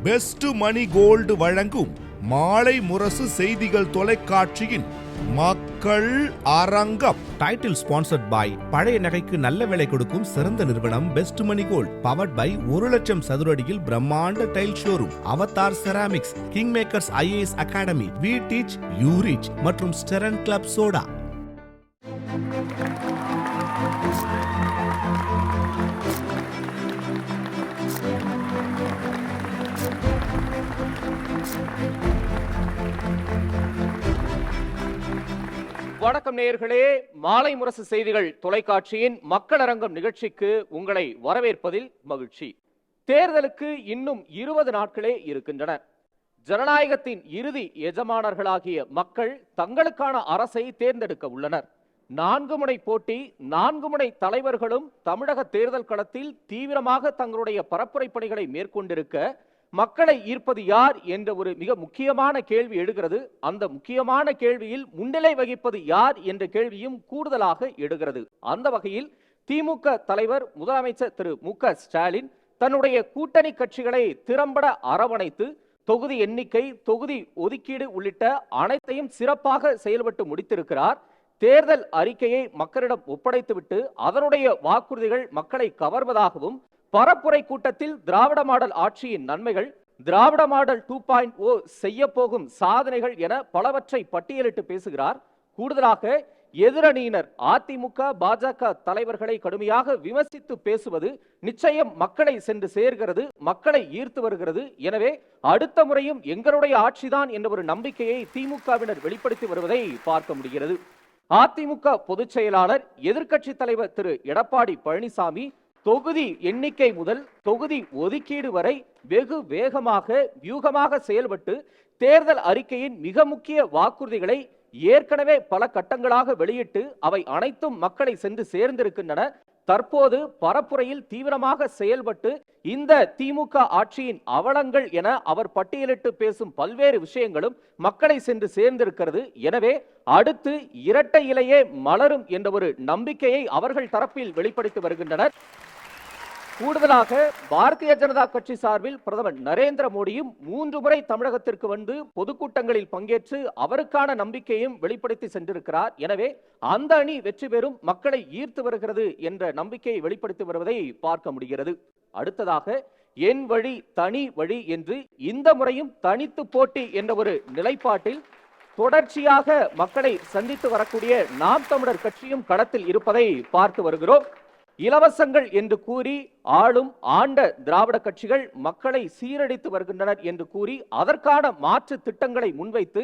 Best மணி gold வழங்கும் மாலை முரசு செய்திகள் தொலைக்காட்சியின் மக்கள் அரங்கம். டைட்டில் ஸ்பான்சர்ட் பை பழைய நகைக்கு நல்ல விலை கொடுக்கும் சிறந்த நிறுவனம் Best Money Gold. Powered by 1,00,000 சதுரடியில் பிரம்மாண்ட tile showroom Avatar Ceramics, King Makers IAS Academy, we teach you reach மற்றும் ஸ்டெரன் கிளப் சோடா. வணக்கம் நேயர்களே, மாலை முரசு செய்திகள் தொலைக்காட்சியின் மக்கள் அரங்கம் நிகழ்ச்சிக்கு உங்களை வரவேற்பதில் மகிழ்ச்சி. தேர்தலுக்கு இன்னும் 20 நாட்களே இருக்கின்றன. ஜனநாயகத்தின் இறுதி எஜமானர்களாகிய மக்கள் தங்களுக்கான அரசை தேர்ந்தெடுக்க உள்ளனர். 4 முனை போட்டி, 4 முனை தலைவர்களும் தமிழக தேர்தல் களத்தில் தீவிரமாக தங்களுடைய பரப்புரை பணிகளை மேற்கொண்டிருக்க மக்களை ஈர்ப்பது யார் என்ற ஒரு மிக முக்கியமான கேள்வி எழுகிறது. அந்த முக்கியமான கேள்வியில் முன்னிலை வகிப்பது யார் என்ற கேள்வியும் கூடுதலாக எழுகிறது. அந்த வகையில் திமுக தலைவர் முதலமைச்சர் திரு மு.க. ஸ்டாலின் தன்னுடைய கூட்டணி கட்சிகளை திறம்பட அரவணைத்து தொகுதி எண்ணிக்கை, தொகுதி ஒதுக்கீடு உள்ளிட்ட அனைத்தையும் சிறப்பாக செயல்பட்டு முடித்திருக்கிறார். தேர்தல் அறிக்கையை மக்களிடம் ஒப்படைத்துவிட்டு அதனுடைய வாக்குறுதிகள் மக்களை கவர்வதாகவும், பரப்புரை கூட்டத்தில் திராவிட மாடல் ஆட்சியின் நன்மைகள், திராவிட மாடல் 2.0 செய்ய போகும் சாதனைகள் என பலவற்றை பட்டியலிட்டு பேசுகிறார். கூடுதலாக எதிரணியினர் அதிமுக, பாஜக தலைவர்களை கடுமையாக விமர்சித்து பேசுவது நிச்சயம் மக்களை சென்று சேர்கிறது, மக்களை ஈர்த்து வருகிறது. எனவே அடுத்த முறையும் எங்களுடைய ஆட்சிதான் என்ற ஒரு நம்பிக்கையை திமுகவினர் வெளிப்படுத்தி வருவதை பார்க்க முடிகிறது. அதிமுக பொதுச் செயலாளர், எதிர்க்கட்சி தலைவர் திரு எடப்பாடி பழனிசாமி தொகுதி எண்ணிக்கை முதல் தொகுதி ஒதுக்கீடு வரை வெகு வேகமாக வியூகமாக செயல்பட்டு தேர்தல் அறிக்கையின் மிக முக்கிய வாக்குறுதிகளை ஏற்கனவே பல கட்டங்களாக வெளியிட்டு அவை அனைத்தும் மக்களை சென்று சேர்ந்திருக்கின்றன. தற்போது பரப்புரையில் தீவிரமாக செயல்பட்டு இந்த திமுக ஆட்சியின் அவலங்கள் என அவர் பட்டியலிட்டு பேசும் பல்வேறு விஷயங்களும் மக்களை சென்று சேர்ந்திருக்கிறது. எனவே அடுத்து இரட்டை இலையே மலரும் என்ற ஒரு நம்பிக்கையை அவர்கள் தரப்பில் வெளிப்படுத்தி வருகின்றனர். கூடுதலாக பாரதிய ஜனதா கட்சி சார்பில் பிரதமர் நரேந்திர மோடியும் 3 முறை தமிழகத்திற்கு வந்து பொதுக்கூட்டங்களில் பங்கேற்று அவருக்கான நம்பிக்கையும் வெளிப்படுத்தி சென்றிருக்கிறார். எனவே அந்த அணி வெற்றி பெறும், மக்களை ஈர்த்து வருகிறது என்ற நம்பிக்கையை வெளிப்படுத்தி வருவதை பார்க்க முடிகிறது. அடுத்ததாக என் வழி தனி வழி என்று இந்த முறையும் தனித்து போட்டி என்ற ஒரு நிலைப்பாட்டில் தொடர்ச்சியாக மக்களை சந்தித்து வரக்கூடிய நாம் தமிழர் கட்சியும் களத்தில் இருப்பதை பார்த்து வருகிறோம். இலவசங்கள் என்று கூறி ஆளும் ஆண்ட திராவிட கட்சிகள் மக்களை சீரழித்து வருகின்றனர் என்று கூறி அதற்கான மாற்று திட்டங்களை முன்வைத்து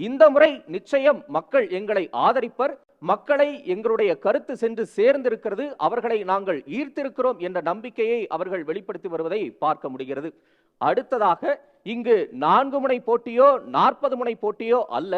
இந்த முறை நிச்சயம் மக்கள் எங்களை ஆதரிப்பர், மக்களை எங்களுடைய கருத்து சென்று சேர்ந்திருக்கிறது, அவர்களை நாங்கள் ஈர்த்திருக்கிறோம் என்ற நம்பிக்கையை அவர்கள் வெளிப்படுத்தி வருவதை பார்க்க முடிகிறது. அடுத்ததாக இங்கு 4 முனை போட்டியோ 40 முனை போட்டியோ அல்ல,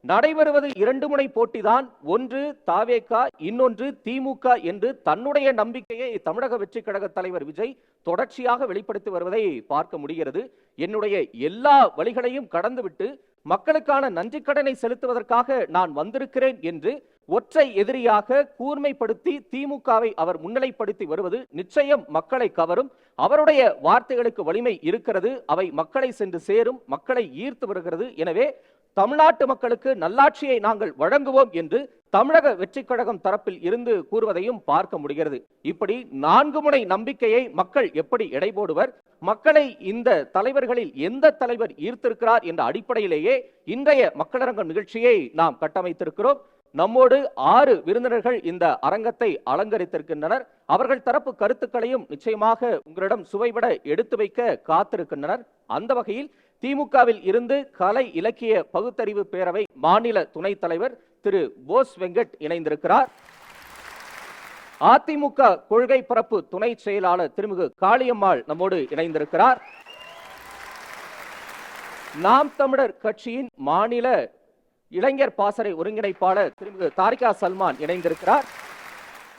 நடைபெறுவது 2 முனை போட்டிதான். ஒன்று தாவேகா, இன்னொன்று திமுக என்று தன்னுடைய நம்பிக்கையை தமிழக வெற்றி கழக தலைவர் விஜய் தொடர்ச்சியாக வெளிப்படுத்தி வருவதை பார்க்க முடிகிறது. என்னுடைய எல்லா வழிகளையும் கடந்துவிட்டு மக்களுக்கான நன்றி கடனை செலுத்துவதற்காக நான் வந்திருக்கிறேன் என்று ஒற்றை எதிரியாக கூர்மைப்படுத்தி திமுகவை அவர் முன்னிலைப்படுத்தி வருவது நிச்சயம் மக்களை கவரும். அவருடைய வார்த்தைகளுக்கு வலிமை இருக்கிறது, அவை மக்களை சென்று சேரும், மக்களை ஈர்த்து வருகிறது. எனவே தமிழ்நாட்டு மக்களுக்கு நல்லாட்சியை நாங்கள் வழங்குவோம் என்று தமிழக வெற்றி கழகம் தரப்பில் இருந்து கூறுவதையும் பார்க்க முடிகிறது. இப்படி 4 முனை நம்பிக்கையை மக்கள் எப்படி எடை போடுவர், மக்களை இந்த தலைவர்களில் எந்த தலைவர் ஈர்த்திருக்கிறார் என்ற அடிப்படையிலேயே இன்றைய மக்களரங்கம் நிகழ்ச்சியை நாம் கட்டமைத்திருக்கிறோம். நம்மோடு 6 விருந்தினர்கள் இந்த அரங்கத்தை அலங்கரித்திருக்கின்றனர். அவர்கள் தரப்பு கருத்துக்களையும் நிச்சயமாக உங்களிடம் சுவைபட எடுத்து வைக்க காத்திருக்கின்றனர். அந்த வகையில் திமுகவில் இருந்து கலை இலக்கிய பகுத்தறிவு பேரவை மாநில துணைத் தலைவர் திரு போஸ் வெங்கட் இணைந்திருக்கிறார். அதிமுக கொள்கை பரப்பு துணை செயலாளர் திருமிகு காளியம்மாள் நம்மோடு இணைந்திருக்கிறார். நாம் தமிழர் கட்சியின் மாநில இளைஞர் பாசறை ஒருங்கிணைப்பாளர் திருமிகு தாரிகா சல்மான் இணைந்திருக்கிறார்.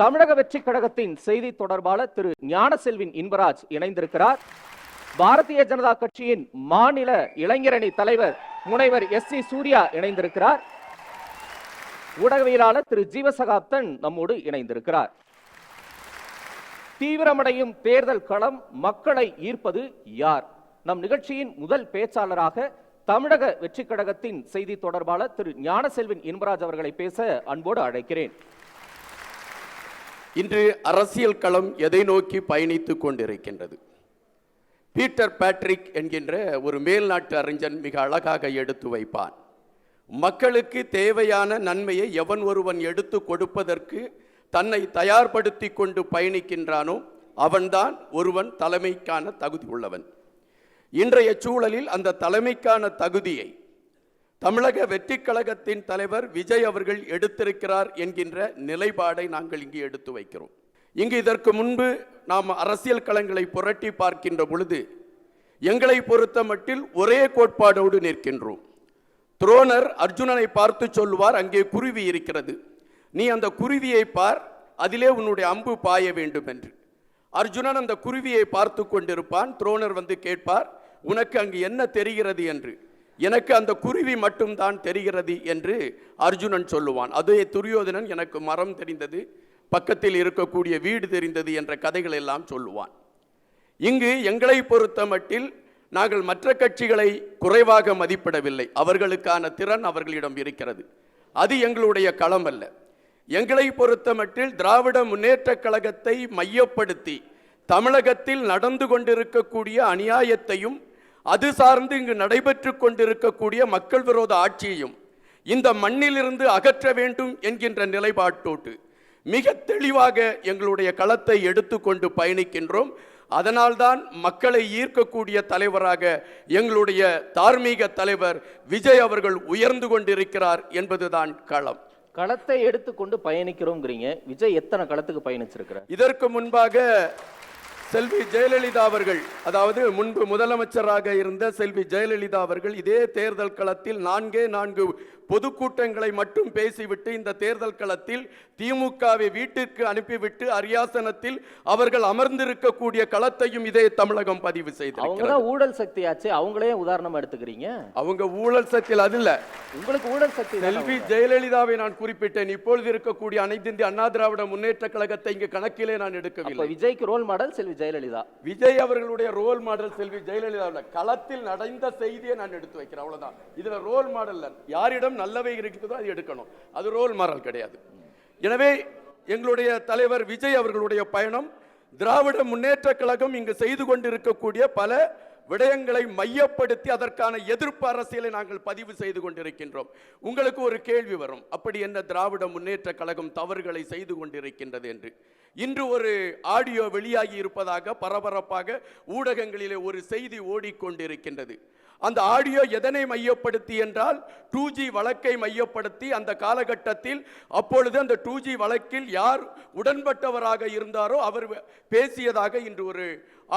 தமிழக வெற்றி கழகத்தின் செய்தி தொடர்பாளர் திரு ஞானசெல்வின் இன்பராஜ் இணைந்திருக்கிறார். பாரதிய ஜனதா கட்சியின் மாநில இளைஞரணி தலைவர் முனைவர் SC சூர்யா இணைந்திருக்கிறார். ஊடகவியலாளர் திரு ஜீவசகாப்தன் நம்மோடு இணைந்திருக்கிறார். தீவிரமடையும் தேர்தல் களம், மக்களை ஈர்ப்பது யார்? நம் நிகழ்ச்சியின் முதல் பேச்சாளராக தமிழக வெற்றி கழகத்தின் செய்தி தொடர்பாளர் திரு ஞானசெல்வன் இன்பராஜ் அவர்களை பேச அன்போடு அழைக்கிறேன். இன்று அரசியல் களம் எதை நோக்கி பயணித்துக் கொண்டிருக்கின்றது? பீட்டர் பேட்ரிக் என்கின்ற ஒரு மேல்நாட்டு அறிஞன் மிக அழகாக எடுத்து வைப்பான். மக்களுக்கு தேவையான நன்மையை எவன் ஒருவன் எடுத்து கொடுப்பதற்கு தன்னை தயார்படுத்தி கொண்டு பயணிக்கின்றானோ அவன்தான் ஒருவன் தலைமைக்கான தகுதி உள்ளவன். இன்றைய சூழலில் அந்த தலைமைக்கான தகுதியை தமிழக வெற்றி கழகத்தின் தலைவர் விஜய் அவர்கள் எடுத்திருக்கிறார் என்கின்ற நிலைப்பாடை நாங்கள் இங்கு எடுத்து வைக்கிறோம். இங்கு இதற்கு முன்பு நாம் அரசியல் களங்களை புரட்டி பார்க்கின்ற பொழுது எங்களை பொறுத்த மட்டில் ஒரே கோட்பாடோடு நிற்கின்றோம். துரோணர் அர்ஜுனனை பார்த்து சொல்லுவார், அங்கே குருவி இருக்கிறது, நீ அந்த குருவியை பார், அதிலே உன்னுடைய அம்பு பாய வேண்டும் என்று. அர்ஜுனன் அந்த குருவியை பார்த்து கொண்டிருப்பான். துரோணர் வந்து கேட்பார், உனக்கு அங்கு என்ன தெரிகிறது என்று. எனக்கு அந்த குருவி மட்டும்தான் தெரிகிறது என்று அர்ஜுனன் சொல்லுவான். அதே துரியோதனன் எனக்கு மரம் தெரிந்தது, பக்கத்தில் இருக்கக்கூடிய வீடு தெரிந்தது என்ற கதைகள் எல்லாம் சொல்லுவான். இங்கு எங்களை பொறுத்த மட்டில் நாங்கள் மற்ற கட்சிகளை குறைவாக மதிப்பிடவில்லை. அவர்களுக்கான திறன் அவர்களிடம் இருக்கிறது. அது எங்களுடைய களம் அல்ல. எங்களை பொறுத்த மட்டில் திராவிட முன்னேற்ற கழகத்தை மையப்படுத்தி தமிழகத்தில் நடந்து கொண்டிருக்கக்கூடிய அநியாயத்தையும் அது சார்ந்து இங்கு நடைபெற்று கொண்டிருக்கக்கூடிய மக்கள் விரோத ஆட்சியையும் இந்த மண்ணிலிருந்து அகற்ற வேண்டும் என்கின்ற நிலைப்பாட்டோடு மிக தெளிவாக எங்களுடைய களத்தை எடுத்துக்கொண்டு பயணிக்கின்றோம். அதனால்தான் மக்களை ஈர்க்கக்கூடிய தலைவராக எங்களுடைய தார்மீக தலைவர் விஜய் அவர்கள் உயர்ந்து கொண்டிருக்கிறார் என்பதுதான் களம். களத்தை எடுத்துக்கொண்டு பயணிக்கிறோங்கிறீங்க. விஜய் எத்தனை களத்துக்கு பயணிச்சிருக்கிறார்? இதற்கு முன்பாக செல்வி ஜெயலலிதா அவர்கள், அதாவது முன்பு முதலமைச்சராக இருந்த செல்வி ஜெயலலிதா அவர்கள் இதே தேர்தல் களத்தில் 4 பொதுக்கூட்டங்களை மட்டும் பேசிவிட்டு இந்த தேர்தல் களத்தில் திமுகவை வீட்டிற்கு அனுப்பிவிட்டு அரியாசனத்தில் அவர்கள் அமர்ந்திருக்கக்கூடிய களத்தையும் இதே தமிழகம் பதிவு செய்து ஊழல் சக்தியாச்சு. அவங்களே உதாரணமா எடுத்துக்கிறீங்க. அவங்க ஊழல் சக்தியில் அது இல்ல, உங்களுக்கு ஊழல் சக்தி. செல்வி ஜெயலலிதாவை நான் குறிப்பிட்டேன். இப்பொழுது இருக்கக்கூடிய அனைத்து இந்திய அண்ணா திராவிட முன்னேற்ற கழகத்தை இங்கு கணக்கிலே நான் எடுக்கவில்லை. விஜய்க்கு ரோல் மாடல் செல்வி ஜெயலலிதா. விஜய் அவர்களுடைய ரோல் மாடல் செல்வி ஜெயலலிதா. களத்தில் நடந்த செய்தியை நான் எடுத்து வைக்கிறேன், அவ்வளவுதான். இதுல ரோல் மாடல் யாரிடம் நல்லவை இருக்கிறதோ அது எடுக்கணும், அது ரோல் மாடல் கிடையாது. எனவே எங்களுடைய தலைவர் விஜய் அவர்களுடைய பயணம் திராவிட முன்னேற்ற கழகம் இங்கு செய்து கொண்டிருக்கக்கூடிய பல விடயங்களை மையப்படுத்தி அதற்கான எதிர்ப்பு அரசியலை நாங்கள் பதிவு செய்து கொண்டிருக்கின்றோம். உங்களுக்கு ஒரு கேள்வி வரும், அப்படி என்ன திராவிட முன்னேற்ற கழகம் தவறுகளை செய்து கொண்டிருக்கின்றது என்று. இன்று ஒரு ஆடியோ வெளியாகி இருப்பதாக பரபரப்பாக ஊடகங்களிலே ஒரு செய்தி ஓடிக்கொண்டிருக்கின்றது. அந்த ஆடியோ எதனை மையப்படுத்தி என்றால் 2G வழக்கை மையப்படுத்தி அந்த காலகட்டத்தில் அப்பொழுது அந்த 2G வழக்கில் யார் உடன்பட்டவராக இருந்தாரோ அவர் பேசியதாக இன்று ஒரு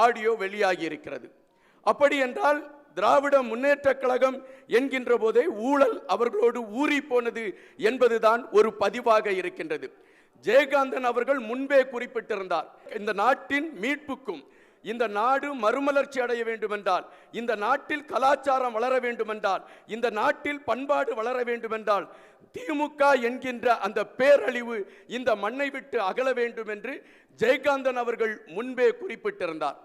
ஆடியோ வெளியாகி இருக்கிறது. அப்படி என்றால் திராவிட முன்னேற்ற கழகம் என்கின்ற போதே ஊழல் அவர்களோடு ஊறி போனது என்பதுதான் ஒரு பதிவாக இருக்கின்றது. ஜெயகாந்தன் அவர்கள் முன்பே குறிப்பிட்டிருந்தார், இந்த நாட்டின் மீட்புக்கும் இந்த நாடு மறுமலர்ச்சி அடைய வேண்டுமென்றால், இந்த நாட்டில் கலாச்சாரம் வளர வேண்டுமென்றால், இந்த நாட்டில் பண்பாடு வளர வேண்டுமென்றால் திமுக என்கின்ற அந்த பேரழிவு இந்த மண்ணை விட்டு அகல வேண்டும் என்று ஜெயகாந்தன் அவர்கள் முன்பே குறிப்பிட்டிருந்தார்.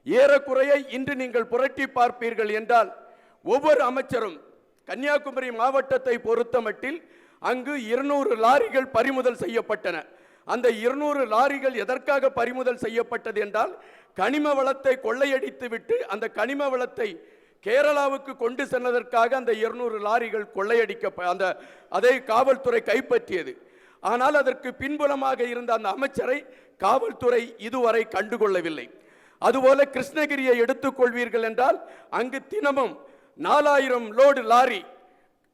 ஏறக்குறைய இன்று நீங்கள் புரட்டி பார்ப்பீர்கள் என்றால் ஒவ்வொரு அமைச்சரும் கன்னியாகுமரி மாவட்டத்தை பொறுத்த மட்டில் அங்கு 200 லாரிகள் பறிமுதல் செய்யப்பட்டன. அந்த 200 லாரிகள் எதற்காக பறிமுதல் செய்யப்பட்டது என்றால் கனிம வளத்தை கொள்ளையடித்து விட்டு அந்த கனிம வளத்தை கேரளாவுக்கு கொண்டு சென்றதற்காக அந்த 200 லாரிகள் கொள்ளையடிக்க அதை காவல்துறை கைப்பற்றியது. ஆனால் அதற்கு பின்புலமாக இருந்த அந்த அமைச்சரை காவல்துறை இதுவரை கண்டுகொள்ளவில்லை. அதுபோல கிருஷ்ணகிரியை எடுத்துக்கொள்வீர்கள் என்றால் அங்கு தினமும் 4000 லோடு லாரி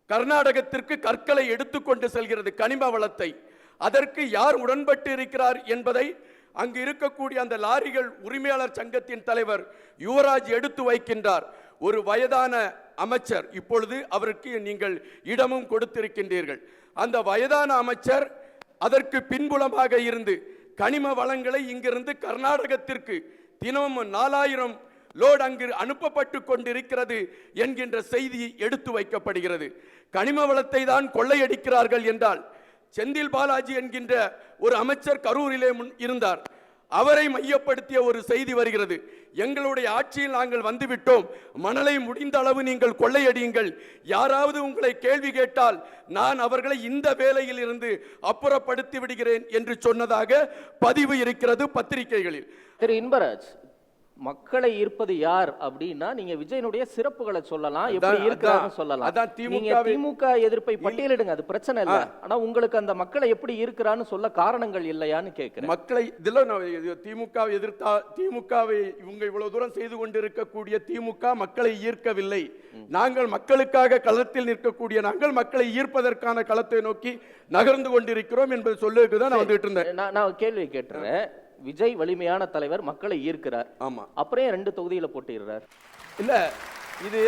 கர்நாடகத்திற்கு கற்களை எடுத்துக்கொண்டு செல்கிறது, கனிம வளத்தை. அதற்கு யார் உடன்பட்டு இருக்கிறார் என்பதை அங்கு இருக்கக்கூடிய அந்த லாரிகள் உரிமையாளர் சங்கத்தின் தலைவர் யுவராஜ் எடுத்து வைக்கின்றார். ஒரு வயதான அமைச்சர், இப்பொழுது அவருக்கு நீங்கள் இடமும் கொடுத்திருக்கின்றீர்கள். அந்த வயதான அமைச்சர் அதற்கு பின்புலமாக இருந்து கனிம வளங்களை இங்கிருந்து கர்நாடகத்திற்கு தினமும் 4000 லோடு அங்கு அனுப்பப்பட்டு கொண்டிருக்கிறது என்கின்ற செய்தி எடுத்து வைக்கப்படுகிறது. கனிம வளத்தை தான் கொள்ளையடிக்கிறார்கள் என்றால் செந்தில் பாலாஜி என்கின்ற ஒரு அமைச்சர் கரூரிலே இருந்தார், அவரை மையப்படுத்திய ஒரு செய்தி வருகிறது. எங்களுடைய ஆட்சியில் நாங்கள் வந்துவிட்டோம், மணலை முடிந்த அளவு நீங்கள் கொள்ளையடியுங்கள், யாராவது உங்களை கேள்வி கேட்டால் நான் அவர்களை இந்த வேலையில் இருந்து அப்புறப்படுத்தி விடுகிறேன் என்று சொன்னதாக பதிவு இருக்கிறது பத்திரிகைகளில். திரு இன்பராஜ், மக்களை ஈர்ப்பது யார் அப்படின்னா நீங்க விஜயனுடைய சிறப்புகளை சொல்லலாம், எப்படி இருக்கிறான்னு சொல்லலாம். நீங்க திமுக எதிர்ப்பை பட்டியலிடுங்க, அது பிரச்சனை இல்லை. ஆனா உங்களுக்கு அந்த மக்களை எப்படி இருக்கிறான்னு சொல்ல காரணங்கள் இல்லையான்னு கேட்கிறேன். மக்களை இதில் திமுக எதிர்த்தா, திமுகவை இவங்க இவ்வளவு தூரம் செய்து கொண்டிருக்கக்கூடிய திமுக மக்களை ஈர்க்கவில்லை. நாங்கள் மக்களுக்காக களத்தில் நிற்கக்கூடிய நாங்கள் மக்களை ஈர்ப்பதற்கான களத்தை நோக்கி நகர்ந்து கொண்டிருக்கிறோம் என்பது சொல்லுக்கு தான் நான் வந்துட்டு இருந்தேன். நான் கேள்வி கேட்டுறேன். விஜய் வலிமையான தலைவர், மக்களை ஈர்க்கிறார், ஆமா, அப்புறம் 2 தொகுதியில போட்டியிடுறார். இல்ல, இது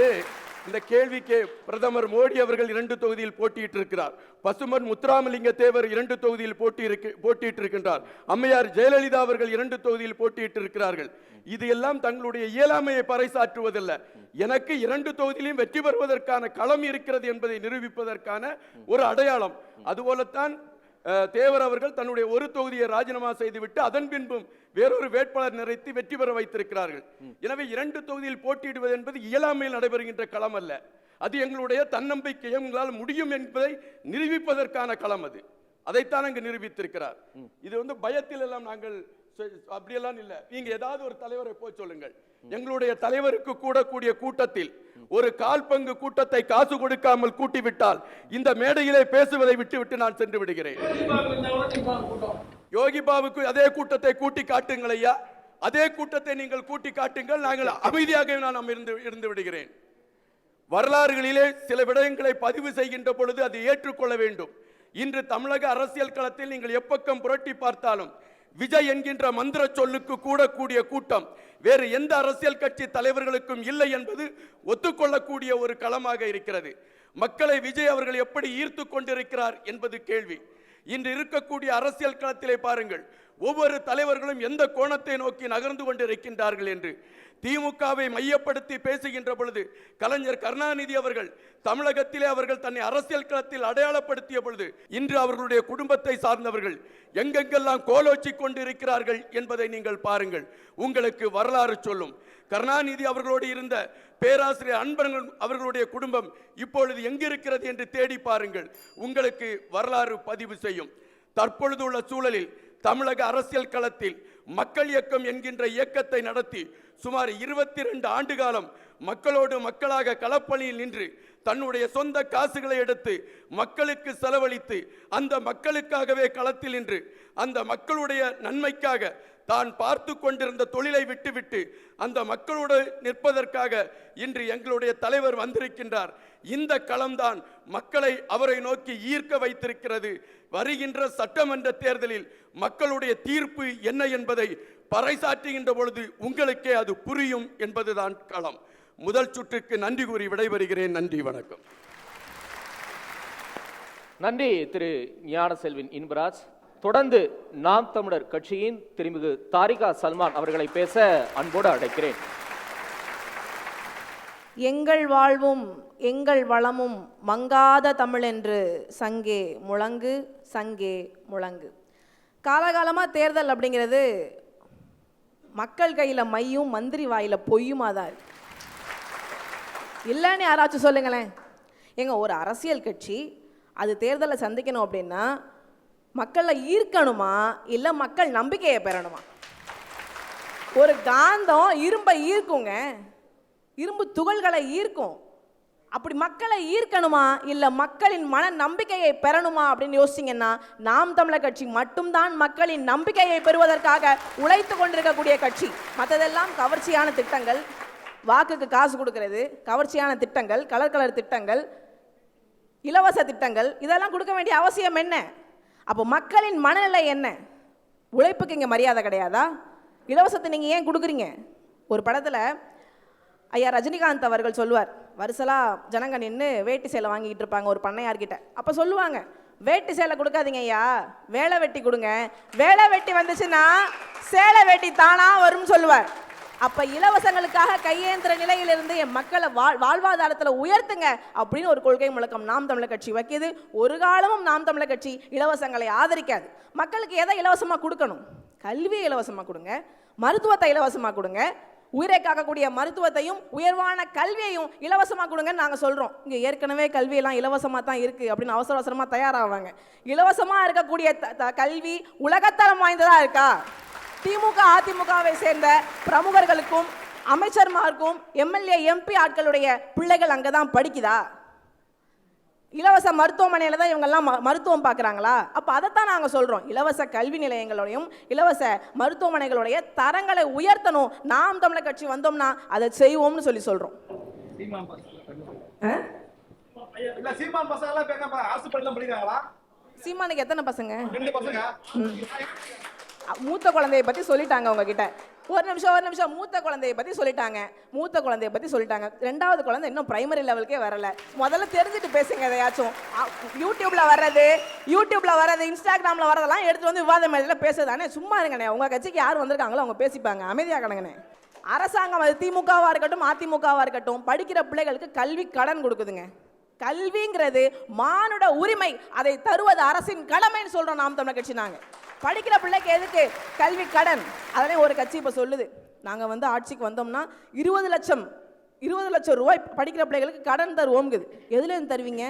இந்த கேள்விக்கு பிரதமர் மோடி அவர்கள் 2 தொகுதியில் போட்டியிட்டு இருக்கிறார். பசுமன் முத்துராமலிங்க தேவர் 2 தொகுதியில் போட்டியிட்டு இருக்கின்றார். அம்மையார் ஜெயலலிதா அவர்கள் 2 தொகுதியில் போட்டியிட்டு இருக்கிறார்கள். இது எல்லாம் தங்களுடைய இயலாமையை பறைசாற்றுவதில்லை. எனக்கு 2 தொகுதியிலும் வெற்றி பெறுவதற்கான களம் இருக்கிறது என்பதை நிரூபிப்பதற்கான ஒரு அடையாளம். அதுபோலத்தான் தேவர் அவர்கள் தன்னுடைய ஒரு தொகுதியை ராஜினாமா செய்துவிட்டு அதன் பின்பும் வேறொரு வேட்பாளர் நிறைத்து வெற்றி பெற வைத்திருக்கிறார்கள். எனவே 2 தொகுதியில் போட்டியிடுவது என்பது இயலாமையில் நடைபெறுகின்ற களம் அல்ல. அது எங்களுடைய தன்னம்பிக்கையை உங்களால் முடியும் என்பதை நிரூபிப்பதற்கான களம். அதைத்தான் அங்கு நிரூபித்திருக்கிறார். இது பயத்தில் எல்லாம் நாங்கள் அப்படியெல்லாம் இல்லை. நீங்க ஏதாவது ஒரு தலைவரை போய் சொல்லுங்கள். எங்களுடைய தலைவருக்கு கூடக்கூடிய கூட்டத்தில் ஒரு 1/4 பங்கு கூட்டத்தை காசு கொடுக்காமல் கூட்டிவிட்டால் இந்த மேடையிலே பேசுவதை விட்டுவிட்டு நான் சென்று விடுகிறேன். யோகி பாபுக்கு அதே கூட்டத்தை கூட்டி காட்டுங்கள் ஐயா, அதே கூட்டத்தை நீங்கள் கூட்டி காட்டுங்கள், நாங்கள் அமைதியாக நான் இருந்து விடுகிறேன். வரலாறுகளிலே சில விடயங்களை பதிவு செய்கின்ற பொழுது அதை ஏற்றுக்கொள்ள வேண்டும். இன்று தமிழக அரசியல் களத்தில் நீங்கள் எப்பக்கம் புரட்டி பார்த்தாலும் விஜய் என்கின்ற மந்திர சொல்லுக்கு கூடக்கூடிய கூட்டம் வேறு எந்த அரசியல் கட்சி தலைவர்களுக்கும் இல்லை என்பது ஒத்துக்கொள்ளக்கூடிய ஒரு களமாக இருக்கிறது. மக்களை விஜய் அவர்கள் எப்படி ஈர்த்து கொண்டிருக்கிறார் என்பது கேள்வி. இன்று இருக்கக்கூடிய அரசியல் களத்திலே பாருங்கள், ஒவ்வொரு தலைவர்களும் எந்த கோணத்தை நோக்கி நகர்ந்து கொண்டிருக்கின்றார்கள் என்று. திமுகவை மையப்படுத்தி பேசுகின்ற பொழுது கலைஞர் கருணாநிதி அவர்கள் தமிழகத்திலே அவர்கள் தன்னை அரசியல் களத்தில் அடையாளப்படுத்திய பொழுது இன்று அவர்களுடைய குடும்பத்தை சார்ந்தவர்கள் எங்கெங்கெல்லாம் கோலோச்சி கொண்டிருக்கிறார்கள் என்பதை நீங்கள் பாருங்கள். உங்களுக்கு வரலாறு சொல்லும். கருணாநிதி அவர்களோடு இருந்த பேராசிரியர் அன்பழகன் அவர்களுடைய குடும்பம் இப்பொழுது எங்கிருக்கிறது என்று தேடி பாருங்கள், உங்களுக்கு வரலாறு பதிவு செய்யும். தற்பொழுது உள்ள சூழலில் தமிழக அரசியல் களத்தில் மக்கள் இயக்கம் என்கின்ற இயக்கத்தை நடத்தி சுமார் 22 ஆண்டு காலம் மக்களோடு மக்களாக களப்பணியில் நின்று தன்னுடைய சொந்த காசுகளை எடுத்து மக்களுக்கு செலவழித்து அந்த மக்களுக்காகவே களத்தில் நின்று அந்த மக்களுடைய நன்மைக்காக தான் பார்த்து கொண்டிருந்த தொழிலை விட்டுவிட்டு அந்த மக்களோடு நிற்பதற்காக இன்று எங்களுடைய தலைவர் வந்திருக்கின்றார். இந்த களம்தான் மக்களை அவரை நோக்கி ஈர்க்க வைத்திருக்கிறது. வருகின்ற சட்டமன்ற தேர்தலில் மக்களுடைய தீர்ப்பு என்ன என்பதை பறைசாற்றுகின்ற பொழுது உங்களுக்கே அது புரியும் என்பதுதான் களம். முதல் சுற்றுக்கு நன்றி கூறி விடைபெறுகிறேன். நன்றி, வணக்கம். நன்றி திரு ஞானசெல்வன் இன்பராஜ். தொடர்ந்து நாம் தமிழர் கட்சியின் திருமிகு தாரிகா சல்மான் அவர்களை பேச அன்போடு அழைக்கிறேன். எங்கள் வாழ்வும் எங்கள் வளமும் மங்காத தமிழ் என்று சங்கே முழங்கு சங்கே முழங்கு. காலகாலமாக தேர்தல் அப்படிங்கிறது மக்கள் கையில் மையும் மந்திரி வாயில் பொய்யுமா தான் இருக்கு. இல்லைன்னு யாராச்சும் சொல்லுங்களேன். ஒரு அரசியல் கட்சி அது தேர்தலை சந்திக்கணும் அப்படின்னா மக்களை ஈர்க்கணுமா இல்லை மக்கள் நம்பிக்கையை பெறணுமா? ஒரு காந்தம் இரும்பை ஈர்க்குங்க, இரும்பு துகள்களை ஈர்க்கும். அப்படி மக்களை ஈர்க்கணுமா இல்லை மக்களின் மன நம்பிக்கையை பெறணுமா அப்படின்னு யோசிச்சிங்கன்னா நாம் தமிழர் கட்சி மட்டும்தான் மக்களின் நம்பிக்கையை பெறுவதற்காக உழைத்து கொண்டிருக்கக்கூடிய கட்சி. மற்றதெல்லாம் கவர்ச்சியான திட்டங்கள், வாக்குக்கு காசு கொடுக்கறது, கவர்ச்சியான திட்டங்கள், கலர் திட்டங்கள், இலவச திட்டங்கள், இதெல்லாம் கொடுக்க வேண்டிய அவசியம் என்ன? அப்போ மக்களின் மனநிலை என்ன? உழைப்புக்கு இங்கே மரியாதை கிடையாதா? இலவசத்தை நீங்கள் ஏன் கொடுக்குறீங்க? ஒரு படத்தில் ஐயா ரஜினிகாந்த் அவர்கள் சொல்லுவார், வருசலாக ஜனங்க நின்று வேட்டி சேலை வாங்கிட்டு இருப்பாங்க ஒரு பண்ணையார்கிட்ட. அப்போ சொல்லுவாங்க, வேட்டி சேலை கொடுக்காதீங்க ஐயா, வேலை வெட்டி கொடுங்க, வேலை வெட்டி வந்துச்சுன்னா சேலை வேட்டி தானா வரும்னு சொல்லுவார். அப்போ இலவசங்களுக்காக கையேந்திர நிலையிலிருந்து என் மக்களை வாழ்வாதாரத்தில் உயர்த்துங்க அப்படின்னு ஒரு கொள்கை முழக்கம் நாம் தமிழர் கட்சி வைக்கிது. ஒரு காலமும் நாம் தமிழர் கட்சி இலவசங்களை ஆதரிக்காது. மக்களுக்கு எதை இலவசமாக கொடுக்கணும்? கல்வியை இலவசமாக கொடுங்க, மருத்துவத்தை இலவசமாக கொடுங்க, உயிரை காக்கக்கூடிய மருத்துவத்தையும் உயர்வான கல்வியையும் இலவசமாக கொடுங்கன்னு நாங்கள் சொல்கிறோம். இங்கே ஏற்கனவே கல்வியெல்லாம் இலவசமாக தான் இருக்குது அப்படின்னு அவசர அவசரமாக தயாராவாங்க. இலவசமாக இருக்கக்கூடிய கல்வி உலகத்தரம் வாய்ந்ததாக இருக்கா? திமுக அதிமுகவை சேர்ந்த பிரமுகர்களுக்கும் அமைச்சர்மாருக்கும் எம்எல்ஏ எம்பி ஆட்களுடைய பிள்ளைகள் அங்கே தான் படிக்குதா? இலவச மருத்துவமனையில் தான் இவங்கெல்லாம் மருத்துவம் பார்க்குறாங்களா? அப்போ அதைத்தான் நாங்கள் சொல்கிறோம். இலவச கல்வி நிலையங்களோடையும் இலவச மருத்துவமனைகளுடைய தரங்களை உயர்த்தணும். நாம் தமிழர் கட்சி வந்தோம்னா அதை செய்வோம்னு சொல்கிறோம். சீமானுக்கு எத்தனை பசங்க? 2 பசங்க. மூத்த குழந்தையை பற்றி சொல்லிட்டாங்க உங்ககிட்ட. ஒரு நிமிஷம் மூத்த குழந்தையை பற்றி சொல்லிட்டாங்க. 2வது குழந்தை இன்னும் பிரைமரி லெவலுக்கே வரல. முதல்ல தெரிஞ்சுட்டு பேசுங்க. எதையாச்சும் யூடியூப்ல வர்றது இன்ஸ்டாகிராமில் வரதெல்லாம் எடுத்துட்டு வந்து விவாத மேடையில் பேசுதானே. சும்மா இருங்கண்ணே. உங்கள் கட்சிக்கு யார் வந்திருக்காங்களோ அவங்க பேசிப்பாங்க. அமைதியாக கிடங்கண்ணே. அரசாங்கம் அது திமுகவாக இருக்கட்டும் அதிமுகவாக இருக்கட்டும் படிக்கிற பிள்ளைகளுக்கு கல்வி கடன் கொடுக்குதுங்க. கல்விங்கிறது மானுட உரிமை. அதை தருவது அரசின் கடமைன்னு சொல்கிறோம் நாம் தமிழர் கட்சி. நாங்கள் படிக்கிற பிள்ளைக்கு எதுக்கு கல்வி கடன்? அதனே ஒரு கட்சி இப்போ சொல்லுது, நாங்கள் ஆட்சிக்கு வந்தோம்னா 20 லட்சம் ரூபாய் படிக்கிற பிள்ளைகளுக்கு கடன் தருவோம்ங்குது. எதுலேருந்து தருவீங்க?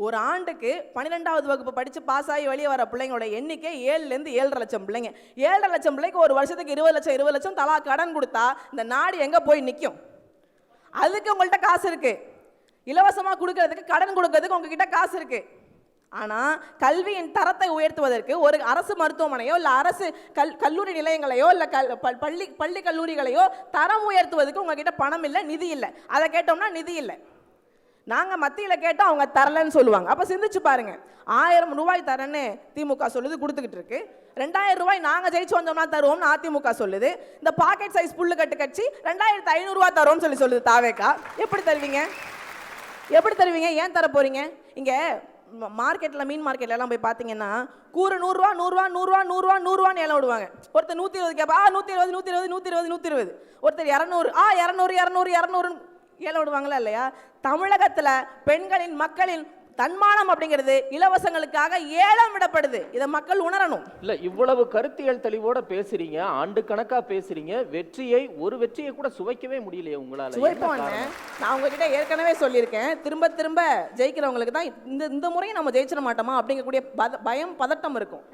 ஒரு ஆண்டுக்கு 12வது வகுப்பு படித்து பாஸ் ஆகி வெளியே வர பிள்ளைங்களோட எண்ணிக்கை 7லேருந்து 7.5 லட்சம் பிள்ளைங்க. 7.5 லட்சம் பிள்ளைக்கு ஒரு வருஷத்துக்கு 20 லட்சம் தலா கடன் கொடுத்தா இந்த நாடு எங்கே போய் நிற்கும்? அதுக்கு உங்கள்கிட்ட காசு இருக்குது. இலவசமாக கொடுக்கறதுக்கு கடன் கொடுக்கறதுக்கு உங்ககிட்ட காசு இருக்குது. ஆனால் கல்வியின் தரத்தை உயர்த்துவதற்கு ஒரு அரசு மருத்துவமனையோ இல்லை அரசு கல்லூரி நிலையங்களையோ இல்லை பள்ளி கல்லூரிகளையோ தரம் உயர்த்துவதற்கு உங்ககிட்ட பணம் இல்லை, நிதி இல்லை. அதை கேட்டோம்னா நிதி இல்லை. நாங்கள் மத்தியில் கேட்டோம், அவங்க தரலன்னு சொல்லுவாங்க. அப்போ சிந்திச்சு பாருங்க. 1000 ரூபாய் தரேன்னு திமுக சொல்லுது, கொடுத்துக்கிட்டு இருக்கு. 2000 ரூபாய் நாங்கள் ஜெயிச்சு வந்தோம்னா தருவோம்னு அதிமுக சொல்லுது. இந்த பாக்கெட் சைஸ் புல்லுக்கட்டு கட்சி 2500 ரூபாய் தருவோம்னு சொல்லுது தாவேக்கா. எப்படி தருவீங்க? ஏன் தர போறீங்க? இங்கே மார்க்கெட்டில் மீன் மார்க்கெட்ல எல்லாம் போய் பார்த்தீங்கன்னா கூறு 100 ரூபான்னு ஏலம் விடுவாங்க. ஒருத்தர் 120 கேப்பா, 120. ஒருத்தர் 200 ஏலம் விடுவாங்களா இல்லையா? தமிழகத்தில் பெண்களின் மக்களின் தன்மானம் அப்படிங்கிறது இலவசங்களுக்காக ஏலம் விடப்படுது. இதை மக்கள் உணரணும். இல்ல இவ்வளவு கருத்தியல் தெளிவோட பேசுறீங்க, ஆண்டு கணக்கா பேசுறீங்க. ஒரு வெற்றியை கூட சுவைக்கவே முடியலையே உங்களால? நான் உங்ககிட்ட ஏற்கனவே சொல்லியிருக்கேன், திரும்ப ஜெயிக்கிறவங்களுக்கு தான் இந்த முறையும் நம்ம ஜெயிச்சிட மாட்டோமா அப்படிங்கக்கூடிய பயம் பதட்டம் இருக்கும்.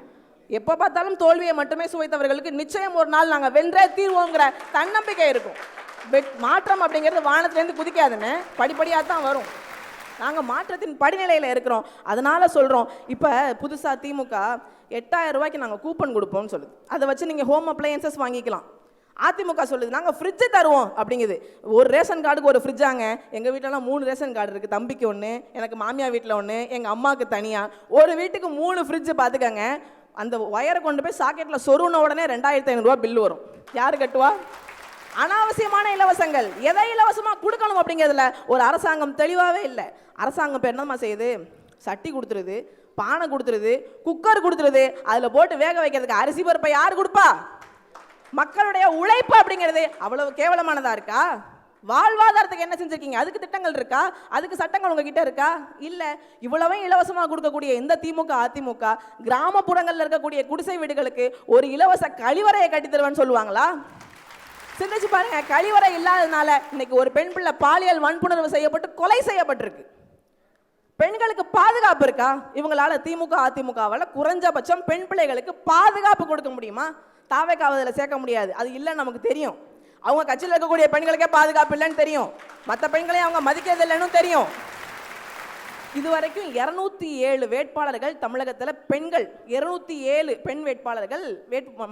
எப்போ பார்த்தாலும் தோல்வியை மட்டுமே சுவைத்தவர்களுக்கு நிச்சயம் ஒரு நாள் நாங்கள் வென்றே தீர்வோங்கிற தன்னம்பிக்கை இருக்கும். மாற்றம் அப்படிங்கிறது வானத்திலேருந்து குதிக்காதுன்னு படிப்படியாக தான் வரும். நாங்கள் மாற்றத்தின் படிநிலையில் இருக்கிறோம். அதனால் சொல்கிறோம். இப்போ புதுசாக திமுக 8000 ரூபாய்க்கு நாங்கள் கூப்பன் கொடுப்போம்னு சொல்லுது. அதை வச்சு நீங்கள் ஹோம் அப்ளையன்சஸ் வாங்கிக்கலாம். அதிமுக சொல்லுது நாங்கள் ஃப்ரிட்ஜு தருவோம் அப்படிங்குது. ஒரு ரேஷன் கார்டுக்கு ஒரு ஃப்ரிட்ஜாங்க. எங்கள் வீட்டிலலாம் 3 ரேஷன் கார்டு இருக்குது. தம்பிக்கு ஒன்று, எனக்கு மாமியார் வீட்டில் ஒன்று, எங்கள் அம்மாவுக்கு தனியாக. ஒரு வீட்டுக்கு 3 ஃப்ரிட்ஜு பார்த்துக்கங்க. அந்த ஒயரை கொண்டு போய் சாக்கெட்டில் சொருன உடனே 2500 ரூபா பில்லு வரும். யார் கட்டுவா? அனாவசியமான இலவசங்கள். எதை இலவசமாக கொடுக்கணும் அப்படிங்கிறதுல ஒரு அரசாங்கம் தெளிவாகவே இல்லை. அரசாங்கம் இப்போ என்னமா செய்யுது? சட்டி கொடுத்துருது, பானை கொடுத்துருது, குக்கர் கொடுத்துருது. அதில் போட்டு வேக வைக்கிறதுக்கு அரிசி பருப்பை யார் கொடுப்பா? மக்களுடைய உழைப்பு அப்படிங்கிறது அவ்வளவு கேவலமானதா இருக்கா? வாழ்வாதாரத்துக்கு என்ன செஞ்சிருக்கீங்க? அதுக்கு திட்டங்கள் இருக்கா? அதுக்கு சட்டங்கள் உங்ககிட்ட இருக்கா? இல்லை. இவ்வளவே இலவசமாக கொடுக்கக்கூடிய இந்த திமுக அதிமுக கிராமப்புறங்களில் இருக்கக்கூடிய குடிசை வீடுகளுக்கு ஒரு இலவச கழிவறையை கட்டி தருவேன்னு சொல்லுவாங்களா? சிந்திச்சு பாருங்க. கழிவறை இல்லாததுனால இன்னைக்கு ஒரு பெண் பிள்ளை பாலியல் வன்புணர்வு செய்யப்பட்டு கொலை செய்யப்பட்டிருக்கு. பெண்களுக்கு பாதுகாப்பு இருக்கா? இவங்களால திமுக அதிமுகவால் குறைஞ்சபட்சம் பெண் பிள்ளைகளுக்கு பாதுகாப்பு கொடுக்க முடியுமா? தாவேக்காவதில் சேர்க்க முடியாது. அது இல்லைன்னு நமக்கு தெரியும். அவங்க கட்சியில் இருக்கக்கூடிய பெண்களுக்கே பாதுகாப்பு இல்லைன்னு தெரியும். மற்ற பெண்களையும் அவங்க மதிக்கிறது இல்லைன்னு தெரியும். இதுவரைக்கும் 207 வேட்பாளர்கள் தமிழகத்தில் பெண்கள் 207 பெண் வேட்பாளர்கள்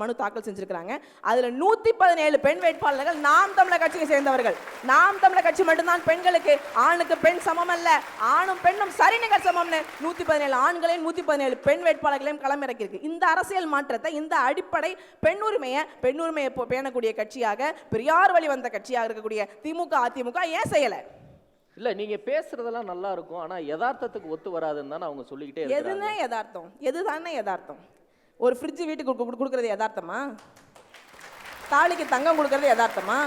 மனு தாக்கல் செஞ்சிருக்கிறாங்க. அதில் 117 பெண் வேட்பாளர்கள் நாம் தமிழர் கட்சியை சேர்ந்தவர்கள். நாம் தமிழர் கட்சி மட்டும்தான் பெண்களுக்கு ஆணுக்கு பெண் சமம் அல்ல, ஆணும் பெண்ணும் சரிநிகர் சமம்னு 117 ஆண்களையும் 117 பெண் வேட்பாளர்களையும் களமிறக்கியிருக்கு. இந்த அரசியல் மாற்றத்தை, இந்த அடிப்படை பெண்ணுரிமையை பேணக்கூடிய கட்சியாக, பெரியார் வழி வந்த கட்சியாக இருக்கக்கூடிய திமுக அதிமுக ஏன் செய்யலை? இல்ல நீங்க பேசுறதெல்லாம் நல்லா இருக்கும், ஆனா யதார்த்தத்துக்கு ஒத்து வராதுன்னு தானே அவங்க சொல்லிக்கிட்டே இருக்காங்க. எதுனே யதார்த்தம்? எதுதானே யதார்த்தம்? ஒரு ஃப்ரிட்ஜ் வீட்டுக்கு கொடுக்கறது யதார்த்தமா? தாலிக்கு தங்கம் கொடுக்கறது யதார்த்தமா?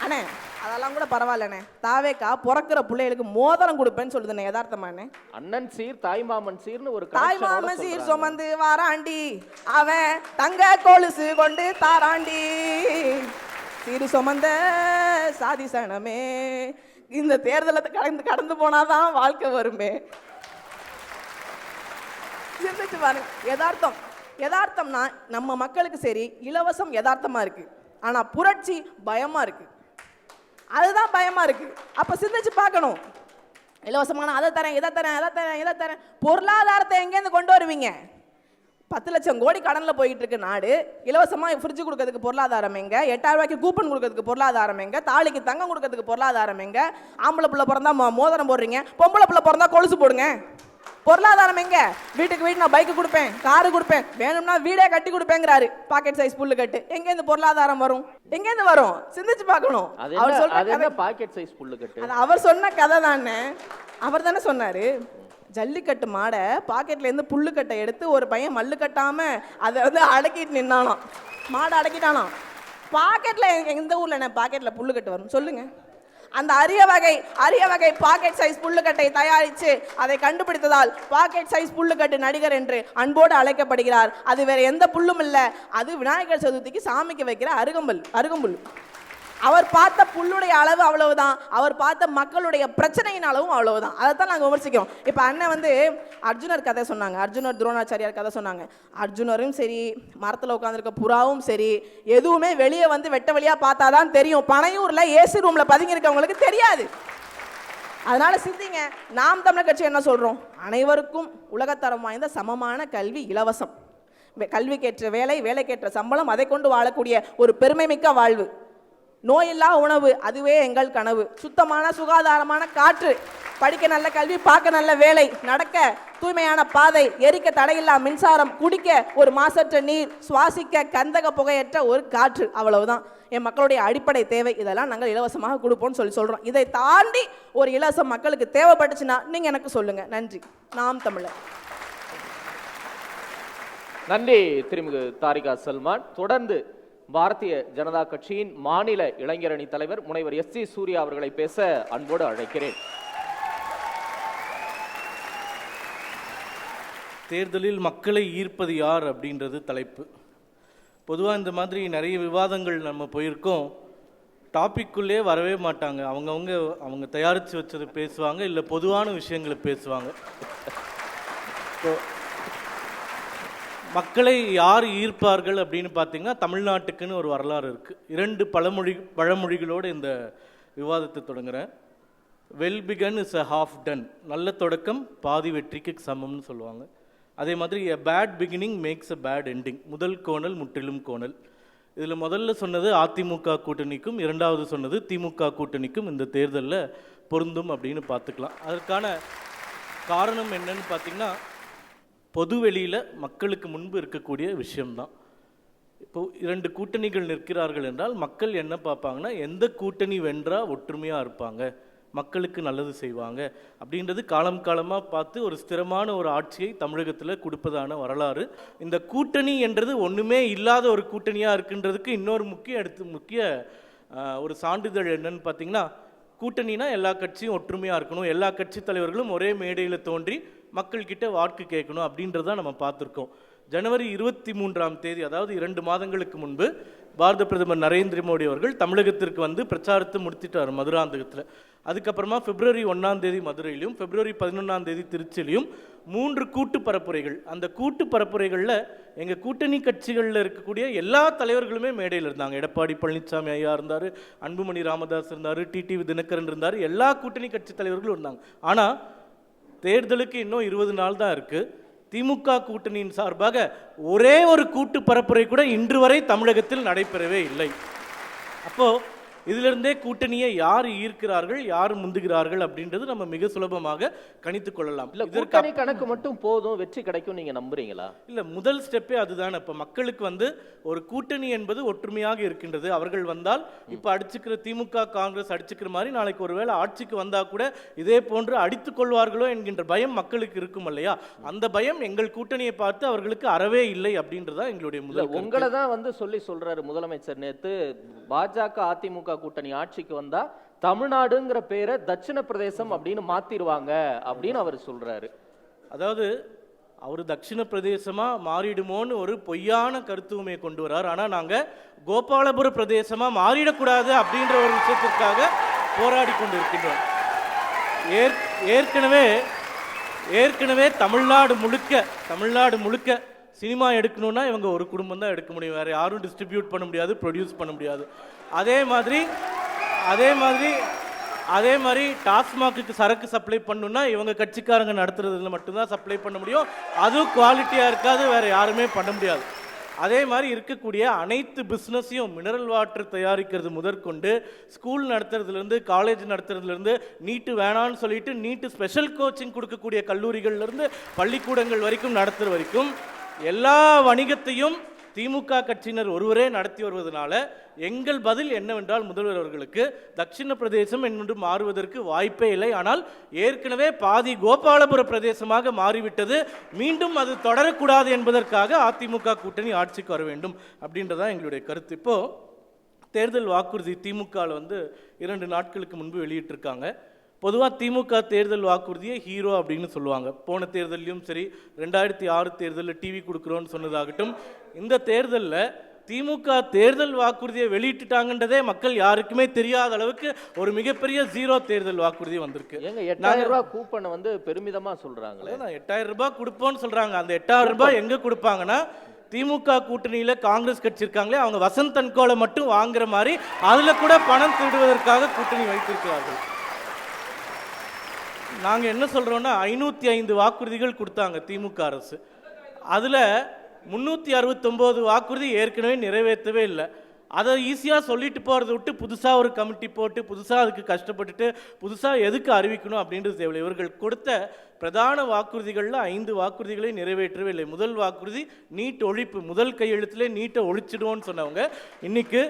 அண்ணே அதெல்லாம் கூட பரவாயில்லண்ணே. தாவேக்கா பிறக்கிற பிள்ளைகளுக்கு மோதிரம் கொடுப்பேன்னு சொல்லுதுண்ணே. யதார்த்தமாண்ணே? அண்ணன் சீர் தாய்மாமன் சீர்னு ஒரு தாய்மாமன் சீர் சுமந்து வாராண்டி, அவன் தங்க கொலுசு கொண்டு தாராண்டி. சீரு சுமந்த சாதி சனமே, இந்த தேர்தலை கடந்து போனாதான் வாழ்க்கை வருமே. சிந்திச்சு பாருங்க. யதார்த்தம்னா நம்ம மக்களுக்கு சரி இலவசம் யதார்த்தமா இருக்கு, ஆனா புரட்சி பயமா இருக்கு. அதுதான் பயமா இருக்கு. அப்ப சிந்திச்சு பார்க்கணும். இலவசமான அதை தரேன் இதை தரேன் அதை தரேன் இதை தரேன், பொருளாதாரத்தை எங்கேருந்து கொண்டு வருவீங்க? 10 லட்சம் கோடி கடன்ல போயிட்டு இருக்கு நாடு. இலவசமா ஃப்ரிட்ஜ் கொடுக்கறதுக்கு பொருளாதாரம் எங்க? 8000 ரூபாய்க்கு கூப்பன் கொடுக்கறதுக்கு பொருளாதாரம் எங்க? தாலிக்கு தங்கம் கொடுக்கறதுக்கு பொருளாதாரம் எங்க? ஆம்பளை பிள்ளை பிறந்தா மோதிரம் போடுறீங்க, பொம்பளை பிள்ளை பிறந்தா கொலுசு போடுங்க. பொருளாதாரம் எங்க? வீட்டுக்கு வீடு நான் பைக்கு கொடுப்பேன், காரு கொடுப்பேன், வேணும்னா வீடே கட்டி கொடுப்பேங்கிறாரு. பாக்கெட் சைஸ் புல்லு கட்டு. எங்கேருந்து பொருளாதாரம் வரும்? எங்கேருந்து வரும்? சிந்திச்சு பார்க்கணும். அவர் சொல்ற பாக்கெட் சைஸ் புல்லு கட்டு, அவர் சொன்ன கதை தானே. அவர் தானே சொன்னாரு, ஜல்லிக்கட்டு மாடை பாக்கெட்ல இருந்து புல்லு கட்டை எடுத்து ஒரு பையன் மல்லு கட்டாம அதை வந்து அடக்கிட்டு நின்னானாம். மாடை அடக்கிட்டானாம். பாக்கெட்ல எந்த ஊர்ல என்ன பாக்கெட்ல புல்லு கட்டு வரும் சொல்லுங்க? அந்த அரிய வகை பாக்கெட் சைஸ் புல்லுக்கட்டை தயாரித்து அதை கண்டுபிடித்ததால் பாக்கெட் சைஸ் புல்லுக்கட்டு நடிகர் என்று அன்போடு அழைக்கப்படுகிறார். அது வேற எந்த புல்லும் இல்லை, அது விநாயகர் சதுர்த்திக்கு சாமிக்கு வைக்கிற அருகம்புல். அவர் பார்த்த புல்லுடைய அளவு அவ்வளவுதான், அவர் பார்த்த மக்களுடைய பிரச்சனையின் அளவும் அவ்வளவுதான். அதைத்தான் நாங்கள் விமர்சிக்கிறோம். இப்போ அண்ணன் வந்து அர்ஜுனர் கதை சொன்னாங்க, அர்ஜுனர் துரோணாச்சாரியார் கதை சொன்னாங்க. அர்ஜுனரும் சரி, மரத்தில் உட்காந்துருக்க புறாவும் சரி, எதுவுமே வெளியே வந்து வெட்ட வெளியாக பார்த்தாதான் தெரியும். பனையூரில் ஏசி ரூமில் பதுங்கி இருக்கவங்களுக்கு தெரியாது. அதனால சிந்திங்க. நாம் தமிழர் கட்சி என்ன சொல்கிறோம்? அனைவருக்கும் உலகத்தரம் வாய்ந்த சமமான கல்வி இலவசம், கல்விக்கேற்ற வேலை, வேலைக்கேற்ற சம்பளம், அதை கொண்டு வாழக்கூடிய ஒரு பெருமைமிக்க வாழ்வு, நோயில்லா உணவு, அதுவே எங்கள் கனவு, சுத்தமான சுகாதாரமான காற்று, படிக்க நல்ல கல்வி, பார்க்க நல்ல வேலை, நடக்க தூய்மையான பாதை, எரிக்க தடையில்லா மின்சாரம், குடிக்க ஒரு மாசற்ற நீர், சுவாசிக்க கந்தக புகையற்ற ஒரு காற்று. அவ்வளவுதான் என் மக்களுடைய அடிப்படை தேவை. இதெல்லாம் நாங்கள் இலவசமாக கொடுப்போம்னு சொல்கிறோம். இதை தாண்டி ஒரு இலவசம் மக்களுக்கு தேவைப்பட்டுச்சுன்னா நீங்கள் எனக்கு சொல்லுங்க. நன்றி. நாம் தமிழர். நன்றி திருமிகு தாரிகா சல்மான். தொடர்ந்து பாரதிய ஜனதா கட்சியின் மாநில இளைஞரணி தலைவர் முனைவர் எஸ்.சி. சூர்யா அவர்களை பேச அன்போடு அழைக்கிறேன். தேர்தலில் மக்களை ஈர்ப்பது யார் அப்படின்றது தலைப்பு. பொதுவாக இந்த மாதிரி நிறைய விவாதங்கள் நம்ம போயிருக்கோம், டாபிக்குள்ளே வரவே மாட்டாங்க. அவங்க தயாரித்து வச்சது பேசுவாங்க, இல்லை பொதுவான விஷயங்களை பேசுவாங்க. மக்களை யார் ஈர்ப்பார்கள் அப்படின்னு பார்த்தீங்கன்னா, தமிழ்நாட்டுக்குன்னு ஒரு வரலாறு இருக்குது. 2 பழமொழிகளோடு இந்த விவாதத்தை தொடங்குகிறேன். Well begun is a half done, நல்ல தொடக்கம் பாதி வெற்றிக்கு சமம்னு சொல்லுவாங்க. அதே மாதிரி a bad beginning makes a bad ending, முதல் கோணல் முற்றிலும் கோணல். இதில் முதல்ல சொன்னது அதிமுக கூட்டணிக்கும், இரண்டாவது சொன்னது திமுக கூட்டணிக்கும் இந்த தேர்தலில் பொருந்தும் அப்படின்னு பார்த்துக்கலாம். அதற்கான காரணம் என்னன்னு பார்த்தீங்கன்னா, பொதுவெளியில் மக்களுக்கு முன்பு இருக்கக்கூடிய விஷயம்தான். இப்போது 2 கூட்டணிகள் நிற்கிறார்கள் என்றால் மக்கள் என்ன பார்ப்பாங்கன்னா, எந்த கூட்டணி வென்றால் ஒற்றுமையாக இருப்பாங்க, மக்களுக்கு நல்லது செய்வாங்க அப்படின்றது காலமாக பார்த்து ஒரு ஸ்திரமான ஒரு ஆட்சியை தமிழகத்தில் கொடுப்பதான வரலாறு. இந்த கூட்டணி என்றது ஒன்றுமே இல்லாத ஒரு கூட்டணியாக இருக்குன்றதுக்கு இன்னொரு முக்கிய ஒரு சான்றிதழ் என்னன்னு பார்த்தீங்கன்னா, கூட்டணினா எல்லா கட்சியும் ஒற்றுமையாக இருக்கணும், எல்லா கட்சி தலைவர்களும் ஒரே மேடையில் தோன்றி மக்கள்கிட்ட வாக்கு கேட்கணும் அப்படின்றத நம்ம பார்த்துருக்கோம். ஜனவரி 23ஆம் தேதி, அதாவது 2 மாதங்களுக்கு முன்பு பாரத பிரதமர் நரேந்திர மோடி அவர்கள் தமிழகத்திற்கு வந்து பிரச்சாரத்தை முடித்துட்டார் மதுராந்தகத்தில். அதுக்கப்புறமா பிப்ரவரி 1ஆம் தேதி மதுரையிலும், பிப்ரவரி 11ஆம் தேதி திருச்சியிலையும் 3 கூட்டு பரப்புரைகள். அந்த கூட்டு பரப்புரைகளில் எங்கள் கூட்டணி கட்சிகளில் இருக்கக்கூடிய எல்லா தலைவர்களுமே மேடையில் இருந்தாங்க. எடப்பாடி பழனிசாமி ஐயா இருந்தார், அன்புமணி ராமதாஸ் இருந்தார், டிடிவி தினகரன் இருந்தார், எல்லா கூட்டணி கட்சி தலைவர்களும் இருந்தாங்க. ஆனால் தேர்தலுக்கு இன்னும் 20 நாள் தான் இருக்குது. திமுக கூட்டணியின் சார்பாக ஒரே ஒரு கூட்டு பரப்புரை கூட இன்று வரை தமிழகத்தில் நடைபெறவே இல்லை. அப்போது இதிலிருந்தே கூட்டணியை யார் ஈர்க்கிறார்கள், யார் முந்துகிறார்கள் அப்படின்றது நம்ம மிக சுலபமாக கணித்து கொள்ளலாம். இல்ல, கூட்டணி கணக்கு மட்டும் போதும் வெற்றி கிடைக்கும் நீங்க நம்புறீங்களா? இல்ல, முதல் ஸ்டெப்பே அதுதான். இப்ப மக்களுக்கு வந்து ஒரு கூட்டணி என்பது ஒற்றுமையாக இருக்கின்றது. அவர்கள் வந்தால் இப்ப அடிச்சுக்கிற திமுக காங்கிரஸ் அடிச்சுக்கிற மாதிரி நாளைக்கு ஒருவேளை ஆட்சிக்கு வந்தா கூட இதே போன்று அடித்துக் கொள்வார்களோ என்கின்ற பயம் மக்களுக்கு இருக்கும் இல்லையா? அந்த பயம் எங்கள் கூட்டணியை பார்த்து அவர்களுக்கு அறவே இல்லை அப்படின்றதா எங்களுடைய முதல். உங்களை தான் வந்து சொல்றாரு முதலமைச்சர் நேத்து, பாஜக அதிமுக கூட்டணி ஆட்சிக்கு வந்தா தமிழ்நாடுங்கிற பேரை தட்சிண பிரதேசம் அப்படின்னு மாத்திடுவாங்க அப்படின்னு அவர் சொல்றாரு. அதாவது அவர் தட்சிண பிரதேசமாக மாறிடுமோன்னு ஒரு பொய்யான கருத்துவமையை கொண்டு வரார். ஆனால் நாங்கள் கோபாலபுர பிரதேசமாக மாறிடக்கூடாது அப்படின்ற ஒரு விஷயத்திற்காக போராடி கொண்டு இருக்கின்றோம். ஏற்கனவே தமிழ்நாடு முழுக்க சினிமா எடுக்கணும்னா இவங்க ஒரு குடும்பம் தான் எடுக்க முடியும், வேறு யாரும் டிஸ்ட்ரிபியூட் பண்ண முடியாது, ப்ரொடியூஸ் பண்ண முடியாது. அதே மாதிரி டாஸ்மாக்கு சரக்கு சப்ளை பண்ணணும்னா இவங்க கட்சிக்காரங்க நடத்துறதுல மட்டும்தான் சப்ளை பண்ண முடியும், அதுவும் குவாலிட்டியாக இருக்காது, வேறு யாருமே பண்ண முடியாது. அதே மாதிரி இருக்கக்கூடிய அனைத்து பிஸ்னஸையும் மினரல் வாட்டர் தயாரிக்கிறது முதற்கொண்டு ஸ்கூல் நடத்துறதுலேருந்து காலேஜ் நடத்துறதுலேருந்து நீட்டு வேணான்னு சொல்லிட்டு நீட்டு ஸ்பெஷல் கோச்சிங் கொடுக்கக்கூடிய கல்லூரிகள்லேருந்து பள்ளிக்கூடங்கள் வரைக்கும் நடத்துகிற வரைக்கும் எல்லா வணிகத்தையும் திமுக கட்சியினர் ஒருவரே நடத்தி வருவதனால எங்கள் பதில் என்னவென்றால் முதல்வர் அவர்களுக்கு தட்சிண பிரதேசம் என்று மாறுவதற்கு வாய்ப்பே இல்லை. ஆனால் ஏற்கனவே பாதி கோபாலபுர பிரதேசமாக மாறிவிட்டது, மீண்டும் அது தொடரக்கூடாது என்பதற்காக அதிமுக கூட்டணி ஆட்சிக்கு வர வேண்டும் அப்படின்றதான் எங்களுடைய கருத்து. இப்போது தேர்தல் வாக்குறுதி திமுகவில் 2 நாட்களுக்கு முன்பு வெளியிட்டிருக்காங்க. பொதுவாக திமுக தேர்தல் வாக்குறுதியை ஹீரோ அப்படின்னு சொல்லுவாங்க. போன தேர்தலையும் சரி, 2006 தேர்தலில் டிவி கொடுக்குறோன்னு சொன்னதாகட்டும், இந்த தேர்தலில் திமுக தேர்தல் வாக்குறுதியை வெளியிட்டுட்டாங்கன்றதே மக்கள் யாருக்குமே தெரியாத அளவுக்கு ஒரு மிகப்பெரிய ஜீரோ தேர்தல் வாக்குறுதி வந்திருக்கு. 8000 ரூபாய் கூப்பனை பெருமிதமா சொல்றாங்களே. 8000 ரூபாய் கொடுப்போம்னு சொல்றாங்க. அந்த 8000 ரூபாய் எங்க கொடுப்பாங்கன்னா திமுக கூட்டணியில காங்கிரஸ் கட்சி இருக்காங்களே, அவங்க வசந்த் அண்ட் கோல மட்டும் வாங்குற மாதிரி அதுல கூட பணம் திருடுவதற்காக கூட்டணி வைத்திருக்கிறார்கள். நாங்கள் என்ன சொல்கிறோன்னா 505 வாக்குறுதிகள் கொடுத்தாங்க திமுக அரசு. அதில் 369 வாக்குறுதி ஏற்கனவே நிறைவேற்றவே இல்லை. அதை ஈஸியாக சொல்லிட்டு போகிறத விட்டு புதுசாக ஒரு கமிட்டி போட்டு புதுசாக அதுக்கு கஷ்டப்பட்டுட்டு புதுசாக எதுக்கு அறிவிக்கணும் அப்படின்றது தேவையில்லை. இவர்கள் கொடுத்த பிரதான வாக்குறுதிகளில் 5 வாக்குறுதிகளை நிறைவேற்றவே இல்லை. முதல் வாக்குறுதி நீட் ஒழிப்பு, முதல் கையெழுத்திலே நீட்டை ஒழிச்சிடுவோன்னு சொன்னவங்க இன்னைக்கு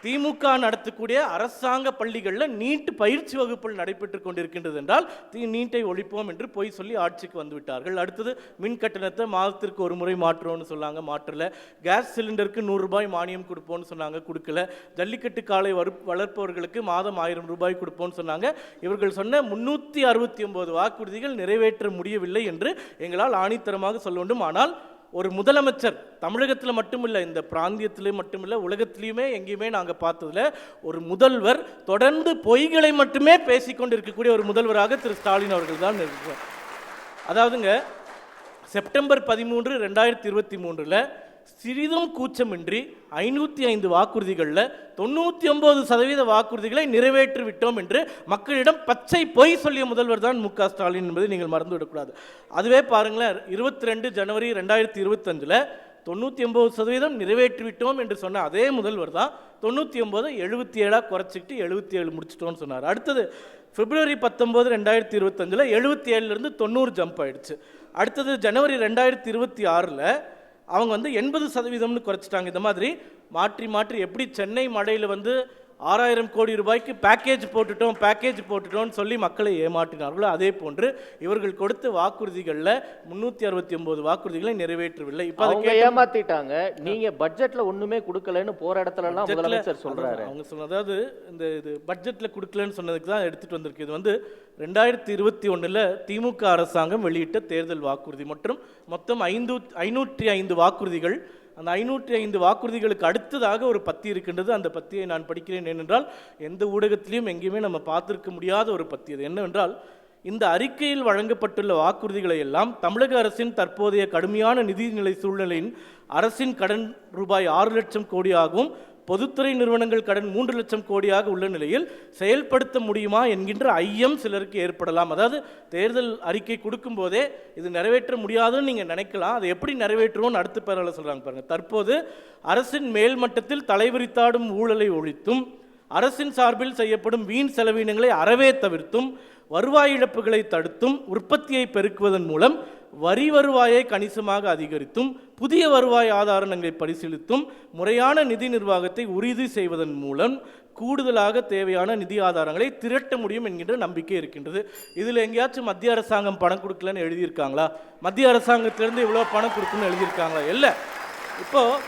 திமுக நடத்தக்கூடிய அரசாங்க பள்ளிகளில் நீட் பயிற்சி வகுப்புகள் நடைபெற்று கொண்டிருக்கின்றது என்றால் நீட்டை ஒழிப்போம் என்று போய் சொல்லி ஆட்சிக்கு வந்துவிட்டார்கள். அடுத்தது மின் கட்டணத்தை மாதத்திற்கு ஒரு முறை மாற்றுவோம்னு சொன்னாங்க, மாற்றல. கேஸ் சிலிண்டருக்கு 100 ரூபாய் மானியம் கொடுப்போம்னு சொன்னாங்க, கொடுக்கல. ஜல்லிக்கட்டு காளை வளர்ப்பவர்களுக்கு மாதம் 1000 ரூபாய் கொடுப்போம்னு சொன்னாங்க. இவர்கள் சொன்ன 369 வாக்குறுதிகள் நிறைவேற்ற முடியவில்லை என்று எங்களால் ஆணித்தரமாக சொல்ல வேண்டும். ஆனால் ஒரு முதலமைச்சர் தமிழகத்தில் மட்டுமில்லை, இந்த பிராந்தியத்திலே மட்டுமில்லை, உலகத்திலையுமே எங்கேயுமே நாங்கள் பார்த்ததில்ல, ஒரு முதல்வர் தொடர்ந்து பொய்களை மட்டுமே பேசிக்கொண்டு இருக்கக்கூடிய ஒரு முதல்வராக திரு ஸ்டாலின் அவர்கள் தான் இருக்கிறார். அதாவதுங்க செப்டம்பர் 13, 2023 சிறிதும் கூச்சமின்றி 505 வாக்குறுதிகளில் 99% வாக்குறுதிகளை நிறைவேற்றி விட்டோம் என்று மக்களிடம் பச்சை பொய் சொல்லிய முதல்வர் தான் மு.க. ஸ்டாலின் என்பதை நீங்கள் மறந்துவிடக்கூடாது. அதுவே பாருங்களேன், 22 ஜனவரி 2025 99% நிறைவேற்றிவிட்டோம் என்று சொன்ன அதே முதல்வர் தான் 99 77 குறைச்சிக்கிட்டு 77 முடிச்சிட்டோம்னு சொன்னார். அடுத்தது பிப்ரவரி 19, 2025 77லேருந்து 90 ஜம்ப் ஆயிடுச்சு. அடுத்தது ஜனவரி 2026 அவங்க 80% குறைச்சிட்டாங்க. இந்த மாதிரி மாற்றி மாற்றி எப்படி சென்னை மழையில் 6000 கோடி ரூபாய்க்கு பேக்கேஜ் போட்டுட்டோம்னு சொல்லி மக்களை ஏமாற்றினார்களோ அதே போன்று இவர்கள் கொடுத்த வாக்குறுதிகளில் 369 வாக்குறுதிகளை நிறைவேற்றவில்லை. இப்போ அவங்க ஏமாத்திட்டாங்க. நீங்க பட்ஜெட்ல ஒண்ணுமே கொடுக்கலன்னு போற இடத்துல எல்லாம் முதலமைச்சர் சொல்றாரு. அவங்க சொன்ன, அதாவது இது பட்ஜெட்ல கொடுக்கலன்னு சொன்னதுக்கு தான் எடுத்துட்டு வந்திருக்கு. இது 2021 திமுக அரசாங்கம் வெளியிட்ட தேர்தல் வாக்குறுதி மற்றும் மொத்தம் 505 வாக்குறுதிகள். அந்த 505 வாக்குறுதிகளுக்கு அடுத்ததாக ஒரு பத்தி இருக்கின்றது. அந்த பத்தியை நான் படிக்கிறேன். ஏனென்றால் எந்த ஊடகத்திலையும் எங்கேயுமே நம்ம பார்த்திருக்க முடியாத ஒரு பத்தி. அது என்னவென்றால், இந்த அறிக்கையில் வழங்கப்பட்டுள்ள வாக்குறுதிகளை எல்லாம் தமிழக அரசின் தற்போதைய கடுமையான நிதிநிலை சூழ்நிலையின் அரசின் கடன் ரூபாய் 6 லட்சம் கோடியாகவும் பொதுத்துறை நிறுவனங்கள் கடன் 3 லட்சம் கோடியாக உள்ள நிலையில் செயல்படுத்த முடியுமா என்கின்ற ஐயம் சிலருக்கு ஏற்படலாம். அதாவது தேர்தல் அறிக்கை கொடுக்கும் போதே இது நிறைவேற்ற முடியாதுன்னு நீங்கள் நினைக்கலாம். அதை எப்படி நிறைவேற்றுவோம்னு அடுத்த பேரால சொல்கிறாங்க பாருங்கள். தற்போது அரசின் மேல்மட்டத்தில் தலைவிரித்தாடும் ஊழலை ஒழித்தும் அரசின் சார்பில் செய்யப்படும் வீண் செலவினங்களை அறவே தவிர்த்தும் வருவாய் இழப்புகளை தடுத்தும் உற்பத்தியை பெருக்குவதன் மூலம் வரி வருவாயை கணிசமாக அதிகரித்தும் புதிய வருவாய் ஆதாரங்களை பரிசீலித்தும் முறையான நிதி நிர்வாகத்தை உறுதி செய்வதன் மூலம் கூடுதலாக தேவையான நிதி ஆதாரங்களை திரட்ட முடியும் என்கின்ற நம்பிக்கை இருக்கின்றது. இதில் எங்கேயாச்சும் மத்திய அரசாங்கம் பணம் கொடுக்கலன்னு எழுதியிருக்காங்களா? மத்திய அரசாங்கத்திலிருந்து இவ்வளோ பணம் கொடுக்கணும்னு எழுதியிருக்காங்களா? இல்லை. இப்போது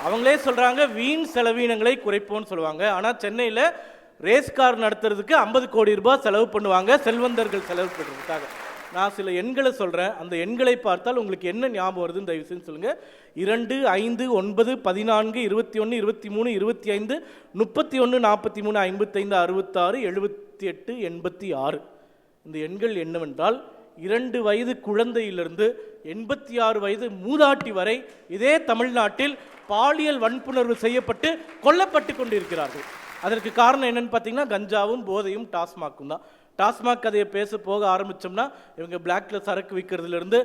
அவங்களே சொல்கிறாங்க வீண் செலவீனங்களை குறைப்போன்னு சொல்லுவாங்க. ஆனால் சென்னையில் ரேஸ் கார் நடத்துறதுக்கு 50 கோடி ரூபாய் செலவு பண்ணுவாங்க செல்வந்தர்கள் செலவு பண்ணுறதுக்காக. நான் சில எண்களை சொல்கிறேன். அந்த எண்களை பார்த்தால் உங்களுக்கு என்ன ஞாபகம் வருதுன்னு தயவு செஞ்சு சொல்லுங்கள். 2, 5, 9, 14, 21, 23, 25, 31, 43, 55, 66, 78, 86. இந்த எண்கள் என்னவென்றால் 2 வயது குழந்தையிலிருந்து 86 வயது மூதாட்டி வரை இதே தமிழ்நாட்டில் பாலியல் வன்புணர்வு செய்யப்பட்டு கொல்லப்பட்டு கொண்டிருக்கிறார்கள். அதற்கு காரணம் என்னன்னு பார்த்தீங்கன்னா கஞ்சாவும் போதையும் டாஸ்மாக்கும் தான். டாஸ்மாக் கதையை பேச போக ஆரம்பித்தோம்னா இவங்க பிளாக்ல சரக்கு விற்கிறதுலேருந்து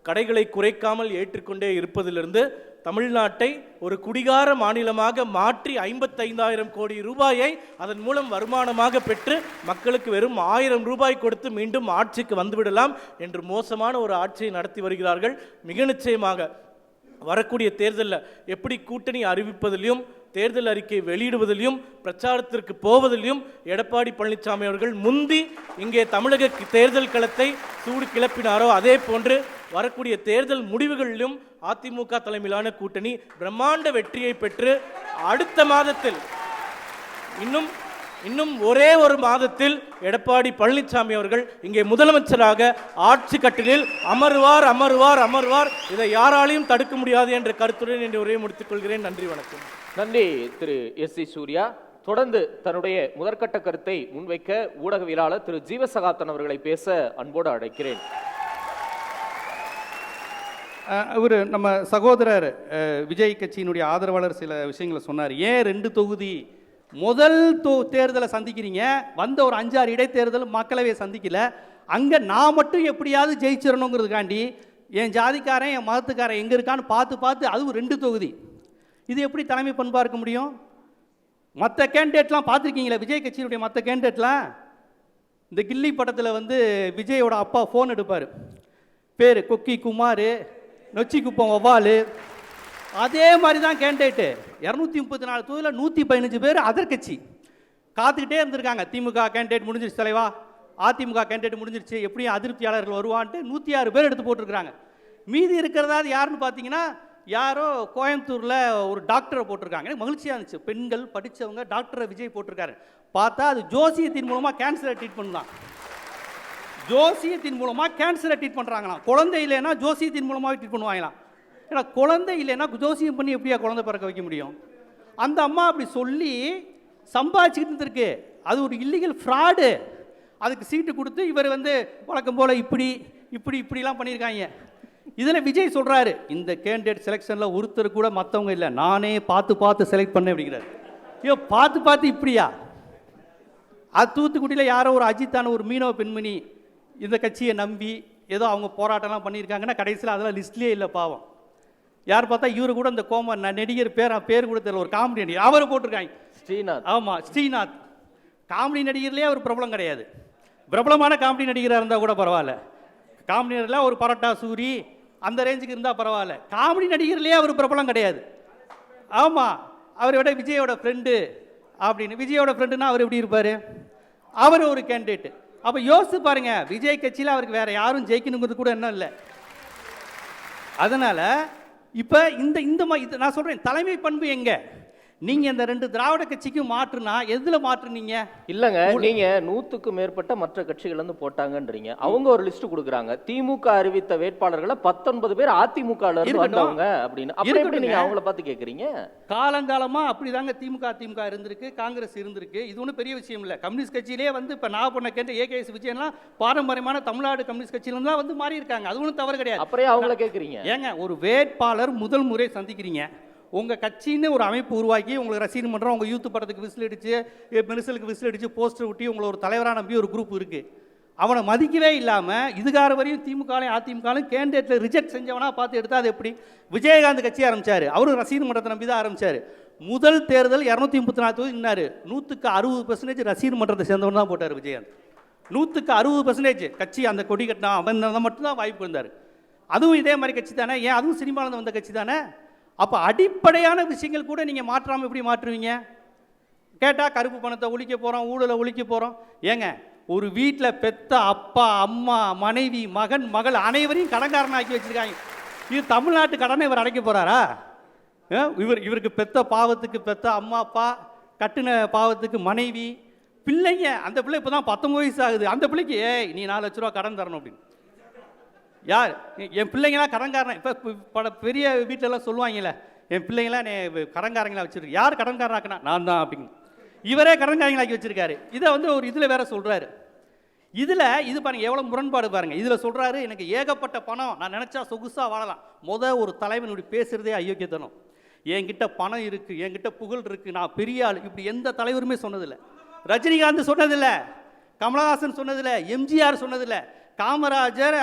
கடைகளை குறைக்காமல் ஏற்றுக்கொண்டே இருப்பதிலிருந்து தமிழ்நாட்டை ஒரு குடிகார மாநிலமாக மாற்றி 55,000 கோடி ரூபாயை அதன் மூலம் வருமானமாக பெற்று மக்களுக்கு வெறும் 1000 ரூபாய் கொடுத்து மீண்டும் ஆட்சிக்கு வந்துவிடலாம் என்று மோசமான ஒரு ஆட்சியை நடத்தி வருகிறார்கள். மிக நிச்சயமாக வரக்கூடிய தேர்தலில் எப்படி கூட்டணி அறிவிப்பதிலும் தேர்தல் அறிக்கை வெளியிடுவதிலும் பிரச்சாரத்திற்கு போவதிலும் எடப்பாடி பழனிசாமி அவர்கள் முந்தி இங்கே தமிழக தேர்தல் களத்தை சூடு கிளப்பினாரோ அதே போன்று வரக்கூடிய தேர்தல் முடிவுகளிலும் அதிமுக தலைமையிலான கூட்டணி பிரம்மாண்ட வெற்றியை பெற்று அடுத்த மாதத்தில் இன்னும் ஒரே ஒரு மாதத்தில் எடப்பாடி பழனிசாமி அவர்கள் இங்கே முதலமைச்சராக ஆட்சி கட்டிலில் அமர்வார் அமர்வார் அமர்வார். இதை யாராலையும் தடுக்க முடியாது என்ற கருத்துடன் என்று உரையை முடித்துக் கொள்கிறேன். நன்றி, வணக்கம். நன்றி திரு எஸ்.சி. சூர்யா. தொடர்ந்து தன்னுடைய முதற்கட்ட கருத்தை முன்வைக்க ஊடகவியலாளர் திரு ஜீவசகாப்தன் அவர்களை பேச அன்போடு அழைக்கிறேன். இவர் நம்ம சகோதரர் விஜய் கட்சியினுடைய ஆதரவாளர் சில விஷயங்களை சொன்னார். ஏன் 2 தொகுதி முதல் தேர்தலை சந்திக்கிறீங்க, வந்த ஒரு 5-6 இடைத்தேர்தல் மக்களவையை சந்திக்கல, அங்கே நான் மட்டும் எப்படியாவது ஜெயிச்சிடணுங்கிறதுக்காண்டி என் ஜாதிக்காரன் என் மதத்துக்காரன் எங்கே இருக்கான்னு பார்த்து அதுவும் 2 தொகுதி. இது எப்படி தலைமை பண்பாக இருக்க முடியும்? மற்ற கேண்டிடேட்லாம் பார்த்துருக்கீங்களா? விஜய் கட்சியினுடைய மற்ற கேண்டிடேட்லாம் இந்த கில்லி படத்தில் விஜயோட அப்பா ஃபோன் எடுப்பார், பேர் கொக்கி குமார், நொச்சி குப்பம் வவ்வால். அதே மாதிரி தான் கேண்டிடேட்டு. 234 தொகுதியில் 115 பேர் அதர் கட்சி காத்துக்கிட்டே இருந்திருக்காங்க. திமுக கேண்டிடேட் முடிஞ்சிருச்சு தலைவா, அதிமுக கேண்டிடேட் முடிஞ்சிருச்சு, எப்படியும் அதிருப்தியாளர்கள் வருவான்ட்டு 106 பேர் எடுத்து போட்டிருக்கிறாங்க. மீதி இருக்கிறதா யாருன்னு பார்த்தீங்கன்னா யாரோ கோயம்புத்தூரில் ஒரு டாக்டரை போட்டிருக்காங்க. எனக்கு மகிழ்ச்சியாக இருந்துச்சு, பெண்கள் படித்தவங்க டாக்டரை விஜய் போட்டிருக்காரு. பார்த்தா அது ஜோசியத்தின் மூலமாக கேன்சரை ட்ரீட்மெண்ட் தான். ஜோசியத்தின் மூலமாக கேன்சரை ட்ரீட் பண்ணுறாங்களாம். குழந்தை இல்லைன்னா ஜோசியத்தின் மூலமாக ட்ரீட் பண்ணுவாங்களாம். ஏன்னா குழந்தை இல்லைன்னா ஜோசியம் பண்ணி எப்படியா குழந்தை பிறக்க வைக்க முடியும்? அந்த அம்மா அப்படி சொல்லி சம்பாதிச்சுக்கிட்டு இருந்திருக்கு. அது ஒரு இல்லீகல் ஃப்ராடு. அதுக்கு சீட்டு கொடுத்து இவர் வழக்கம் போல் இப்படிலாம் பண்ணியிருக்காங்க. இதில் விஜய் சொல்கிறாரு, இந்த கேண்டிடேட் செலெக்ஷனில் ஒருத்தர் கூட மற்றவங்க இல்லை, நானே பார்த்து செலக்ட் பண்ணேன் அப்படிங்கிறார். ஐயோ, பார்த்து இப்படியா? அது தூத்துக்குடியில் யாரோ ஒரு அஜித்தான ஒரு மீனவ பெண்மணி இந்த கட்சியை நம்பி ஏதோ அவங்க போராட்டம்லாம் பண்ணியிருக்காங்கன்னா கடைசியில் அதெல்லாம் லிஸ்ட்லேயே இல்லை பாவம். யார் பார்த்தா இவரு கூட இந்த நடிகர் பேர் கூட தெரியல, ஒரு காமெடி நடிகர் அவரை போட்டிருக்காங்க, ஸ்ரீநாத். ஆமாம், ஸ்ரீநாத். காமெடி நடிகர்லேயே அவர் பிரபலம் கிடையாது. பிரபலமான காமெடி நடிகராக இருந்தால் கூட பரவாயில்ல, காமெடி நடிகர்லாம் ஒரு பரோட்டா சூரி அந்த ரேஞ்சுக்கு இருந்தால் பரவாயில்ல, காமெடி நடிகர்லேயே அவர் பிரபலம் கிடையாது. ஆமாம், அவரை விஜயோட ஃப்ரெண்டு அப்படின்னு. விஜயோட ஃப்ரெண்டுன்னா அவர் எப்படி இருப்பார்? அவர் ஒரு கேண்டிடேட். அப்போ யோசிச்சு பாருங்க, விஜய் கட்சியில் அவருக்கு வேற யாரும் ஜெயிக்கணுங்கிறது கூட என்ன இல்லை. அதனால் இப்போ நான் சொல்கிறேன், தலைமை பண்பு எங்க? நீங்கள் இந்த 2 திராவிட கட்சிக்கும் மாற்றுனா எதில் மாற்றுனீங்க? இல்லைங்க, நீங்கள் 100க்கும் மேற்பட்ட மற்ற கட்சிகள் போட்டாங்கன்றீங்க. அவங்க ஒரு லிஸ்ட் கொடுக்குறாங்க, திமுக அறிவித்த வேட்பாளர்களை 19 பேர் அதிமுக வந்தவங்க அப்படின்னு. அப்படி நீங்க அவங்கள பார்த்து கேட்குறீங்க? காலங்காலமாக அப்படி தாங்க திமுக இருந்திருக்கு, காங்கிரஸ் இருந்திருக்கு. இது ஒன்றும் பெரிய விஷயம் இல்லை. கம்யூனிஸ்ட் கட்சியிலே இப்போ நான் பண்ண கேட்ட ஏகேஎஸ் விஜயன்லாம் பாரம்பரியமான தமிழ்நாடு கம்யூனிஸ்ட் கட்சியிலாம் மாறி இருக்காங்க. அது ஒன்றும் தவறு கிடையாது. அப்புறம் அவங்கள கேட்குறீங்க? ஏங்க, ஒரு வேட்பாளர் முதல் முறை சந்திக்கிறீங்க, உங்கள் கட்சின்னு ஒரு அமைப்பு உருவாக்கி உங்களுக்கு ரசீது பண்ணுறோம், உங்கள் யூத் படத்துக்கு விசில் அடித்து மெரிசலுக்கு விசில் அடித்து போஸ்டர் ஒட்டி உங்களை ஒரு தலைவராக நம்பி ஒரு குரூப் இருக்குது. அவனை மதிக்கவே இல்லாமல் இதுகார வரையும் திமுகலையும் அதிமுகலையும் கேண்டிடேட்டில் ரிஜெக்ட் செஞ்சவனா பார்த்து எடுத்தால் அது எப்படி? விஜயகாந்த் கட்சி ஆரம்பித்தார், அவரும் ரசீது மன்றத்தை நம்பி தான் ஆரம்பித்தார். முதல் தேர்தல் 234 தொகுதி நின்னார், 160% ரசீது மன்றத்தை சேர்ந்தவன் தான் போட்டார் விஜயகாந்த். 160% கட்சி அந்த கொடி கட்டினா அவன் மட்டும்தான் வாய்ப்பு இருந்தார். அதுவும் இதே மாதிரி கட்சி தானே, ஏன் அதுவும் சினிமாவில் வந்த கட்சி தானே. அப்போ அடிப்படையான விஷயங்கள் கூட நீங்கள் மாற்றாமல் எப்படி மாற்றுவீங்க? கேட்டால் கருப்பு பணத்தை ஒழிக்க போகிறோம், ஊழலை ஒழிக்க போகிறோம். ஏங்க, ஒரு வீட்டில் பெத்த அப்பா அம்மா மனைவி மகன் மகள் அனைவரையும் கடன்காரனாக்கி வச்சுருக்காங்க. இது தமிழ்நாட்டு கடனை இவர் அடைக்க போகிறாரா? இவருக்கு பெத்த பாவத்துக்கு பெத்த அம்மா அப்பா, கட்டின பாவத்துக்கு மனைவி, பிள்ளைங்க. அந்த பிள்ளை இப்போ தான் 19 வயசு ஆகுது. அந்த பிள்ளைக்கு நீ 4 லட்ச ரூபா கடன் தரணும் அப்படின்னு. யார் என் பிள்ளைங்களாம் கடன்காரன் இப்போ பெரிய வீட்டிலலாம் சொல்லுவாங்கல்ல, என் பிள்ளைங்களாம் கடன்காரங்களா வச்சுருக்கு. யார் கடன்காரனாக்குனா நான் தான் அப்படின்னு இவரே கடன்காரங்களாக்கி வச்சிருக்காரு. இதை வந்து ஒரு இதில் வேற சொல்கிறாரு. இதில் இது பாருங்க எவ்வளோ முரண்பாடு பாருங்க. இதில் சொல்கிறாரு எனக்கு ஏகப்பட்ட பணம், நான் நினச்சா சொகுசாக வாழலாம். ஒரு தலைவனுடைய பேசுகிறதே அயோக்கியத்தனம். என்கிட்ட பணம் இருக்குது, என்கிட்ட புகழ் இருக்குது, நான் பெரிய ஆள், இப்படி எந்த தலைவருமே சொன்னதில்லை. ரஜினிகாந்த் சொன்னதில்லை, கமலஹாசன் சொன்னதில்லை, எம்ஜிஆர் சொன்னதில்லை. காமராஜர்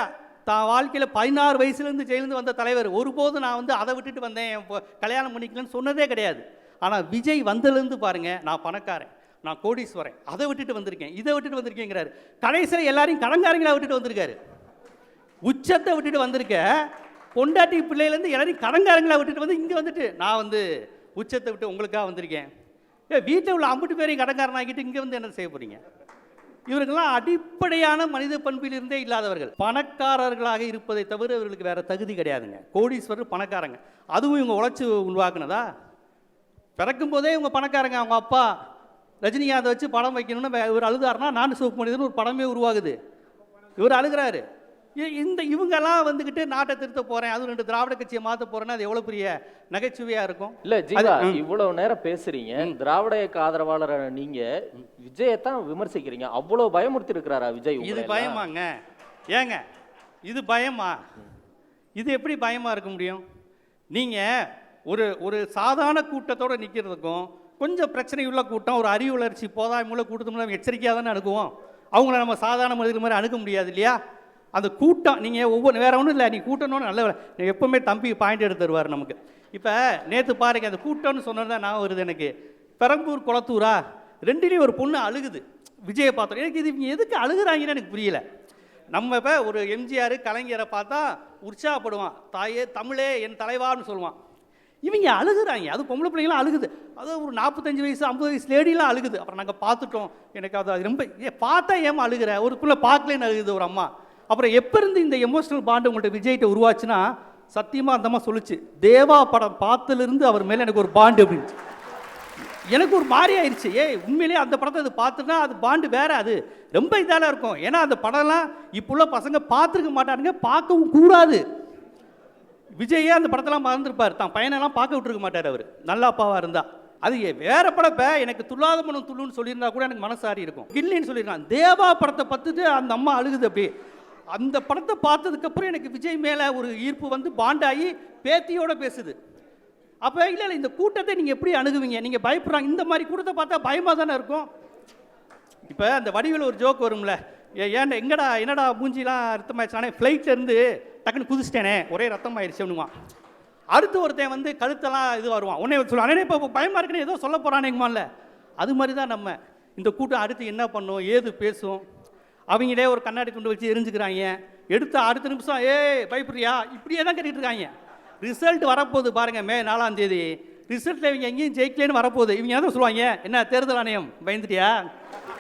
தான் வாழ்க்கையில் 16 வயசுலேருந்து ஜெயிலேருந்து வந்த தலைவர். ஒருபோது நான் வந்து அதை விட்டுட்டு வந்தேன், கல்யாணம் பண்ணிக்கலன்னு சொன்னதே கிடையாது. ஆனால் விஜய் வந்ததுலேருந்து பாருங்கள், நான் பணக்காரன், நான் கோடீஸ்வரன், அதை விட்டுட்டு வந்திருக்கேன், இதை விட்டுட்டு வந்திருக்கேங்கிறாரு. கடைசியில் எல்லாரையும் கடன்காரங்களா விட்டுட்டு வந்திருக்காரு. உச்சத்தை விட்டுட்டு வந்திருக்க, பொண்டாட்டி பிள்ளையிலேருந்து எல்லாரையும் கடன்காரங்களா விட்டுட்டு வந்து இங்கே வந்துட்டு நான் வந்து உச்சத்தை விட்டு உங்களுக்காக வந்திருக்கேன். வீட்டில் உள்ள 50 பேரையும் கடன்காரனாக்கிட்டு இங்கே வந்து என்ன செய்ய போகிறீங்க? இவர்களெல்லாம் அடிப்படையான மனித பண்பிலிருந்தே இல்லாதவர்கள். பணக்காரர்களாக இருப்பதை தவிர இவர்களுக்கு வேற தகுதி கிடையாதுங்க. கோடீஸ்வரர் பணக்காரங்க, அதுவும் இவங்க உழைச்சி உருவாக்குனதா? பிறக்கும் போதே இவங்க பணக்காரங்க. அவங்க அப்பா ரஜினிகாந்தை வச்சு படம் வைக்கணும்னு இவர் அழுதாருன்னா நான் சோப்பு மனிதன் ஒரு படமே உருவாகுது. இவர் அழுகிறாரு. இவங்கெல்லாம் வந்துக்கிட்டு நாட்டை திருத்த போறேன், அது 2 திராவிட கட்சியை மாற்ற போறேன்னா அது எவ்வளவு பெரிய நகைச்சுவையா இருக்கும். இல்ல ஜீவா, இவ்வளவு நேரம் பேசுறீங்க, திராவிட இயக்க ஆதரவாளர் நீங்க விஜயத்தான் விமர்சிக்கிறீங்க. அவ்வளவு பயமுறுத்தி இருக்கிறாரா விஜய்? இது பயமாங்க? ஏங்க இது பயமா? இது எப்படி பயமா இருக்க முடியும்? நீங்க ஒரு சாதாரண கூட்டத்தோட நிக்கிறதுக்கும் கொஞ்சம் பிரச்சனை உள்ள கூட்டம், ஒரு அறிவு வளர்ச்சி போதாமுள்ள கூட்டத்துக்கு எச்சரிக்கையாக தானே அணுகுவோம். அவங்கள நம்ம சாதாரண மனிதர்கள் மாதிரி அணுக முடியாது இல்லையா? அந்த கூட்டம் நீங்கள் ஒவ்வொரு வேறு ஒன்றும் இல்லை, நீ கூட்டணும்னு நல்ல எப்போவுமே தம்பி பாயிண்ட் எடுத்து தருவார் நமக்கு. இப்போ நேற்று பாருங்க, அந்த கூட்டம்னு சொன்னது தான் நான் வருது எனக்கு. பெரம்பூர் குளத்தூரா 2லேயும் ஒரு பொண்ணு அழுகுது விஜயை பார்த்தோம். எனக்கு இது இவங்க எதுக்கு அழுகுறாங்கன்னு எனக்கு புரியல. நம்ம இப்போ ஒரு எம்ஜிஆர் கலைஞரை பார்த்தா உற்சாகப்படுவான், தாயே தமிழே என் தலைவான்னு சொல்லுவான். இவங்க அழுகுறாங்க, அது பொம்பளை பிள்ளைங்களாம் அழுகுது. அது ஒரு 45 வயசு 50 வயசு லேடிலாம் அழுகுது. அப்புறம் நாங்கள் பார்த்துட்டோம், எனக்கு அது ரொம்ப பார்த்தா ஏமா அழுகிற, ஒருக்குள்ளே பார்க்கலன்னு அழுகுது ஒரு அம்மா. அப்புறம் எப்போ இருந்து இந்த எமோஷனல் பாண்டு உங்கள்கிட்ட விஜய்கிட்ட உருவாச்சுன்னா, சத்தியமாக அந்த அம்மா சொல்லிச்சு, தேவா படம் பார்த்துலேருந்து அவர் மேலே எனக்கு ஒரு பாண்டு அப்படின்னு. எனக்கு ஒரு மாதிரி ஆயிடுச்சு. உண்மையிலேயே அந்த படத்தை அது பார்த்துனா அது பாண்டு வேற, அது ரொம்ப இதால இருக்கும். ஏன்னா அந்த படம்லாம் இப்போ உள்ள பசங்க பார்த்துருக்க மாட்டாருங்க, பார்க்கவும் கூடாது. விஜயே அந்த படத்தெல்லாம் மறந்துருப்பார், தான் பையனெல்லாம் பார்க்க விட்டுருக்க மாட்டார் அவர், நல்ல அப்பாவாக இருந்தா. அது வேற படம். எனக்கு துள்ளாத மனம் துள்ளுன்னு சொல்லியிருந்தா கூட எனக்கு மனசாரி இருக்கும். கில்லின்னு சொல்லியிருக்கான். தேவா படத்தை பார்த்துட்டு அந்த அம்மா அழுகுது. அப்படி அந்த படத்தை பார்த்ததுக்கப்புறம் எனக்கு விஜய் மேலே ஒரு ஈர்ப்பு வந்து பாண்டாகி பேத்தியோட பேசுது. அப்போ இல்லை இந்த கூட்டத்தை நீங்கள் எப்படி அணுகுவீங்க? நீங்கள் பயப்படுறாங்க. இந்த மாதிரி கூட்டத்தை பார்த்தா பயமாக தானே இருக்கும். இப்போ அந்த வடிவில் ஒரு ஜோக் வரும்ல, ஏன்டா என்னடா மூஞ்சிலாம் ரத்தமாயிடுச்சு, ஃப்ளைட்லேருந்து டக்குன்னு குதிச்சிட்டேனே ஒரே ரத்தம் ஆயிடுச்சு அப்படிங்குவான். அடுத்து ஒருத்தன் வந்து கழுத்தெல்லாம் இது வருவான், உடனே சொல்லுவான் இப்போ பயமாக இருக்குன்னு ஏதோ சொல்ல போகிறானேங்குமான்ல. அது மாதிரி தான் நம்ம இந்த கூட்டம் அடுத்து என்ன பண்ணும், ஏது பேசும். அவங்களே ஒரு கண்ணாடி துண்டு வச்சு எரிஞ்சுக்கிறாங்க. எடுத்து அடுத்த நிமிஷம் பயப்படுறியா இப்படியே தான் கேட்டுட்டு இருக்காங்க. ரிசல்ட் வரப்போகுது பாருங்க, மே 4ஆம் தேதி ரிசல்ட்டில் இவங்க எங்கேயும் ஜெயிக்கலன்னு வரப்போகுது. இவங்க என்ன சொல்லுவாங்க, என்ன தேர்தல் ஆணையம் பயந்துட்டியா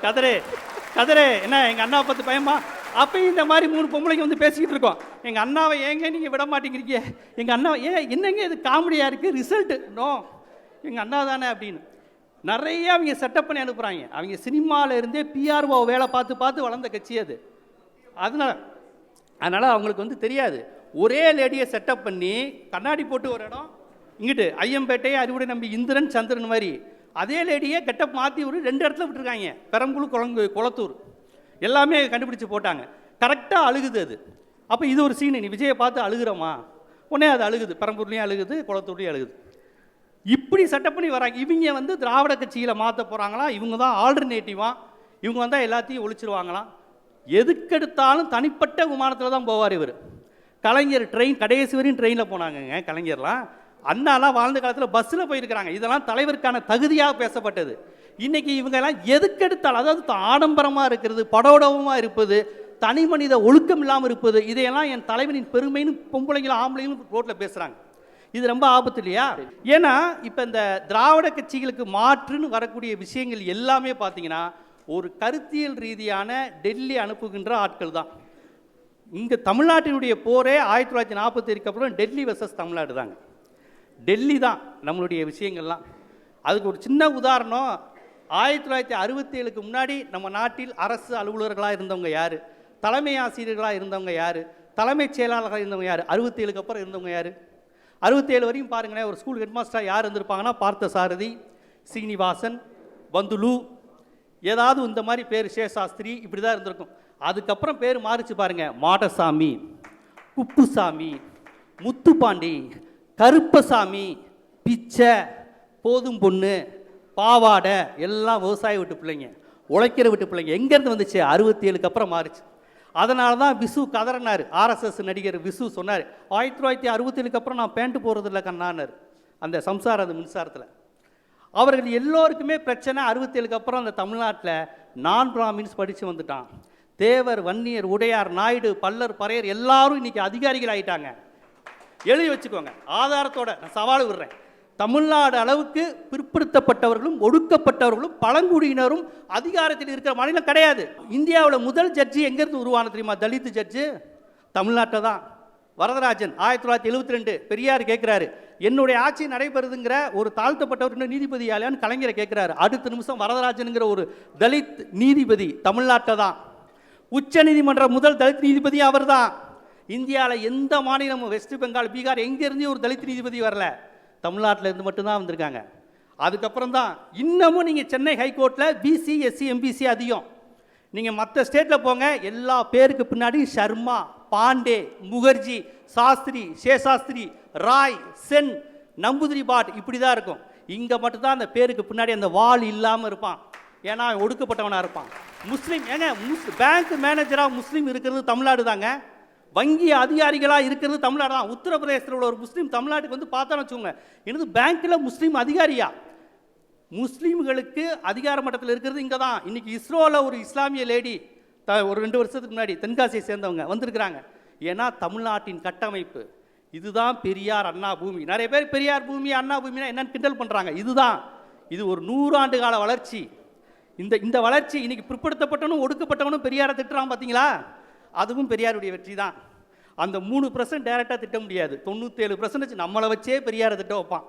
கதரே என்ன எங்கள் அண்ணாவை பார்த்து பயமா? அப்பயும் இந்த மாதிரி 3 பொம்பளைங்க வந்து பேசிக்கிட்டு இருக்கோம், எங்கள் அண்ணாவை ஏங்க நீங்கள் விட மாட்டேங்கிறீங்க, எங்கள் அண்ணாவை என்னங்க இது காமெடியாக இருக்குது, ரிசல்ட்டு நோ எங்கள் அண்ணா தானே அப்படின்னு நிறைய அவங்க செட்டப் பண்ணி அனுப்புகிறாங்க. அவங்க சினிமாவில் இருந்தே பிஆர்ஓ வேலை பார்த்து வளர்ந்த கட்சி அது. அதனால் அவங்களுக்கு வந்து தெரியாது. ஒரே லேடியை செட்டப் பண்ணி கண்ணாடி போட்டு ஒரு இடம் இங்கிட்டு ஐயம்பேட்டை அறிவுடை நம்பி இந்திரன் சந்திரன் மாதிரி அதே லேடியை கெட்டப் மாற்றி ஒரு 2 இடத்துல விட்டுருக்காங்க. பெரம்பூர் குளத்தூர் எல்லாமே கண்டுபிடிச்சு போட்டாங்க. கரெக்டாக அழுகுது அது. அப்போ இது ஒரு சீனு, நீ விஜயை பார்த்து அழுகுறோமா, உடனே அது அழுகுது, பெரம்பூர்லேயும் அழுகுது, குளத்தூர்லேயும் அழுகுது. இப்படி செட்டப் பண்ணி வராங்க. இவங்க வந்து திராவிட கட்சியில் மாற்ற போகிறாங்களாம், இவங்க தான் ஆல்டர்னேட்டிவாக, இவங்க வந்தால் எல்லாத்தையும் ஒழிச்சிருவாங்களாம். எதுக்கெடுத்தாலும் தனிப்பட்ட விமானத்தில் தான் போவார் இவர். கலைஞர் கடைசி வரையும் ட்ரெயினில் போனாங்கங்க கலைஞர்லாம். அண்ணாலாம் வாழ்ந்த காலத்தில் பஸ்ஸில் போயிருக்கிறாங்க. இதெல்லாம் தலைவருக்கான தகுதியாக பேசப்பட்டது. இன்றைக்கி இவங்கெல்லாம் எதுக்கெடுத்தாலும், அதாவது ஆடம்பரமாக இருக்கிறது, படோடவமாக இருப்பது, தனி மனித ஒழுக்கம் இல்லாமல் இருப்பது, இதையெல்லாம் என் தலைவனின் பெருமைன்னு பொம்பளைங்களும் ஆம்பளைங்களும் ரோட்டில் பேசுகிறாங்க. இது ரொம்ப ஆபத்து இல்லையா? ஏன்னா இப்போ இந்த திராவிட கட்சிகளுக்கு மாற்றுன்னு வரக்கூடிய விஷயங்கள் எல்லாமே பார்த்தீங்கன்னா ஒரு கருத்தியல் ரீதியான டெல்லி அனுப்புகின்ற ஆட்கள் தான். இங்கே தமிழ்நாட்டினுடைய போரே 1947 அப்புறம் டெல்லி வெர்சஸ் தமிழ்நாடு தாங்க. டெல்லி தான் நம்மளுடைய விஷயங்கள்லாம். அதுக்கு ஒரு சின்ன உதாரணம், 1967க்கு முன்னாடி நம்ம நாட்டில் அரசு அலுவலர்களாக இருந்தவங்க யார், தலைமை ஆசிரியர்களாக இருந்தவங்க யார், தலைமைச் செயலாளராக இருந்தவங்க யார்? 67க்கு அப்புறம் இருந்தவங்க யார்? 67 வரையும் பாருங்களேன், ஒரு ஸ்கூல் ஹெட்மாஸ்டராக யார் இருந்திருப்பாங்கன்னா பார்த்தசாரதி, சீனிவாசன், பந்துலு, ஏதாவது இந்த மாதிரி பேர், சேஷாஸ்திரி, இப்படி தான் இருந்திருக்கும். அதுக்கப்புறம் பேர் மாறிச்சு பாருங்க, மாடசாமி, குப்புசாமி, முத்துப்பாண்டி, கருப்பசாமி, பிச்சை, போதும் பொண்ணு, பாவாடை, எல்லாம் விவசாய வீட்டு பிள்ளைங்க, உழைக்கிற வீட்டு பிள்ளைங்க. எங்கேருந்து வந்துச்சு? 67க்கு அப்புறம் மாறிச்சு. அதனால தான் விசு கதறினார். ஆர்எஸ்எஸ் நடிகர் விசு சொன்னார், 1967க்கு அப்புறம் நான் பேண்ட் போடுறதில்ல கண்ணானார், அந்த சம்சாரம், அந்த மின்சாரத்தில். அவர்கள் எல்லோருக்குமே பிரச்சனை. 67க்கு அப்புறம் அந்த தமிழ்நாட்டில் நான் பிராமின்ஸ் படித்து வந்துட்டான். தேவர், வன்னியர், உடையார், நாயுடு, பல்லர், பறையர் எல்லாரும் இன்னைக்கு அதிகாரிகள் ஆகிட்டாங்க. எழுதி வச்சுக்கோங்க, ஆதாரத்தோட நான் சவால் விடுறேன். தமிழ்நாடு அளவுக்கு பிற்படுத்தப்பட்டவர்களும் ஒடுக்கப்பட்டவர்களும் பழங்குடியினரும் அதிகாரத்தில் இருக்கிற மாநிலம் கிடையாது. இந்தியாவில் முதல் ஜட்ஜி எங்கேருந்து உருவான தெரியுமா? தலித் ஜட்ஜு தமிழ்நாட்டில் தான். வரதராஜன் 1972. பெரியார் கேட்குறாரு, என்னுடைய ஆட்சி நடைபெறுதுங்கிற ஒரு தாழ்த்தப்பட்டவர் இன்னும் நீதிபதி யாலையான்னு கலைஞரை கேட்குறாரு. அடுத்த நிமிஷம் வரதராஜனுங்கிற ஒரு தலித் நீதிபதி தமிழ்நாட்டில் தான். உச்ச நீதிமன்ற முதல் தலித் நீதிபதி அவர் தான். இந்தியாவில் எந்த மாநிலமும், வெஸ்ட் பெங்கால், பீகார், எங்கேருந்தே ஒரு தலித் நீதிபதி வரல, தமிழ்நாட்டில் இருந்து மட்டும்தான் வந்திருக்காங்க. அதுக்கப்புறம் தான் இன்னமும் நீங்கள் சென்னை ஹைகோர்ட்டில் பிசி, எஸ்சி, எம்பிசி அதிகம். நீங்கள் மற்ற ஸ்டேட்டில் போங்க, எல்லா பேருக்கு பின்னாடி சர்மா, பாண்டே, முகர்ஜி, சாஸ்திரி, சேஷாஸ்திரி, ராய், சென், நம்பூதிரி பாட், இப்படி தான் இருக்கும். இங்கே மட்டும்தான் அந்த பேருக்கு பின்னாடி அந்த வால் இல்லாமல் இருப்பான். ஏன்னா ஒடுக்கப்பட்டவனாக இருப்பான். முஸ்லீம், ஏங்க பேங்க் மேனேஜராக முஸ்லீம் இருக்கிறது தமிழ்நாடு தாங்க. வங்கி அதிகாரிகளாக இருக்கிறது தமிழ்நாடு தான். உத்தரப்பிரதேசத்தில் உள்ள ஒரு முஸ்லீம் தமிழ்நாட்டுக்கு வந்து பார்த்தான்னு வச்சுக்கோங்க, எனது பேங்க்கில் முஸ்லீம் அதிகாரியா? முஸ்லீம்களுக்கு அதிகார மட்டத்தில் இருக்கிறது இங்கே தான். இன்றைக்கி இஸ்ரோவில் ஒரு இஸ்லாமிய லேடி ஒரு 2 வருஷத்துக்கு முன்னாடி தென்காசியை சேர்ந்தவங்க வந்திருக்கிறாங்க. ஏன்னா தமிழ்நாட்டின் கட்டமைப்பு இதுதான். பெரியார் அண்ணா பூமி. நிறைய பேர் பெரியார் பூமி, அண்ணா பூமினா என்னன்னு கிண்டல் பண்ணுறாங்க. இதுதான், இது ஒரு 100 ஆண்டு கால வளர்ச்சி. இந்த வளர்ச்சி இன்னைக்கு பிற்படுத்தப்பட்டவனும் ஒடுக்கப்பட்டவனும் பெரியாரை திட்டுறான் பார்த்தீங்களா? அதுவும் பெரியாருடைய வெற்றி தான். அந்த 3% டைரெக்டாக திட்ட முடியாது, 97% நம்மளை வச்சே பெரியாரை திட்ட வைப்பான்.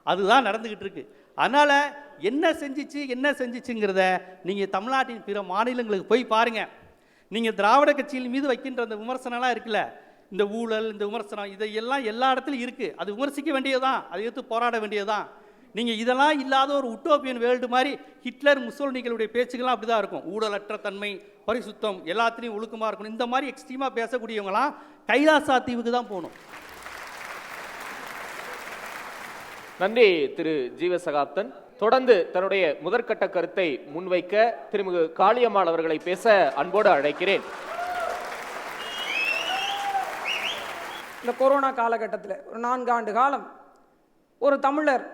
அதுதான் நடந்துக்கிட்டு இருக்கு. அதனால் என்ன செஞ்சிச்சுங்கிறத நீங்கள் தமிழ்நாட்டின் பிற மாநிலங்களுக்கு போய் பாருங்கள். நீங்கள் திராவிட கட்சியின் மீது வைக்கின்ற அந்த விமர்சனம்லாம் இருக்குல்ல, இந்த ஊழல், இந்த விமர்சனம், இதையெல்லாம் எல்லா இடத்துலையும் இருக்குது. அது விமர்சிக்க வேண்டியதுதான், அதை எடுத்து போராட வேண்டியதுதான். நீங்கள் இதெல்லாம் இல்லாத ஒரு உட்டோப்பியன் வேர்ல்டு மாதிரி ஹிட்லர், முசோலினிகளுடைய பேச்சுக்கெல்லாம் அப்படி தான் இருக்கும். ஊழலற்ற தன்மை, பரிசுத்தம், எல்லாத்துலேயும் ஒழுக்கமாக இருக்கணும். இந்த மாதிரி எக்ஸ்ட்ரீமாக பேசக்கூடியவங்களாம் கைலாசா தீவுக்கு தான் போகணும். நன்றி திரு ஜீவசகாப்தன். தொடர்ந்து தன்னுடைய முதற்கட்ட கருத்தை முன்வைக்க திருமிகு காளியம்மாள் அவர்களை பேச அன்போடு அழைக்கிறேன். இந்த கொரோனா காலகட்டத்தில் ஒரு 4 ஆண்டு காலம் ஒரு தமிழர்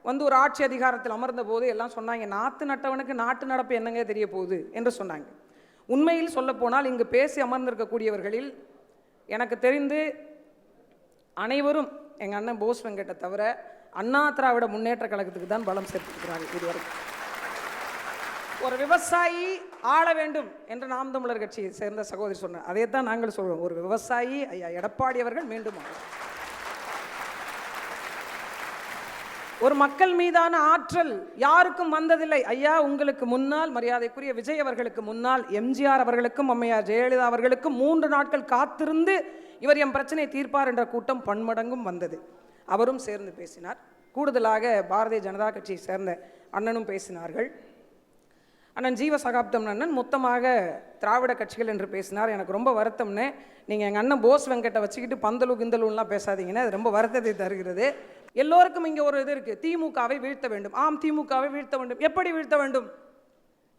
வந்து ஒரு ஆட்சி அதிகாரத்தில் அமர்ந்த போது எல்லாம் சொன்னாங்க, நாற்று நட்டவனுக்கு நாட்டு நடப்பு என்னங்க தெரிய போகுது என்று சொன்னாங்க. உண்மையில் சொல்லப்போனால் இங்கு பேசி அமர்ந்திருக்கக்கூடியவர்களில் எனக்கு தெரிந்து அனைவரும் எங்கள் அண்ணன் போஸ் வெங்கட்டை தவிர அண்ணா திராவிட முன்னேற்ற கழகத்துக்கு தான் பலம் சேர்த்திருக்கிறார்கள் இதுவரைக்கும். ஒரு விவசாயி ஆள வேண்டும் என்று நாம் தமிழர் கட்சியை சேர்ந்த சகோதரி சொன்னார். அதே தான் நாங்கள் சொல்றோம். ஒரு விவசாயி ஐயா எடப்பாடி அவர்கள் மீண்டும் ஒரு மக்கள் மீதான ஆற்றல் யாருக்கும் வந்ததில்லை. ஐயா உங்களுக்கு முன்னால் மரியாதைக்குரிய விஜய் அவர்களுக்கு முன்னால் எம்ஜிஆர் அவர்களுக்கும் அம்மையார் ஜெயலலிதா அவர்களுக்கும் 3 நாட்கள் காத்திருந்து இவர் என் பிரச்சனை தீர்ப்பார் என்ற கூட்டம் பன்மடங்கும் வந்தது. அவரும் சேர்ந்து பேசினார். கூடுதலாக பாரதிய ஜனதா கட்சியை சேர்ந்த அண்ணனும் பேசினார்கள். அண்ணன் ஜீவசகாப்தம் அண்ணன் மொத்தமாக திராவிட கட்சிகள் என்று பேசினார். எனக்கு ரொம்ப வருத்தம்னு, நீங்கள் எங்கள் அண்ணன் போஸ் வெங்கட்டை வச்சுக்கிட்டு பந்தலு கிந்தலுலாம் பேசாதீங்கன்னா அது ரொம்ப வருத்தத்தை தருகிறது. எல்லோருக்கும் இங்கே ஒரு இது இருக்குது, திமுகவை வீழ்த்த வேண்டும். ஆம், திமுகவை வீழ்த்த வேண்டும். எப்படி வீழ்த்த வேண்டும்?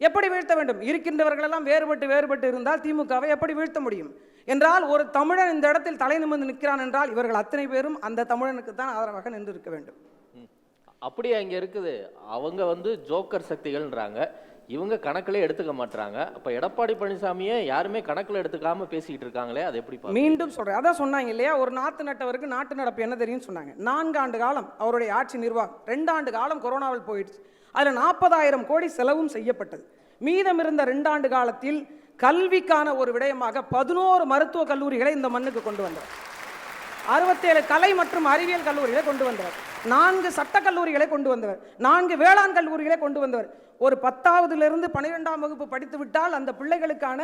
எப்படி வீழ்த்த வேண்டும்? இருக்கின்றவர்களெல்லாம் வேறுபட்டு இருந்தால் திமுகவை எப்படி வீழ்த்த முடியும் என்றால், ஒரு தமிழன் இந்த இடத்தில் தலை நிமிர்ந்து நிற்கிறான் என்றால் இவர்கள் அத்தனை பேரும் அந்த தமிழனுக்கு தான் ஆதரவாக நின்று இருக்க வேண்டும். அப்படியே அங்கே இருக்குது. அவங்க வந்து ஜோக்கர் சக்திகள்ன்றாங்க, இவங்க கணக்கிலே எடுத்துக்க மாட்டாங்க. அப்ப எடப்பாடி பழனிசாமியை யாருமே கணக்கில் எடுத்துக்காம பேசிக்கிட்டு இருக்காங்களே, அது எப்படி? மீண்டும் சொல்றேன், அதான் சொன்னாங்க இல்லையா, ஒரு நாட்டு நட்டவருக்கு நாட்டு நடப்பு என்ன தெரியும் சொன்னாங்க. 4 ஆண்டு காலம் அவருடைய ஆட்சி நிர்வாகம், 2 ஆண்டு காலம் கொரோனாவில் போயிடுச்சு. அதில் 40,000 கோடி செலவும் செய்யப்பட்டது. மீதம் இருந்த 2 ஆண்டு காலத்தில் கல்விக்கான ஒரு விடயமாக 11 மருத்துவ கல்லூரிகளை இந்த மண்ணுக்கு கொண்டு வந்தார். 67 கலை மற்றும் அறிவியல் கல்லூரிகளை கொண்டு வந்தவர், 4 சட்டக் கல்லூரிகளை கொண்டு வந்தவர், 4 வேளாண் கல்லூரிகளை கொண்டு வந்தவர். ஒரு 10ஆவதிலிருந்து 12ஆம் வகுப்பு படித்து விட்டால் அந்த பிள்ளைகளுக்கான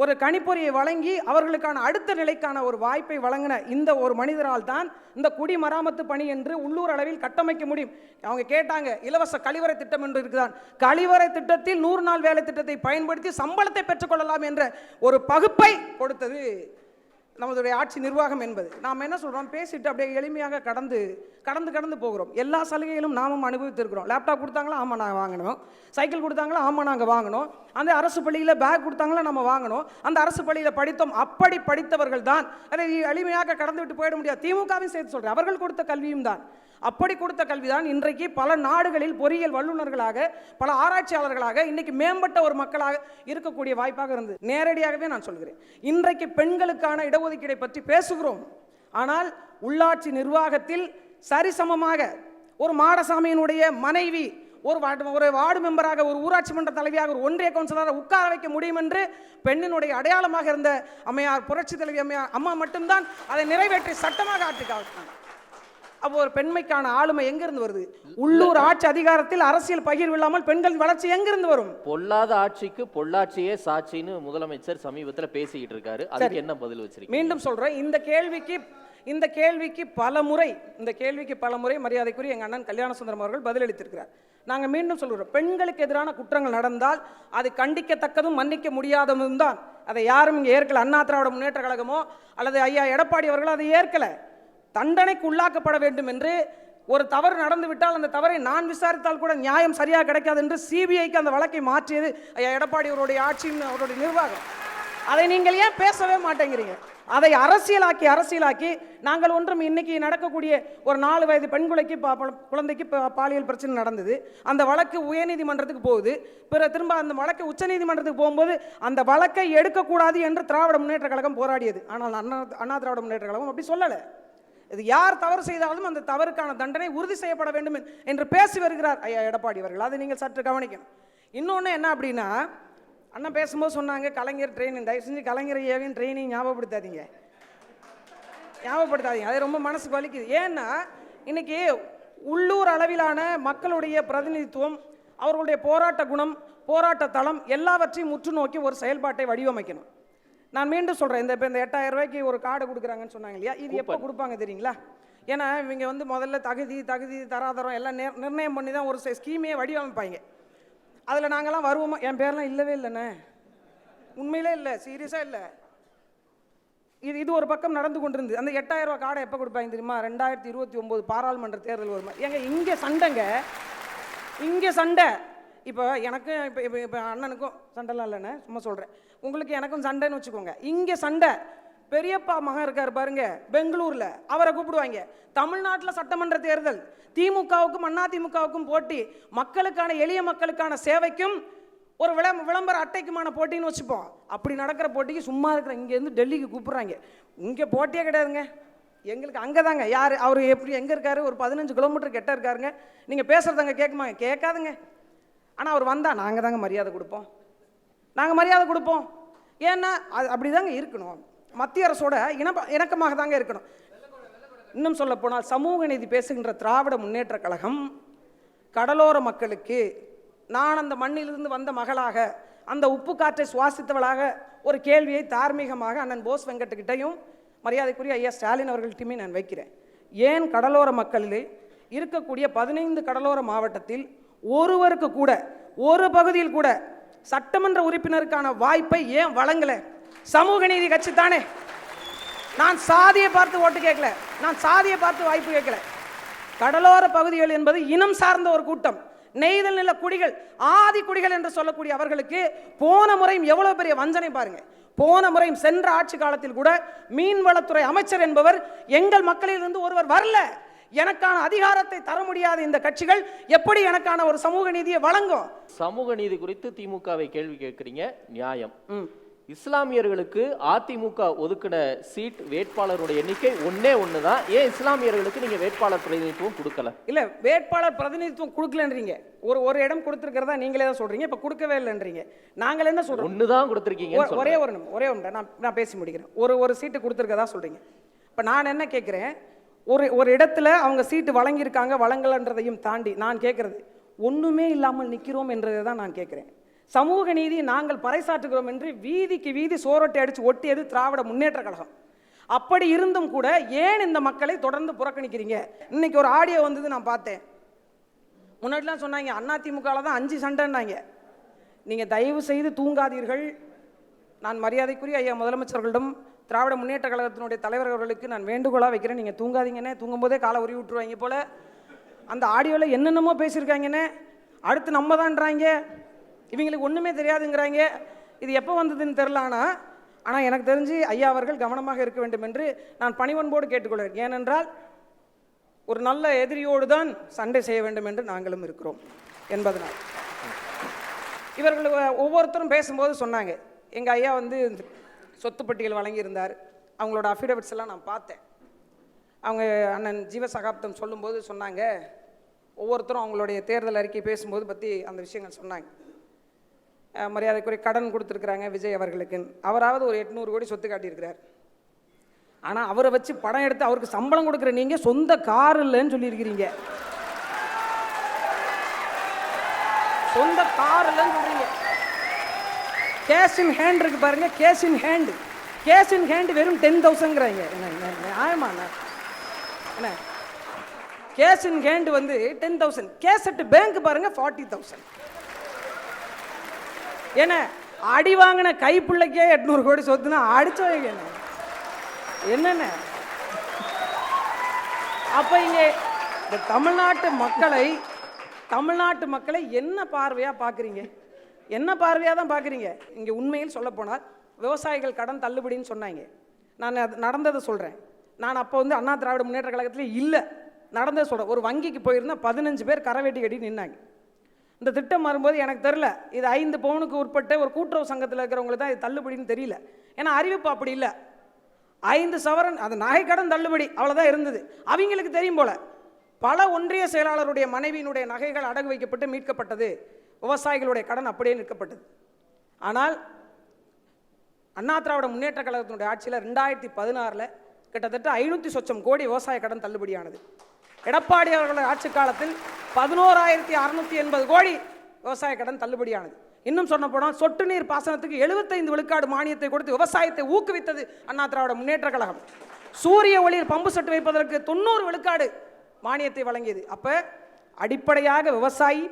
ஒரு கணிப்பொறியை வழங்கி அவர்களுக்கான அடுத்த நிலைக்கான ஒரு வாய்ப்பை வழங்கின இந்த ஒரு மனிதரால் தான் இந்த குடிமராமத்து பணி என்று உள்ளூர் அளவில் கட்டமைக்க முடியும். அவங்க கேட்டாங்க, இலவச கழிவறை திட்டம் என்று இருக்குதான். கழிவறை திட்டத்தில் 100 நாள் வேலை திட்டத்தை பயன்படுத்தி சம்பளத்தை பெற்றுக்கொள்ளலாம் என்ற ஒரு பகுப்பை கொடுத்தது நமதுடைய ஆட்சி நிர்வாகம் என்பது. நாம் என்ன சொல்கிறோம், பேசிட்டு அப்படியே எளிமையாக கடந்து போகிறோம். எல்லா சலுகைகளும் நாமும் அனுபவித்திருக்கிறோம். லேப்டாப் கொடுத்தாங்களா, ஆமாம் நாங்கள் வாங்கினோம். சைக்கிள் கொடுத்தாங்களா, ஆமாம் நாங்கள் வாங்கினோம். அந்த அரசு பள்ளியில் பேக் கொடுத்தாங்களா, நம்ம வாங்கினோம். அந்த அரசு பள்ளியில் படித்தோம். அப்படி படித்தவர்கள் தான் அதை எளிமையாக கடந்து விட்டு போயிட முடியாது. திமுகவையும் சேர்த்து சொல்கிறேன், அவர்கள் கொடுத்த கல்வியும் தான். அப்படி கொடுத்த கல்விதான் இன்றைக்கு பல நாடுகளில் பொறியியல் வல்லுநர்களாக, பல ஆராய்ச்சியாளர்களாக, இன்னைக்கு மேம்பட்ட ஒரு மக்களாக இருக்கக்கூடிய வாய்ப்பாக இருந்தது. நேரடியாகவே நான் சொல்கிறேன், இன்றைக்கு பெண்களுக்கான இடஒதுக்கீடை பற்றி பேசுகிறோம். ஆனால் உள்ளாட்சி நிர்வாகத்தில் சரிசமமாக ஒரு மாடசாமியினுடைய மனைவி ஒரு வார்டு மெம்பராக, ஒரு ஊராட்சி மன்ற தலைவியாக, ஒரு ஒன்றிய கவுன்சிலராக உட்கார வைக்க முடியும் என்று பெண்ணினுடைய அடையாளமாக இருந்த அம்மையார், புரட்சி தலைவி அம்மையார் அம்மா மட்டும்தான் அதை நிறைவேற்றி சட்டமாக ஆட்சிக்காக. அப்போ ஒரு பெண்மைக்கான ஆளுமை எங்கிருந்து வருது? உள்ளூர் ஆட்சி அதிகாரத்தில் அரசியல் பகிர்வு இல்லாமல் பெண்களின் வளர்ச்சி எங்கிருந்து வரும்? பொல்லாத ஆட்சிக்கு பொள்ளாட்சியே சாட்சின்னு முதலமைச்சர் சமீபத்தில் பேசிக்கிட்டு இருக்காரு. அதுக்கு என்ன பதில் வச்சிருக்கீங்க? மீண்டும் சொல்றேன், இந்த கேள்விக்கு பல முறை மரியாதைக்குரிய எங்க அண்ணன் கல்யாணசுந்தரம் அவர்கள் பதிலளித்திருக்கிறார். நாங்கள் மீண்டும் சொல்கிறோம், பெண்களுக்கு எதிரான குற்றங்கள் நடந்தால் அது கண்டிக்கத்தக்கதும் மன்னிக்க முடியாததும் தான். அதை யாரும் இங்கே ஏற்கல. அண்ணா திராவிட முன்னேற்ற கழகமோ அல்லது ஐயா எடப்பாடி அவர்களோ அதை ஏற்கல. தண்டனைக்கு உள்ளாக்கப்பட வேண்டும் என்று ஒரு தவறு நடந்து விட்டால் அந்த தவறை நான் விசாரித்தால் கூட நியாயம் சரியாக கிடைக்காது என்று சிபிஐக்கு அந்த வழக்கை மாற்றியது ஐயா எடப்பாடி அவருடைய ஆட்சியின் அவருடைய நிர்வாகம். அதை நீங்கள் ஏன் பேசவே மாட்டேங்கிறீங்க? அதை அரசியலாக்கி நாங்கள் ஒன்றும் இன்னைக்கு நடக்கக்கூடிய ஒரு 4 வயது பெண் குழந்தைக்கு பாலியல் பிரச்சனை நடந்தது. அந்த வழக்கு உயர்நீதிமன்றத்துக்கு போகுது. பிறகு திரும்ப அந்த வழக்கு உச்சநீதிமன்றத்துக்கு போகும்போது அந்த வழக்கை எடுக்கக்கூடாது என்று திராவிட முன்னேற்ற கழகம் போராடியது. ஆனால் அண்ணா திராவிட முன்னேற்ற கழகம் அப்படி சொல்லலை. இது யார் தவறு செய்தாலும் அந்த தவறுக்கான தண்டனை உறுதி செய்யப்பட வேண்டும் என்று பேசி வருகிறார் ஐயா எடப்பாடி அவர்கள். அதை நீங்கள் சற்று கவனிக்கணும். இன்னொன்று என்ன அப்படின்னா, அண்ணா பேசும்போது சொன்னாங்க கலைஞர் ட்ரைனிங். தயவு செஞ்சு கலைஞர் ஐயாவின் ட்ரைனிங் ஞாபகப்படுத்தாதீங்க. அது ரொம்ப மனசுக்கு வலிக்குது. ஏன்னா இன்னைக்கு உள்ளூர் அளவிலான மக்களுடைய பிரதிநிதித்துவம், அவர்களுடைய போராட்ட குணம், போராட்ட தளம் எல்லாவற்றையும் முற்று நோக்கி ஒரு செயல்பாட்டை வடிவமைக்கணும். நான் மீண்டும் சொல்கிறேன், இந்த 8000 ரூபாய்க்கு ஒரு கார்டு கொடுக்குறாங்கன்னு சொன்னாங்க இல்லையா, இது எப்போ கொடுப்பாங்க தெரியுங்களா? ஏன்னா இவங்க முதல்ல தகுதி தராதரம் எல்லாம் நிர்ணயம் பண்ணி தான் ஒரு ஸ்கீமையே வடிவமைப்பாங்க. அதில் நாங்கள்லாம் வருவோமா? என் பேர்லாம் இல்லவே இல்லைண்ணே, உண்மையிலே இல்லை, சீரியஸாக இல்லை. இது ஒரு பக்கம் நடந்து கொண்டிருந்து அந்த 8000 ரூபா கார்டை எப்போ கொடுப்பாங்க தெரியுமா? 2029 பாராளுமன்ற தேர்தல் வருமா? ஏங்க இங்கே சண்டை. இப்போ எனக்கு இப்போ அண்ணனுக்கும் சண்டைலாம் இல்லைண்ணே, சும்மா சொல்கிறேன். உங்களுக்கு எனக்கும் சண்டைன்னு வச்சுக்கோங்க. இங்கே சண்டை. பெரியப்பா மகன் இருக்கார் பாருங்க பெங்களூரில், அவரை கூப்பிடுவாங்க. தமிழ்நாட்டில் சட்டமன்ற தேர்தல், திமுகவுக்கும் அதிமுகவுக்கும் போட்டி, மக்களுக்கான எளிய மக்களுக்கான சேவைக்கும் ஒரு விளம்பர அட்டைக்குமான போட்டின்னு வச்சுப்போம். அப்படி நடக்கிற போட்டிக்கு சும்மா இருக்கிற இங்கேருந்து டெல்லிக்கு கூப்பிட்றாங்க. இங்கே போட்டியே கிடையாதுங்க, எங்களுக்கு அங்கே தாங்க. யார் அவர் எப்படி எங்கே இருக்காரு? ஒரு 15 கிலோமீட்டர் கிட்ட இருக்காருங்க. நீங்கள் பேசுகிறதாங்க கேட்குமாங்க? கேட்காதுங்க. ஆனால் அவர் வந்தால் நாங்கள் தாங்க மரியாதை கொடுப்போம். ஏன்னா அது அப்படி தாங்க இருக்கணும். மத்திய அரசோட இணக்கமாக தாங்க இருக்கணும். இன்னும் சொல்ல போனால் சமூக நீதி பேசுகின்ற திராவிட முன்னேற்ற கழகம் கடலோர மக்களுக்கு, நான் அந்த மண்ணிலிருந்து வந்த மகளாக, அந்த உப்பு காற்றை சுவாசித்தவளாக ஒரு கேள்வியை தார்மீகமாக அண்ணன் போஸ் வெங்கட்கிட்டையும் மரியாதைக்குரிய ஐயா ஸ்டாலின் அவர்கள்ட்டையுமே நான் வைக்கிறேன். ஏன் கடலோர மக்களில் இருக்கக்கூடிய 15 கடலோர மாவட்டத்தில் ஒருவருக்கு கூட, ஒரு பகுதியில் கூட சட்டமன்ற உறுப்பினருக்கான வாய்ப்பை ஏன் வழங்கல? சமூக நீதி கட்சி தானே. நான் சாதியை பார்த்து ஓட்டு கேட்கல, நான் சாதியை பார்த்து வாய்ப்பு கேட்கல. கடலோர பகுதிகள் என்பது இனம் சார்ந்த ஒரு கூட்டம். நெய்தல் நில குடிகள், ஆதி குடிகள் என்று சொல்லக்கூடிய அவர்களுக்கு போன முறையும் எவ்வளவு பெரிய வஞ்சனை பாருங்க. போன முறையும் சென்ற ஆட்சி காலத்தில் கூட மீன்வளத்துறை அமைச்சர் என்பவர் எங்கள் மக்களிலிருந்து ஒருவர் வரல. எனக்கான அதிகாரத்தை தர முடியாத இந்த கட்சிகள் எப்படி எனக்கான ஒரு சமூக நீதியை வழங்கும்? சமூக நீதி குறித்து திமுகவை கேள்வி கேட்கிறீங்க, நியாயம். இஸ்லாமியர்களுக்கு அதிமுக ஒதுக்கின சீட் வேட்பாளருடைய எண்ணிக்கை ஒண்ணு தான். ஏன் இஸ்லாமியர்களுக்கு நீங்க வேட்பாளர் பிரதிநிதித்துவம் கொடுக்கல? இல்ல, வேட்பாளர் பிரதிநிதித்துவம் கொடுக்கலன்றீங்க. ஒரு இடம் கொடுத்திருக்கிறதா நீங்களே தான் சொல்றீங்க. இப்ப கொடுக்கவே இல்லைன்றீங்க. நாங்கள் என்ன சொல்றோம்? ஒண்ணுதான் கொடுத்திருக்கீங்க. ஒரே ஒன்று நான் பேசி முடிக்கிறேன். ஒரு சீட்டு கொடுத்திருக்கதா சொல்றீங்க. இப்ப நான் என்ன கேட்கிறேன், ஒரு இடத்துல அவங்க சீட்டு வழங்கியிருக்காங்க, வழங்கலன்றதையும் தாண்டி நான் கேட்கறது ஒண்ணுமே இல்லாமல் நிற்கிறோம் என்றதை தான் நான் கேட்கிறேன். சமூக நீதி நாங்கள் பறைசாற்றுகிறோம் என்று வீதிக்கு வீதி சோரட்டை அடித்து ஒட்டியது திராவிட முன்னேற்ற கழகம். அப்படி இருந்தும் கூட ஏன் இந்த மக்களை தொடர்ந்து புறக்கணிக்கிறீங்க? இன்னைக்கு ஒரு ஆடியோ வந்தது, நான் பார்த்தேன். முன்னாடிலாம் சொன்னாங்க அதிமுகவில் தான் 5 சண்டைன்னாங்க. நீங்கள் தயவு செய்து தூங்காதீர்கள். நான் மரியாதைக்குரிய ஐயா முதலமைச்சர்களிடம், திராவிட முன்னேற்ற கழகத்தினுடைய தலைவர் அவர்களுக்கு நான் வேண்டுகோளாக வைக்கிறேன், நீங்கள் தூங்காதீங்கன்னே. தூங்கும்போதே காலை உருவி விட்டுருவாங்க போல். அந்த ஆடியோவில் என்னென்னமோ பேசியிருக்காங்கன்னே. அடுத்து நம்ம தான்றாங்க, இவங்களுக்கு ஒன்றுமே தெரியாதுங்கிறாங்க. இது எப்போ வந்ததுன்னு தெரில. ஆனால் எனக்கு தெரிஞ்சு ஐயா அவர்கள் கவனமாக இருக்க வேண்டும் என்று நான் பணிவன்போடு கேட்டுக்கொள்கிறேன். ஏனென்றால் ஒரு நல்ல எதிரியோடு தான் சண்டை செய்ய வேண்டும் என்று நாங்களும் இருக்கிறோம் என்பதனால். இவர்கள் ஒவ்வொருத்தரும் பேசும்போது சொன்னாங்க, எங்கள் ஐயா வந்து சொத்து பட்டியல் வழங்கியிருந்தார், அவங்களோட அஃபிடவிட்ஸ் எல்லாம் நான் பார்த்தேன். அவங்க அண்ணன் ஜீவசகாப்தம் சொல்லும்போது சொன்னாங்க, ஒவ்வொருத்தரும் அவங்களுடைய தேர்தல் அறிக்கை பேசும்போது பற்றி அந்த விஷயங்கள் சொன்னாங்க. மரியாதைக்குரிய கடன் கொடுத்துருக்குறாங்க விஜய் அவர்களுக்கு. அவராவது ஒரு 800 கோடி சொத்து காட்டியிருக்கிறார். ஆனால் அவரை வச்சு படம் எடுத்து அவருக்கு சம்பளம் கொடுக்குற நீங்கள் சொந்த கார் இல்லைன்னு சொல்லியிருக்கிறீங்க. சொந்த கார் இல்லைன்னு சொல்றீங்க. கேஷ் இன் ஹேண்ட் இருக்கு பாருங்க, cash in hand. Cash in hand வெறும் 10,000ங்கிறாங்க. நியாயமா என்ன? கேஷ் இன் ஹேண்ட் வந்து 10,000. கேஷ் அட் பேங்க் பாருங்க 40,000. ஏன்னா அடி வாங்கின கைப்பிள்ளைக்கே 800 கோடி சொத்துனா அடிச்சவங்க என்னென்ன? அப்ப இங்க இந்த தமிழ்நாட்டு மக்களை என்ன பார்வையா பாக்குறீங்க? என்ன பார்வையா தான் பாக்குறீங்க? இங்க உண்மையில் சொல்ல போனால் விவசாயிகள் கடன் தள்ளுபடின்னு சொன்னாங்க. நான் நடந்ததை சொல்றேன். நான் அப்போ வந்து அண்ணா திராவிட முன்னேற்ற கழகத்தில் இல்லை, நடந்ததை சொல்றேன். ஒரு வங்கிக்கு போயிருந்தா 15 பேர் கரை வெட்டி கட்டி நின்னாங்க. இந்த திட்டம் வரும்போது எனக்கு தெரியல, இது 5 பவுனுக்கு உட்பட்ட ஒரு கூட்டுறவு சங்கத்தில் இருக்கிறவங்களுக்கு தான் இது தள்ளுபடின்னு தெரியல. ஏன்னா அறிவிப்பு அப்படி இல்லை. 5 சவரன் அது நகைக்கடன் தள்ளுபடி அவ்வளோதான் இருந்தது. அவங்களுக்கு தெரியும் போல. பல ஒன்றிய செயலாளருடைய மனைவியினுடைய நகைகள் அடகு வைக்கப்பட்டு மீட்கப்பட்டது. விவசாயிகளுடைய கடன் அப்படியே நிற்கப்பட்டது. ஆனால் அண்ணா திராவிட முன்னேற்ற கழகத்தினுடைய ஆட்சியில் 2016 கிட்டத்தட்ட 500 சொச்சம் கோடி விவசாய கடன் தள்ளுபடியானது. எடப்பாடி அவர்களுடைய ஆட்சி காலத்தில் 11,680 கோடி விவசாய கடன் தள்ளுபடியானது. இன்னும் சொன்ன போனால் சொட்டு நீர் பாசனத்துக்கு 75 விழுக்காடு மானியத்தை கொடுத்து விவசாயத்தை ஊக்குவித்தது அண்ணா திராவிட முன்னேற்ற கழகம். சூரிய ஒளியில் பம்பு செட்டு வைப்பதற்கு 90 விழுக்காடு மானியத்தை வழங்கியது. அப்ப அடிப்படையாக விவசாயி,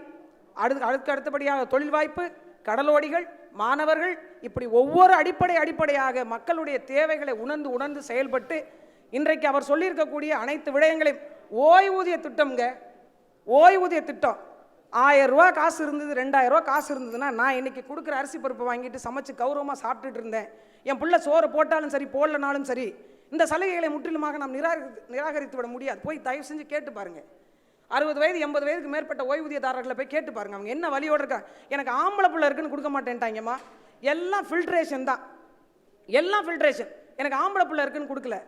அடுத்தபடியாக தொழில் வாய்ப்பு, கடலோடிகள், மாணவர்கள், இப்படி ஒவ்வொரு அடிப்படையாக மக்களுடைய தேவைகளை உணர்ந்து செயல்பட்டு இன்றைக்கு அவர் சொல்லியிருக்கக்கூடிய அனைத்து விடயங்களையும் ஓய்வூதிய திட்டம்ங்க. ஓய்வூதிய திட்டம் 1000 ரூபா காசு இருந்தது, 2000 ரூபா காசு இருந்ததுன்னா நான் இன்னைக்கு கொடுக்குற அரிசி பருப்பு வாங்கிட்டு சமைச்சு கௌரவமாக சாப்பிட்டுட்டு இருந்தேன். என் பிள்ளை சோறு போட்டாலும் சரி போடலனாலும் சரி, இந்த சலுகைகளை முற்றிலுமாக நாம் நிராகரித்து விட முடியாது. போய் தயவு செஞ்சு கேட்டு பாருங்க. 60 வயது 80 வயதுக்கு மேற்பட்ட ஓய்வூதியதாரர்களை போய் கேட்டு பாருங்க, அவங்க என்ன வழியோடு இருக்காங்க. எனக்கு ஆம்பளை பிள்ளை இருக்குன்னு கொடுக்க மாட்டேன்ட்டாங்கம்மா. எல்லாம் ஃபில்ட்ரேஷன் தான், எல்லாம் ஃபில்ட்ரேஷன். எனக்கு ஆம்பளை பிள்ளை இருக்குன்னு கொடுக்கல.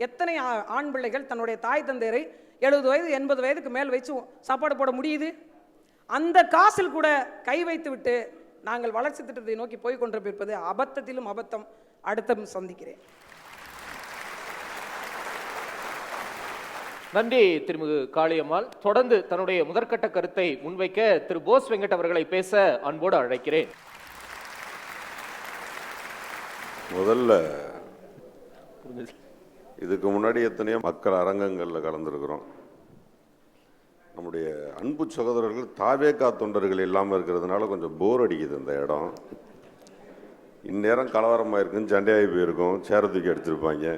எத்தனை ஆண் பிள்ளைகள் தன்னுடைய தாய் தந்தையரை 70 வயது 80 வயதுக்கு மேல் வச்சு சாப்பாடு போட முடியுது? அந்த காசில் கூட கை வைத்து விட்டு நாங்கள் வளர்ச்சி திட்டத்தை நோக்கி போய் கொண்டிருப்பது அபத்தத்திலும் அபத்தம். அடுத்த சந்திக்கிறேன். நன்றி திருமிகு காளியம்மாள். தொடர்ந்து தன்னுடைய முதற்கட்ட கருத்தை முன்வைக்க திரு போஸ் வெங்கட் அவர்களை பேச அன்போடு அழைக்கிறேன். முதல்ல இதுக்கு முன்னாடி எத்தனையோ மக்கள் அரங்கங்களில் கலந்துருக்கிறோம். நம்முடைய அன்பு சகோதரர்கள் தாவேகா தொண்டர்கள் இல்லாமல் இருக்கிறதுனால கொஞ்சம் போர் அடிக்குது இந்த இடம். இந்நேரம் கலவரமாக இருக்குன்னு சண்டையாகி போயிருக்கும், சேர தூக்கி அடிச்சிருப்பாங்க.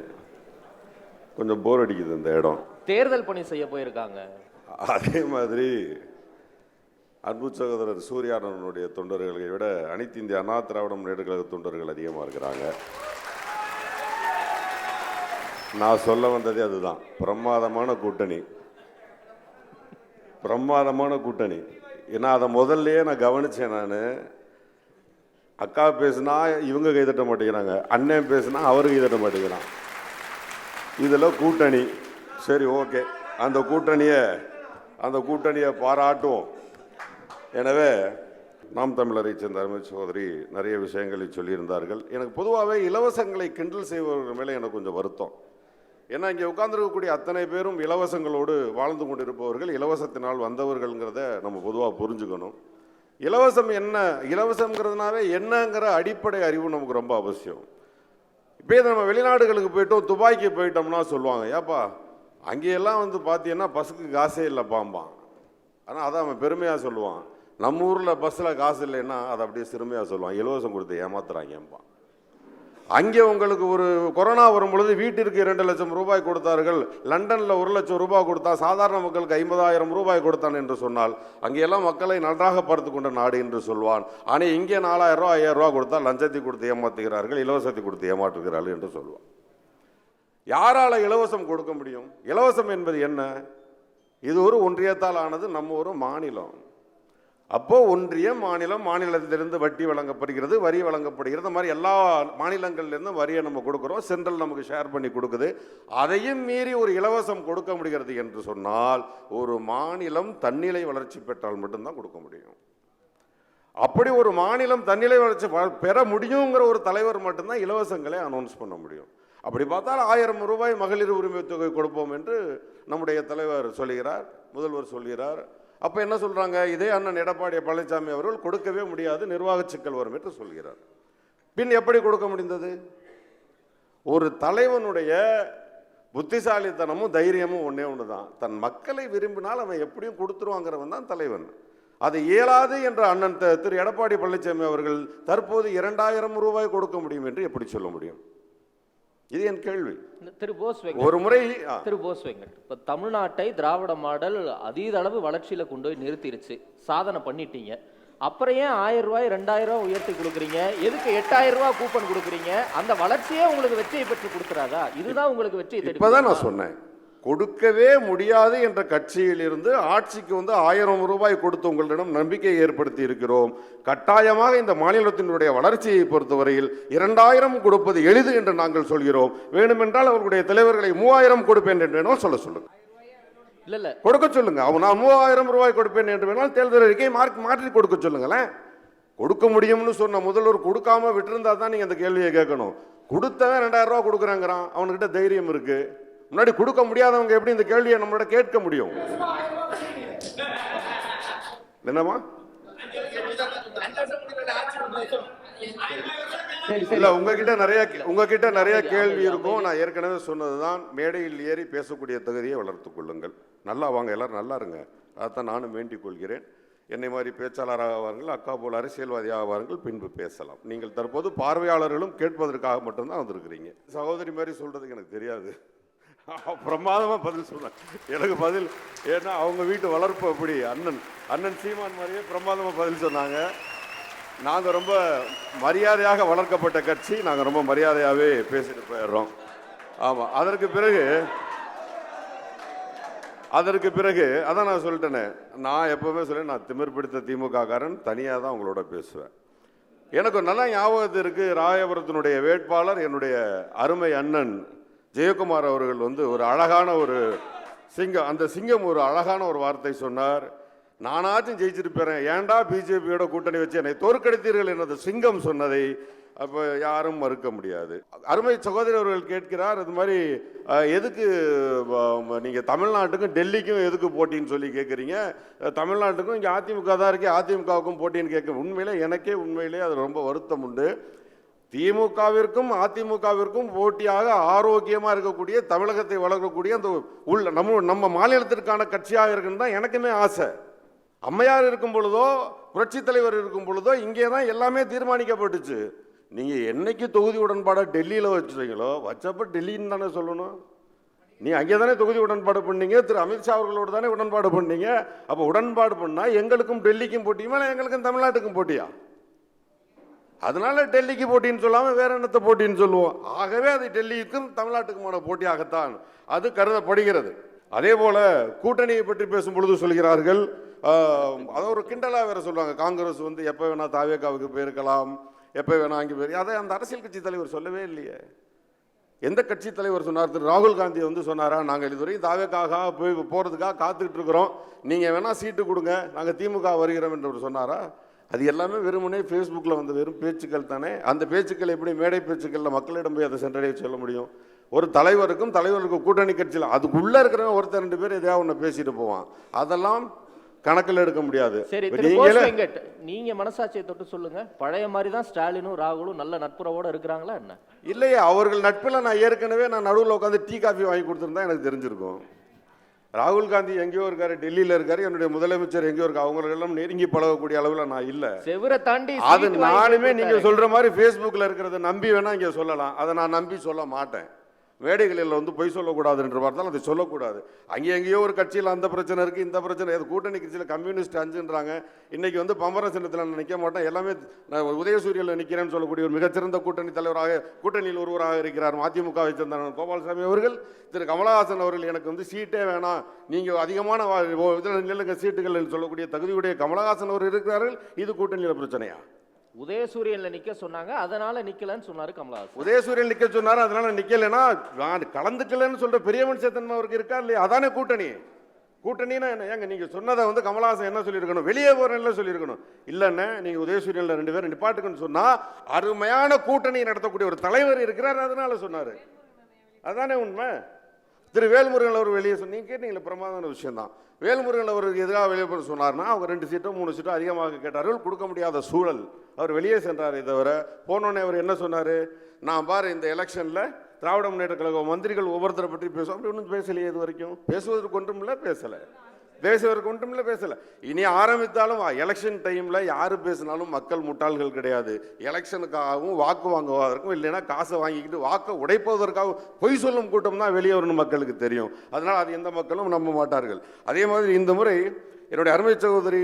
கொஞ்சம் போர் அடிக்குது இந்த இடம். தேர்தல் பணி செய்ய போயிருக்காங்க. அதே மாதிரி அன்பு சகோதரர் சூர்யானந்தனுடைய தொண்டர்களை விட அனைத்து இந்திய அண்ணா திராவிட முன்னேற்ற கழக தொண்டர்கள் அதிகமாக இருக்கிறாங்க. நான் சொல்ல வந்ததே அதுதான். பிரமாதமான கூட்டணி, பிரமாதமான கூட்டணி. ஏன்னா அதை முதல்லையே நான் கவனித்தேன். நான் அக்கா பேசுனா இவங்க கைதட்ட மாட்டேங்கிறாங்க, அண்ணன் பேசுனா அவரு கைதட்ட மாட்டேங்கிறான். இதில் கூட்டணி சரி, ஓகே, அந்த கூட்டணியை பாராட்டுவோம். எனவே நாம் தமிழரை சேர்ந்த அருமை சகோதரி நிறைய விஷயங்களை சொல்லியிருந்தார்கள். எனக்கு பொதுவாகவே இலவசங்களை கிண்டல் செய்பவர்கள் மேலே எனக்கு கொஞ்சம் வருத்தம். ஏன்னா இங்கே உட்கார்ந்துருக்கக்கூடிய அத்தனை பேரும் இலவசங்களோடு வாழ்ந்து கொண்டிருப்பவர்கள், இலவசத்தினால் வந்தவர்கள்ங்கிறத நம்ம பொதுவாக புரிஞ்சுக்கணும். இலவசம் என்ன, இலவசங்கிறதுனாவே என்னங்கிற அடிப்படை அறிவு நமக்கு ரொம்ப அவசியம். இப்போ நம்ம வெளிநாடுகளுக்கு போயிட்டோம், துபாய்க்கு போயிட்டோம்னா சொல்லுவாங்க, ஏப்பா அங்கேயெல்லாம் வந்து பார்த்தீங்கன்னா பஸ்ஸுக்கு காசே இல்லை பாம்பான். ஆனால் அதை அவன் பெருமையாக சொல்லுவான். நம்ம ஊரில் பஸ்ஸில் காசு இல்லைன்னா அதை அப்படியே சிறுமையாக சொல்லுவான், இலவசம் கொடுத்து ஏமாத்துறாங்கப்பான். அங்கே உங்களுக்கு ஒரு கொரோனா வரும் பொழுது வீட்டிற்கு 2 லட்சம் ரூபாய் கொடுத்தார்கள், லண்டனில் 1 லட்சம் ரூபாய் கொடுத்தா, சாதாரண மக்களுக்கு 50,000 ரூபாய் கொடுத்தான் என்று சொன்னால் அங்கெல்லாம் மக்களை நன்றாக பார்த்து கொண்ட நாடு என்று சொல்வான். ஆனால் இங்கே 4,000 ரூபா 5,000 ரூபா கொடுத்தா லஞ்சத்தை கொடுத்து ஏமாத்துகிறார்கள், இலவசத்தை கொடுத்து ஏமாற்றுகிறார்கள் என்று சொல்லுவான். யாரால இலவசம் கொடுக்க முடியும்? இலவசம் என்பது என்ன? இது ஒரு ஒன்றியத்தால் ஆனது, நம்ம ஒரு மாநிலம். அப்போ ஒன்றியம், மாநிலம், மாநிலத்திலிருந்து வட்டி வழங்கப்படுகிறது, வரி வழங்கப்படுகிறது. இந்த மாதிரி எல்லா மாநிலங்கள்லேருந்து வரியை நம்ம கொடுக்குறோம், சென்ட்ரல் நமக்கு ஷேர் பண்ணி கொடுக்குது. அதையும் மீறி ஒரு இலவசம் கொடுக்க முடிகிறது என்று சொன்னால் ஒரு மாநிலம் தன்னிலை வளர்ச்சி பெற்றால் மட்டும்தான் கொடுக்க முடியும். அப்படி ஒரு மாநிலம் தன்னிலை வளர்ச்சி பெற முடியுங்கிற ஒரு தலைவர் மட்டும்தான் இலவசங்களை அனௌன்ஸ் பண்ண முடியும். அப்படி பார்த்தால் 1000 ரூபாய் மகளிர் உரிமை தொகை கொடுப்போம் என்று நம்முடைய தலைவர் சொல்கிறார், முதல்வர் சொல்கிறார். அப்போ என்ன சொல்கிறாங்க? இதே அண்ணன் எடப்பாடி பழனிசாமி அவர்கள் கொடுக்கவே முடியாது, நிர்வாக சிக்கல் வரும் என்று சொல்கிறார். பின் எப்படி கொடுக்க முடிந்தது? ஒரு தலைவனுடைய புத்திசாலித்தனமும் தைரியமும் ஒன்றே ஒன்று தான். தன் மக்களை விரும்பினால் அவன் எப்படியும் கொடுத்துருவாங்கிறவன் தான் தலைவன். அது இயலாது என்ற அண்ணன் திரு எடப்பாடி பழனிசாமி அவர்கள் தற்போது 2000 ரூபாய் கொடுக்க முடியும் என்று எப்படி சொல்ல முடியும்? இது என் கேள்வி. திரு போஸ் ஒரு முறை திரு போஸ் வெங்கட், இப்ப தமிழ்நாட்டை திராவிட மாடல் அதீத அளவு வளர்ச்சியில கொண்டு போய் நிறுத்திருச்சு, சாதனை பண்ணிட்டீங்க. அப்புறம் ஏன் 1000 ரூபாய் 2000 ரூபாய் உயர்த்தி கொடுக்குறீங்க? எதுக்கு 8000 ரூபாய் கூப்பன் கொடுக்குறீங்க? அந்த வளர்ச்சியே உங்களுக்கு வெற்றியை பெற்று கொடுத்துறாதா? இதுதான் உங்களுக்கு வெற்றியை தேடி. இப்பதான் நான் சொன்னேன், கொடுக்கவே முடியாது என்ற கட்சியில் இருந்து ஆட்சிக்கு வந்து 1000 ரூபாய் கொடுத்து உங்களிடம் நம்பிக்கை ஏற்படுத்தி இருக்கிறோம். கட்டாயமாக இந்த மாநிலத்தினுடைய வளர்ச்சியை பொறுத்தவரையில் 2000 கொடுப்பது எளிது என்று நாங்கள் சொல்கிறோம். வேண்டுமென்றால் அவர்களுடைய தலைவர்களை 3000 கொடுப்பேன் என்று வேணும் சொல்ல சொல்லுங்க. இல்ல கொடுக்க சொல்லுங்க. அவன் நான் 3000 ரூபாய் கொடுப்பேன் என்று வேணால் தேர்தல் அறிக்கை மாற்றி கொடுக்க சொல்லுங்களேன். கொடுக்க முடியும்னு சொன்ன முதல்வர் கொடுக்காம விட்டுருந்தா தான் நீங்க அந்த கேள்வியை கேட்கணும். கொடுத்தவன் 2000 ரூபாய் கொடுக்குறாங்கிறான், அவன்கிட்ட தைரியம் இருக்கு. முன்னாடி கொடுக்க முடியாதவங்க எப்படி இந்த கேள்வியை நம்மளோட கேட்க முடியும்? என்னமா இல்ல, உங்ககிட்ட நிறைய கேள்வி இருக்கும். நான் ஏற்கனவே சொன்னதுதான், மேடையில் ஏறி பேசக்கூடிய தகுதியை வளர்த்துக் கொள்ளுங்கள். நல்லா வாங்க, எல்லாரும் நல்லா இருங்க. அதைத்தான் நானும் வேண்டிக் கொள்கிறேன். என்னை மாதிரி பேச்சாளராக ஆவார்கள், அக்கா போல் அரசியல்வாதியாக ஆவார்கள், பின்பு பேசலாம். நீங்கள் தற்போது பார்வையாளர்களும் கேட்பதற்காக மட்டும்தான் வந்திருக்கிறீங்க. சகோதரி மாதிரி சொல்றதுக்கு எனக்கு தெரியாது. பிரமாதமா பதில் சொன்னேன். எனக்கு பதில் ஏன்னா அவங்க வீட்டு வளர்ப்பு அப்படி. அண்ணன் சீமான் மாதிரியே பிரமாதமா பதில் சொன்னாங்க. நாங்க ரொம்ப மரியாதையாக வளர்க்கப்பட்ட கட்சி, நாங்க ரொம்ப மரியாதையாவே பேசிட்டு போயிடுறோம். ஆமா, அதற்கு பிறகு அதான் நான் சொல்லிட்டேனே, நான் எப்பவுமே சொல்ல, நான் திமிர் பிடித்த திமுக காரன், தனியாக தான் உங்களோட பேசுவேன். எனக்கு நல்லா ஞாபகத்து இருக்கு, ராயபுரத்தினுடைய வேட்பாளர் என்னுடைய அருமை அண்ணன் ஜெயக்குமார் அவர்கள் வந்து ஒரு அழகான ஒரு சிங்கம், அந்த சிங்கம் ஒரு அழகான ஒரு வார்த்தை சொன்னார். நானாச்சும் ஜெயிச்சிருப்பேன், ஏன்டா பிஜேபியோட கூட்டணி வச்சு என்னை தோற்கடித்தீர்கள் எனது சிங்கம் சொன்னதை அப்போ யாரும் மறுக்க முடியாது. அருமை சகோதரி அவர்கள் கேட்கிறார், இது மாதிரி எதுக்கு நீங்கள் தமிழ்நாட்டுக்கும் டெல்லிக்கும் எதுக்கு போட்டின்னு சொல்லி கேட்குறீங்க? தமிழ்நாட்டுக்கும் இங்கே அதிமுக தான் இருக்கே, அதிமுகவுக்கும் போட்டின்னு கேட்க உண்மையிலே அது ரொம்ப வருத்தம் உண்டு. திமுகவிற்கும் அதிமுகவிற்கும் போட்டியாக ஆரோக்கியமாக இருக்கக்கூடிய, தமிழகத்தை வளர்க்கக்கூடிய அந்த நம்ம மாநிலத்திற்கான கட்சியாக இருக்குன்னு தான் எனக்குமே ஆசை. அம்மையார் இருக்கும் பொழுதோ, புரட்சி தலைவர் இருக்கும் பொழுதோ இங்கே தான் எல்லாமே தீர்மானிக்கப்பட்டுச்சு. நீங்கள் என்னைக்கு தொகுதி உடன்பாடை டெல்லியில் வச்சுறீங்களோ, வச்சப்ப டெல்லின்னு தானே சொல்லணும். நீ அங்கே தானே தொகுதி உடன்பாடு பண்ணீங்க, திரு அமித்ஷா அவர்களோடு தானே உடன்பாடு பண்ணீங்க. அப்போ உடன்பாடு பண்ணால் எங்களுக்கும் டெல்லிக்கும் போட்டியுமா, எங்களுக்கும் தமிழ்நாட்டுக்கும் போட்டியா? அதனால டெல்லிக்கு போட்டின்னு சொல்லாமல் வேற என்னத்தை போட்டின்னு சொல்லுவோம். ஆகவே அது டெல்லிக்கும் தமிழ்நாட்டுக்குமான போட்டியாகத்தான் அது கருதப்படுகிறது. அதே போல கூட்டணியை பற்றி பேசும் பொழுது சொல்கிறார்கள், அதை ஒரு கிண்டலாக வேற சொல்றாங்க, காங்கிரஸ் வந்து எப்போ வேணா தாவேகாவுக்கு போயிருக்கலாம், எப்போ வேணா அங்கே போயிரு. அதை அந்த அரசியல் கட்சி தலைவர் சொல்லவே இல்லையே. எந்த கட்சி தலைவர் சொன்னார்? திரு ராகுல் காந்தி வந்து சொன்னாரா, நாங்கள் இதுவரையும் தாவேக்காக போகிறதுக்காக காத்துக்கிட்டு இருக்கிறோம், நீங்கள் வேணா சீட்டு கொடுங்க, நாங்கள் திமுக வருகிறோம் என்று சொன்னாரா? அது எல்லாமே வெறுமனே ஃபேஸ்புக்கில் வந்து வெறும் பேச்சுக்கள் தானே. அந்த பேச்சுக்கள் எப்படி மேடை பேச்சுக்களில் மக்களிடம் போய் அதை சென்றடைய சொல்ல முடியும்? ஒரு தலைவருக்கும் கூட்டணி கட்சியில் அதுக்குள்ளே இருக்கிறவங்க ஒருத்தர் 2 பேர் எதையாவது ஒன்று பேசிட்டு போவான். அதெல்லாம் கணக்கில் எடுக்க முடியாது. சரி, இப்ப திரு நீங்களே கோஷ் வெங்கட், நீங்க மனசாட்சியை தொட்டு சொல்லுங்க, பழைய மாதிரி தான் ஸ்டாலினும் ராகுலும் நல்ல நட்புறவோட இருக்கிறாங்களா என்ன? இல்லையே, அவர்கள் நட்பில் நான் ஏற்கனவே நடுவில் உட்காந்து டீ காஃபி வாங்கி கொடுத்துருந்தா எனக்கு தெரிஞ்சிருக்கும். ராகுல் காந்தி எங்கேயோ இருக்காரு, டெல்லியில இருக்காரு, என்னுடைய முதலமைச்சர் எங்கேயோ இருக்கு, அவங்களெல்லாம் நெருங்கி பழகக்கூடிய அளவில் நான் இல்லை. செவரை தாண்டி அது நானுமே நீங்க சொல்ற மாதிரி ஃபேஸ்புக்கில் இருக்கிறத நம்பி வேணா இங்கே சொல்லலாம், அதை நான் நம்பி சொல்ல மாட்டேன். மேடைகளில் வந்து பொய் சொல்லக்கூடாதுன்ற பார்த்தாலும் அதை சொல்லக்கூடாது. அங்கே எங்கேயோ ஒரு கட்சியில் அந்த பிரச்சனை இருக்குது, இந்த பிரச்சனை, அது கூட்டணி கட்சியில் கம்யூனிஸ்ட் 5ன்றாங்க. இன்னைக்கு வந்து பம்பர சின்னத்தில் நான் நிற்க மாட்டேன், எல்லாமே நான் உதயசூரியனில் நிற்கிறேன்னு சொல்லக்கூடிய ஒரு மிகச்சிறந்த கூட்டணி தலைவராக, கூட்டணியில் ஒருவராக இருக்கிறார் மதிமுகவை சேர்ந்த கோபாலசாமி அவர்கள். திரு கமலஹாசன் அவர்கள் எனக்கு வந்து சீட்டே வேணாம், நீங்கள் அதிகமான இதில் நில்லுங்க சீட்டுகள் சொல்லக்கூடிய தகுதியுடைய கமலஹாசன் அவர்கள் இருக்கிறார்கள். இது கூட்டணியில் பிரச்சனையா? உதயசூரியன்ல நிக்க சொன்னாங்க, அதனால நிக்கலன்னு சொன்னாரு கமலஹாசன். உதயசூரியன் நிக்க சொன்னாரு, அதனால நிக்கலைன்னா கலந்துக்கலன்னு சொல்ற பெரிய மனுஷத்தன்மை அவருக்கு இருக்கா இல்லையா? அதானே கூட்டணி. கூட்டணினா என்ன? ஏங்க நீங்க சொன்னதை வந்து கமலஹாசன் என்ன சொல்லியிருக்கணும்? வெளியே போறேன்ல சொல்லியிருக்கணும். இல்லைன்னு நீங்க உதயசூரியன்ல 2 பேரும் நிப்பாட்டுக்குன்னு சொன்னா அருமையான கூட்டணி நடத்தக்கூடிய ஒரு தலைவர் இருக்கிறார், அதனால சொன்னாரு. அதானே உண்மை. திரு வேல்முருகன் அவர் வெளியே சொன்னீங்க கேட்டீங்களா, பிரமாதமான விஷயம் தான். வேல்முருகன் அவருக்கு எதிராக வெளியே போய் சொன்னார்னா அவங்க 2 சீட்டோ 3 சீட்டோ அதிகமாக கேட்டார்கள், கொடுக்க முடியாத சூழல். அவர் வெளியே சென்றார். தவிர போனோடனே அவர் என்ன சொன்னார்? நான் பாரு இந்த எலெக்ஷனில் திராவிட முன்னேற்ற கழக மந்திரிகள் ஒவ்வொருத்தரை பற்றி பேசுவோம், அப்படி ஒன்றும் பேசலையே இது வரைக்கும். பேசுவதற்கு ஒன்றும் இல்லை, பேசலை. பேசுவதற்கு ஒன்றும் இல்லை, பேசலை. இனி ஆரம்பித்தாலும் எலெக்ஷன் டைமில் யார் பேசினாலும் மக்கள் முட்டாள்கள் கிடையாது. எலெக்ஷனுக்காகவும் வாக்கு வாங்குவதற்கும் இல்லைன்னா காசை வாங்கிக்கிட்டு வாக்கை உடைப்பதற்காகவும் பொய் சொல்லும் கூட்டம் தான் வெளியே வரணும் மக்களுக்கு தெரியும். அதனால் அது எந்த மக்களும் நம்ப மாட்டார்கள். அதே மாதிரி இந்த முறை என்னுடைய அருமை சகோதரி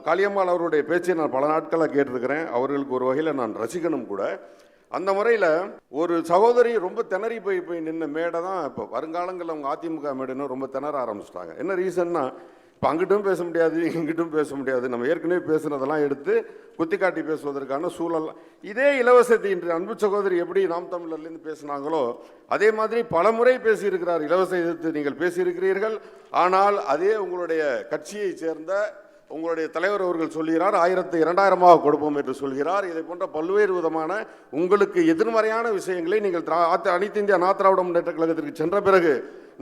காளியம்மாள் அவருடைய பேச்சை நான் பல நாட்களாக கேட்டிருக்கிறேன். அவர்களுக்கு ஒரு வகையில் நான் ரசிக்கணும் கூட. அந்த முறையில் ஒரு சகோதரி ரொம்ப திணறி போய் நின்ன மேடை தான் இப்போ வருங்காலங்களில் அவங்க அதிமுக மேடைன்னு ரொம்ப திணற ஆரம்பிச்சிட்டாங்க. என்ன ரீசன்னா, இப்போ அங்கிட்டும் பேச முடியாது, இங்கிட்டும் பேச முடியாது. நம்ம ஏற்கனவே பேசுனதெல்லாம் எடுத்து குத்தி காட்டி பேசுவதற்கான சூழல். இதே இலவசத்தை இன்று அன்பு சகோதரி எப்படி நாம் தமிழர்லேருந்து பேசினாங்களோ அதே மாதிரி பல முறை பேசியிருக்கிறார். இலவச எதிர்த்து நீங்கள் பேசியிருக்கிறீர்கள். ஆனால் அதே உங்களுடைய கட்சியை சேர்ந்த உங்களுடைய தலைவர் அவர்கள் சொல்கிறார் 1000-2000 கொடுப்போம் என்று சொல்கிறார். இதை போன்ற பல்வேறு விதமான உங்களுக்கு எதிர்மறையான விஷயங்களை நீங்கள் அனைத்து இந்திய அண்ணா திராவிட முன்னேற்ற கழகத்திற்கு சென்ற பிறகு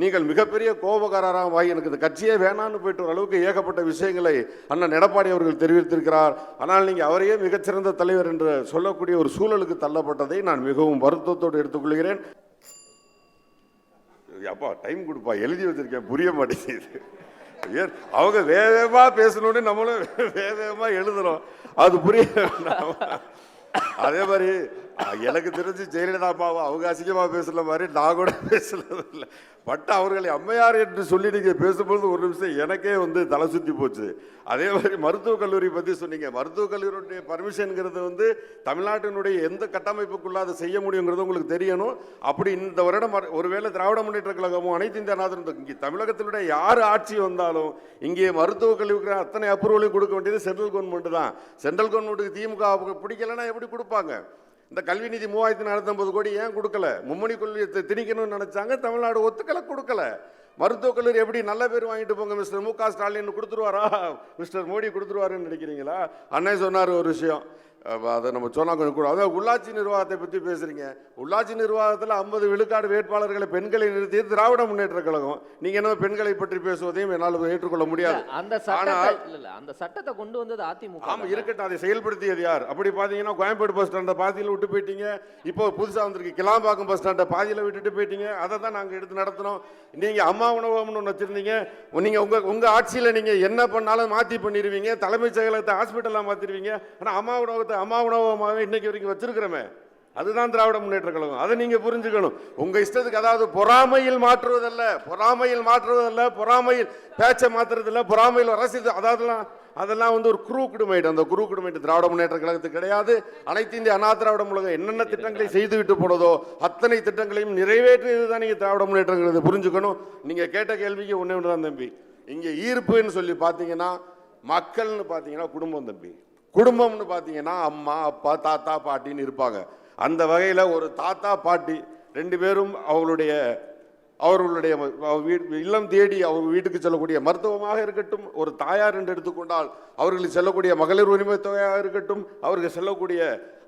நீங்கள் மிகப்பெரிய கோபக்காரராக வாங்கி எனக்கு இந்த கட்சியே வேணான்னு போயிட்டு ஒரு அளவுக்கு ஏகப்பட்ட விஷயங்களை அண்ணன் எடப்பாடி அவர்கள் தெரிவித்திருக்கிறார். ஆனால் நீங்கள் அவரையே மிகச்சிறந்த தலைவர் என்று சொல்லக்கூடிய ஒரு சூழலுக்கு தள்ளப்பட்டதை நான் மிகவும் வருத்தத்தோடு எடுத்துக்கொள்கிறேன். அப்பா டைம் கொடுப்பா, எழுதி வச்சிருக்கேன், புரிய மாட்டேங்குது. அவங்க வேகமா பேசணும்னு நம்மளும் வேகமா எழுதுறோம், அது புரிய. அதே மாதிரி எனக்கு தெரிஞ்சு ஜெயலலிதா அம்மாவை அவங்க அசிங்கமா பேசுற மாதிரி நான் கூட பேசுறது இல்லை. பட் அவர்களை அம்மையார் என்று சொல்லி நீங்க பேசும்போது ஒரு நிமிஷம் எனக்கே வந்து தலை சுத்தி போச்சு. அதே மாதிரி மருத்துவக் கல்லூரி பத்தி சொன்னீங்க. மருத்துவக் கல்லூரியுடைய பர்மிஷன்ங்கிறது வந்து தமிழ்நாட்டினுடைய எந்த கட்டமைப்புக்குள்ள அதை செய்ய முடியுங்கிறது உங்களுக்கு தெரியணும். அப்படி இந்த வருடம் ஒருவேளை திராவிட முன்னேற்ற கழகமும் அனைத்து இந்திய அண்ணா இங்கே தமிழகத்தினுடைய யார் ஆட்சி வந்தாலும் இங்கே மருத்துவக் கல்விக்கு அத்தனை அப்ரூவலையும் கொடுக்க வேண்டியது சென்ட்ரல் கவர்மெண்ட் தான். சென்ட்ரல் கவர்மெண்ட்டுக்கு திமுக பிடிக்கலன்னா எப்படி கொடுப்பாங்க? இந்த கல்வி நிதி 3450 கோடி ஏன் கொடுக்கல? மும்மொழி கொள்கையை திணிக்கணும்னு நினைச்சாங்க, தமிழ்நாடு ஒத்துக்கலை, கொடுக்கல. மருத்துவக் கல்லூரி எப்படி நல்ல பேர் வாங்கிட்டு போங்க மிஸ்டர் மு க ஸ்டாலின் கொடுத்துருவாரா, மிஸ்டர் மோடி கொடுத்துருவாருன்னு நினைக்கிறீங்களா? அண்ணன் சொன்னார் ஒரு விஷயம், அதை நம்ம சொன்னா கொஞ்சம் கூட. அதாவது உள்ளாட்சி நிர்வாகத்தை பற்றி பேசுறீங்க. உள்ளாட்சி நிர்வாகத்தில் 50 விழுக்காடு வேட்பாளர்களை பெண்களை நிறுத்தியது திராவிட முன்னேற்ற கழகம். நீங்க என்ன பெண்களை பற்றி பேசுவதையும் என்னால் ஏற்றுக்கொள்ள முடியாது. அந்த சட்டத்தை கொண்டு வந்தது அதிமுக. ஆமா இருக்கட்டும், அதை செயல்படுத்தியது யார்? அப்படி பாத்தீங்கன்னா கோயம்பேடு பஸ் ஸ்டாண்டை பாதியில் விட்டு போயிட்டீங்க. இப்போ புதுசா வந்திருக்கு கிளாம்பாக்கம் பஸ் ஸ்டாண்டை பாதியில் விட்டுட்டு போயிட்டீங்க. அதை தான் நாங்கள் எடுத்து நடத்தினோம். நீங்க அம்மா உணவகம்னு ஒன்று வச்சிருந்தீங்க. நீங்க உங்க ஆட்சியில் நீங்க என்ன பண்ணாலும் மாத்தி பண்ணிடுவீங்க. தலைமைச் செயலகத்தை ஹாஸ்பிட்டலாக மாத்திருவீங்க. ஆனா அம்மா உணவகமாக இன்னைக்கு வரைக்கும் வச்சிருக்கிறோமே, அதுதான் திராவிட முன்னேற்ற கழகம். அதை நீங்க புரிஞ்சுக்கணும். உங்க இஷ்டத்துக்கு, அதாவது பொறாமையில் மாற்றுவதல்ல, பொறாமையில் பேச்சை மாத்துறதில்ல, பொறாமையில் அரசியல், அதெல்லாம் வந்து ஒரு குரூப்டு மைண்ட். அந்த குரூப்டு மைண்ட் திராவிட முன்னேற்ற கழகத்துக்கு கிடையாது. அனைத்து இந்திய அண்ணா திராவிட முன்னேற்ற என்னென்ன திட்டங்களை செய்துவிட்டு போனதோ அத்தனை திட்டங்களையும் நிறைவேற்றியது தான் நீங்க திராவிட முன்னேற்ற கழகத்தை புரிஞ்சுக்கணும். நீங்க கேட்ட கேள்விக்கு ஒண்ணே ஒன்று தான் தம்பி. இங்க ஈர்ப்புன்னு சொல்லி பாத்தீங்கன்னா மக்கள்னு பாத்தீங்கன்னா குடும்பம் தம்பி. குடும்பம்னு பார்த்தீங்கன்னா அம்மா அப்பா தாத்தா பாட்டின்னு இருப்பாங்க. அந்த வகையில் ஒரு தாத்தா பாட்டி 2 பேரும் அவர்களுடைய இல்லம் தேடி அவங்க வீட்டுக்கு செல்லக்கூடிய மருத்துவமாக இருக்கட்டும், ஒரு தாயார் என்று எடுத்துக்கொண்டால் அவர்களுக்கு செல்லக்கூடிய மகளிர் உரிமை தொகையாக இருக்கட்டும், அவருக்கு செல்லக்கூடிய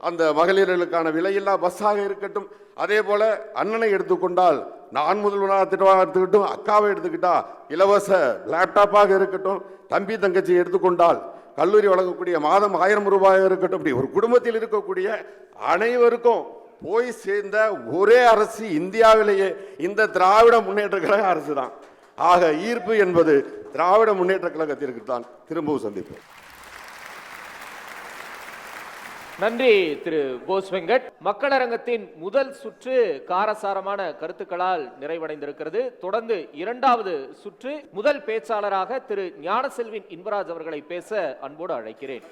அந்த மகளிர்களுக்கான விலையில்லா பஸ்ஸாக இருக்கட்டும், அதே போல அண்ணனை எடுத்துக்கொண்டால் நான் முதல்வனாக திட்டமாக எடுத்துக்கிட்டும், அக்காவை எடுத்துக்கிட்டா இலவச லேப்டாப்பாக இருக்கட்டும், தம்பி தங்கச்சி எடுத்துக்கொண்டால் கல்லூரி வழங்கக்கூடிய மாதம் 1000 ரூபாயாக இருக்கட்டும், இப்படி ஒரு குடும்பத்தில் இருக்கக்கூடிய அனைவருக்கும் போய் சேர்ந்த ஒரே அரசு இந்தியாவிலேயே இந்த திராவிட முன்னேற்ற கழக அரசு தான். ஆக ஈர்ப்பு என்பது திராவிட முன்னேற்ற கழகத்திற்கு தான். திரும்பவும் சந்திப்போம். நன்றி திரு போஸ் வெங்கட். மக்களரங்கத்தின் முதல் சுற்று காரசாரமான கருத்துக்களால் நிறைவடைந்திருக்கிறது. தொடர்ந்து இரண்டாவது சுற்று முதல் பேச்சாளராக திரு ஞானசெல்வின் இன்பராஜ் அவர்களை பேச அன்போடு அழைக்கிறேன்.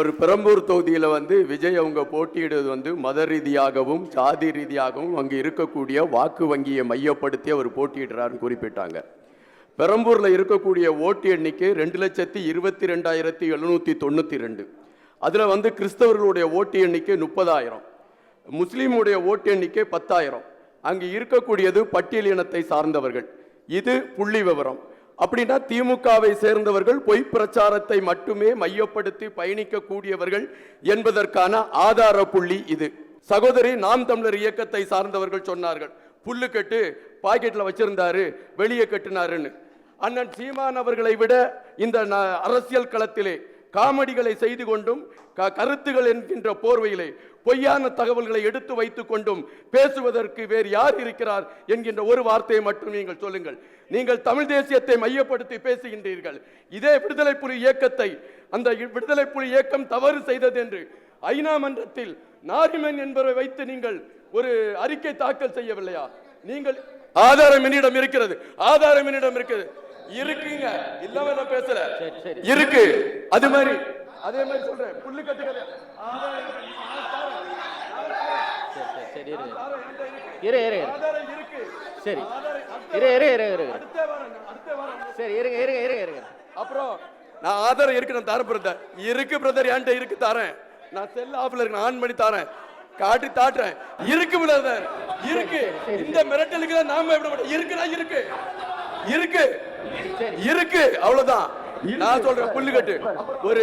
ஒரு பெரம்பூர் தொகுதியில் விஜய் அவங்க போட்டியிடுவது மத ரீதியாகவும் சாதி ரீதியாகவும் அங்கே இருக்கக்கூடிய வாக்கு வங்கியை மையப்படுத்தி அவர் போட்டியிடுறாருன்னு குறிப்பிட்டாங்க. பெரம்பூரில் இருக்கக்கூடிய ஓட்டு எண்ணிக்கை 2,22,792. அதில் கிறிஸ்தவர்களுடைய ஓட்டு எண்ணிக்கை 30,000, முஸ்லீமுடைய ஓட்டு எண்ணிக்கை 10,000. அங்கே இருக்கக்கூடியது பட்டியலினத்தை சார்ந்தவர்கள். இது புள்ளி விவரம். அப்படின்னா திமுகவை சேர்ந்தவர்கள் பொய் பிரச்சாரத்தை மட்டுமே மையப்படுத்தி பயணிக்கக்கூடியவர்கள் என்பதற்கான ஆதார புள்ளி இது. சகோதரி நாம் தமிழர் இயக்கத்தை சார்ந்தவர்கள் சொன்னார்கள், புல்லு கட்டு பாக்கெட்ல வச்சிருந்தாரு, வெளியே கட்டினாருன்னு. அண்ணன் சீமான் அவர்களை விட இந்த அரசியல் களத்திலே காமெடிகளை செய்து கொண்டும் கருத்துகள் என்கின்ற போர்வையிலே பொய்யான தகவல்களை எடுத்து வைத்துக் கொண்டும் பேசுவதற்கு வேறு யார் இருக்கிறார் என்கின்ற ஒரு வார்த்தையை மட்டும் நீங்கள் சொல்லுங்கள். நீங்கள் தமிழ் தேசியத்தை மையப்படுத்தி பேசுகின்றீர்கள். இதே விடுதலை புலி இயக்கத்தை, அந்த விடுதலை புலி இயக்கம் தவறு செய்தது என்று ஐநா மன்றத்தில் நாரிமன் என்பவரை வைத்து நீங்கள் ஒரு அறிக்கை தாக்கல் செய்யவில்லையா? நீங்கள் ஆதாரம் என்னிடம் இருக்கிறது, ஆதாரம் என்னிடம் இருக்குது, இருக்குங்க, இல்லாம நான் பேசல, இருக்கு. அது மாதிரி அதே மாதிரி சொல்றேன், புல்லு கட்டுகளை அப்புறம் நான் ஆதாரம் இருக்கு, நான் தரேன் பிரதர், இருக்கு பிரதர், என்கிட்ட இருக்கு, தரேன். நான் செல் ஆஃப்ல இருக்கு, ஆன் பண்ணி தரேன், காட்டி தாட்டுறேன், இருக்கு பிரதர், இருக்கு. இந்த மிரட்டலுக்கு நாம விட மாட்டோம், இருக்குடா, இருக்கு, இருக்கு, இருக்கு, அவ்வளவுதான். நான் சொல்றேன், புல்லுக்கட்டு. ஒரு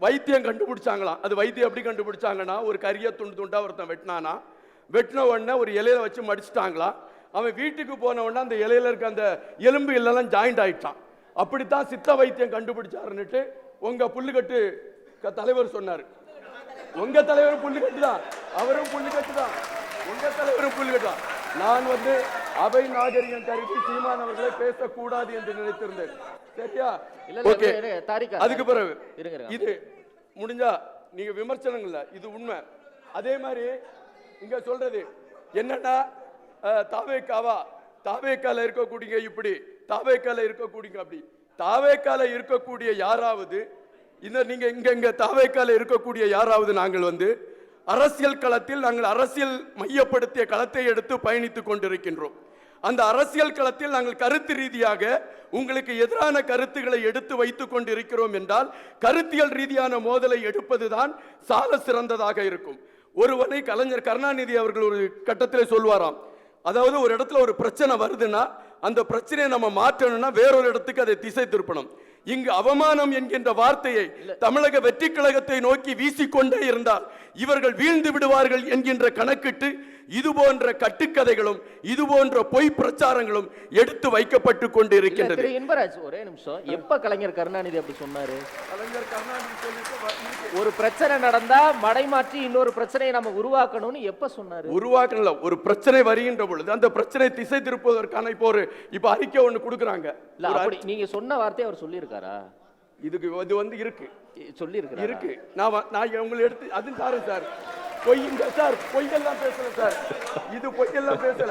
வைத்தியம் கண்டுபிடிச்சாங்களாம். அது வைத்தியம் எப்படி கண்டுபிடிச்சாங்கன்னா, ஒரு கரிய துண்டு துண்டா ஒருத்தன் வெட்டினானா, வெட்டின உடனே ஒரு இலையில வச்சு மடிச்சிட்டாங்களாம். அவன் வீட்டுக்கு போன உடனே அந்த இலையில இருக்க அந்த எலும்பு எல்லாம் ஜாயிண்ட் ஆயிட்டான். அப்படித்தான் சித்த வைத்தியம் கண்டுபிடிச்சாருன்னுட்டு உங்க புல்லுக்கட்டு தலைவர் சொன்னாரு. உங்க தலைவர் புல்லுக்கட்டு தான், அவரும் புல்லுக்கட்டு தான், உங்க தலைவரும் புல்லுக்கட்டு தான். நான் அவை நாகரிகம் கருதி சீமான் அவர்களை பேசக்கூடாது என்று நினைத்திருந்தேன். சரியா? அதுக்கு பிறகு இது முடிஞ்சா நீங்க விமர்சனங்கள்ல இது உண்மை. அதே மாதிரி இங்க சொல்றது என்னன்னா, தாவேக்காவா, தாவேக்கால இருக்கக்கூடிய இப்படி, தாவேக்கால இருக்கக்கூடிய அப்படி, தாவேக்கால இருக்கக்கூடிய யாராவது இந்த நீங்க இங்க தாவேக்கால இருக்கக்கூடிய யாராவது நாங்கள் அரசியல் களத்தில் நாங்கள் அரசியல் மையப்படுத்திய களத்தை எடுத்து பயணித்துக் கொண்டிருக்கின்றோம். அந்த அரசியல் களத்தில் நாங்கள் கருத்து ரீதியாக உங்களுக்கு எதிரான கருத்துக்களை எடுத்து வைத்துக் கொண்டிருக்கிறோம் என்றால் கருத்தியல் ரீதியான மோதலை எடுப்பதுதான் சால சிறந்ததாக இருக்கும். ஒருவனை கலைஞர் கருணாநிதி அவர்கள் ஒரு கட்டத்தில் சொல்வாராம், அதாவது ஒரு இடத்துல ஒரு பிரச்சனை வருதுன்னா அந்த பிரச்சனையை நம்ம மாற்றணும்னா வேறொரு இடத்துக்கு அதை திசை திருப்பணும். இங்கு அவமானம் என்கின்ற வார்த்தையை தமிழக வெற்றி கழகத்தை நோக்கி வீசிக்கொண்டே இருந்தால் இவர்கள் வீழ்ந்து விடுவார்கள் என்கின்ற கணக்கிட்டு இது போன்ற கட்டுக்கதைகளும் இது போன்ற பொய் பிரச்சாரங்களும் எடுத்து வைக்கப்பட்டு கொண்டு இருக்கின்றது. இன்பராஜ், ஒரே நிமிஷம், எப்ப கலைஞர் கருணாநிதி அப்படி சொன்னாரு? கலைஞர் கருணாநிதி ஒரு பிரச்சனை நடந்தா மடைமாற்றி இன்னொரு பிரச்சனையை நம்ம உருவாக்கணும்னு எப்ப சொன்னாரு? உருவாக்கல, ஒரு பிரச்சனை வருகின்ற பொழுது அந்த பிரச்சனை திசை திருப்புவதற்கான இப்ப அறிக்கை ஒண்ணு கொடுக்குறாங்க. நீங்க சொன்ன வார்த்தை அவர் சொல்லி இருக்காரா? இதுக்கு இது இருக்கு, சொல்லி இருக்கு. நான் உங்களை எடுத்து அது சாரு சார், பொய்ங்க சார், பொய்யெல்லாம் பேசல சார், இது பொய்யெல்லாம் பேசல,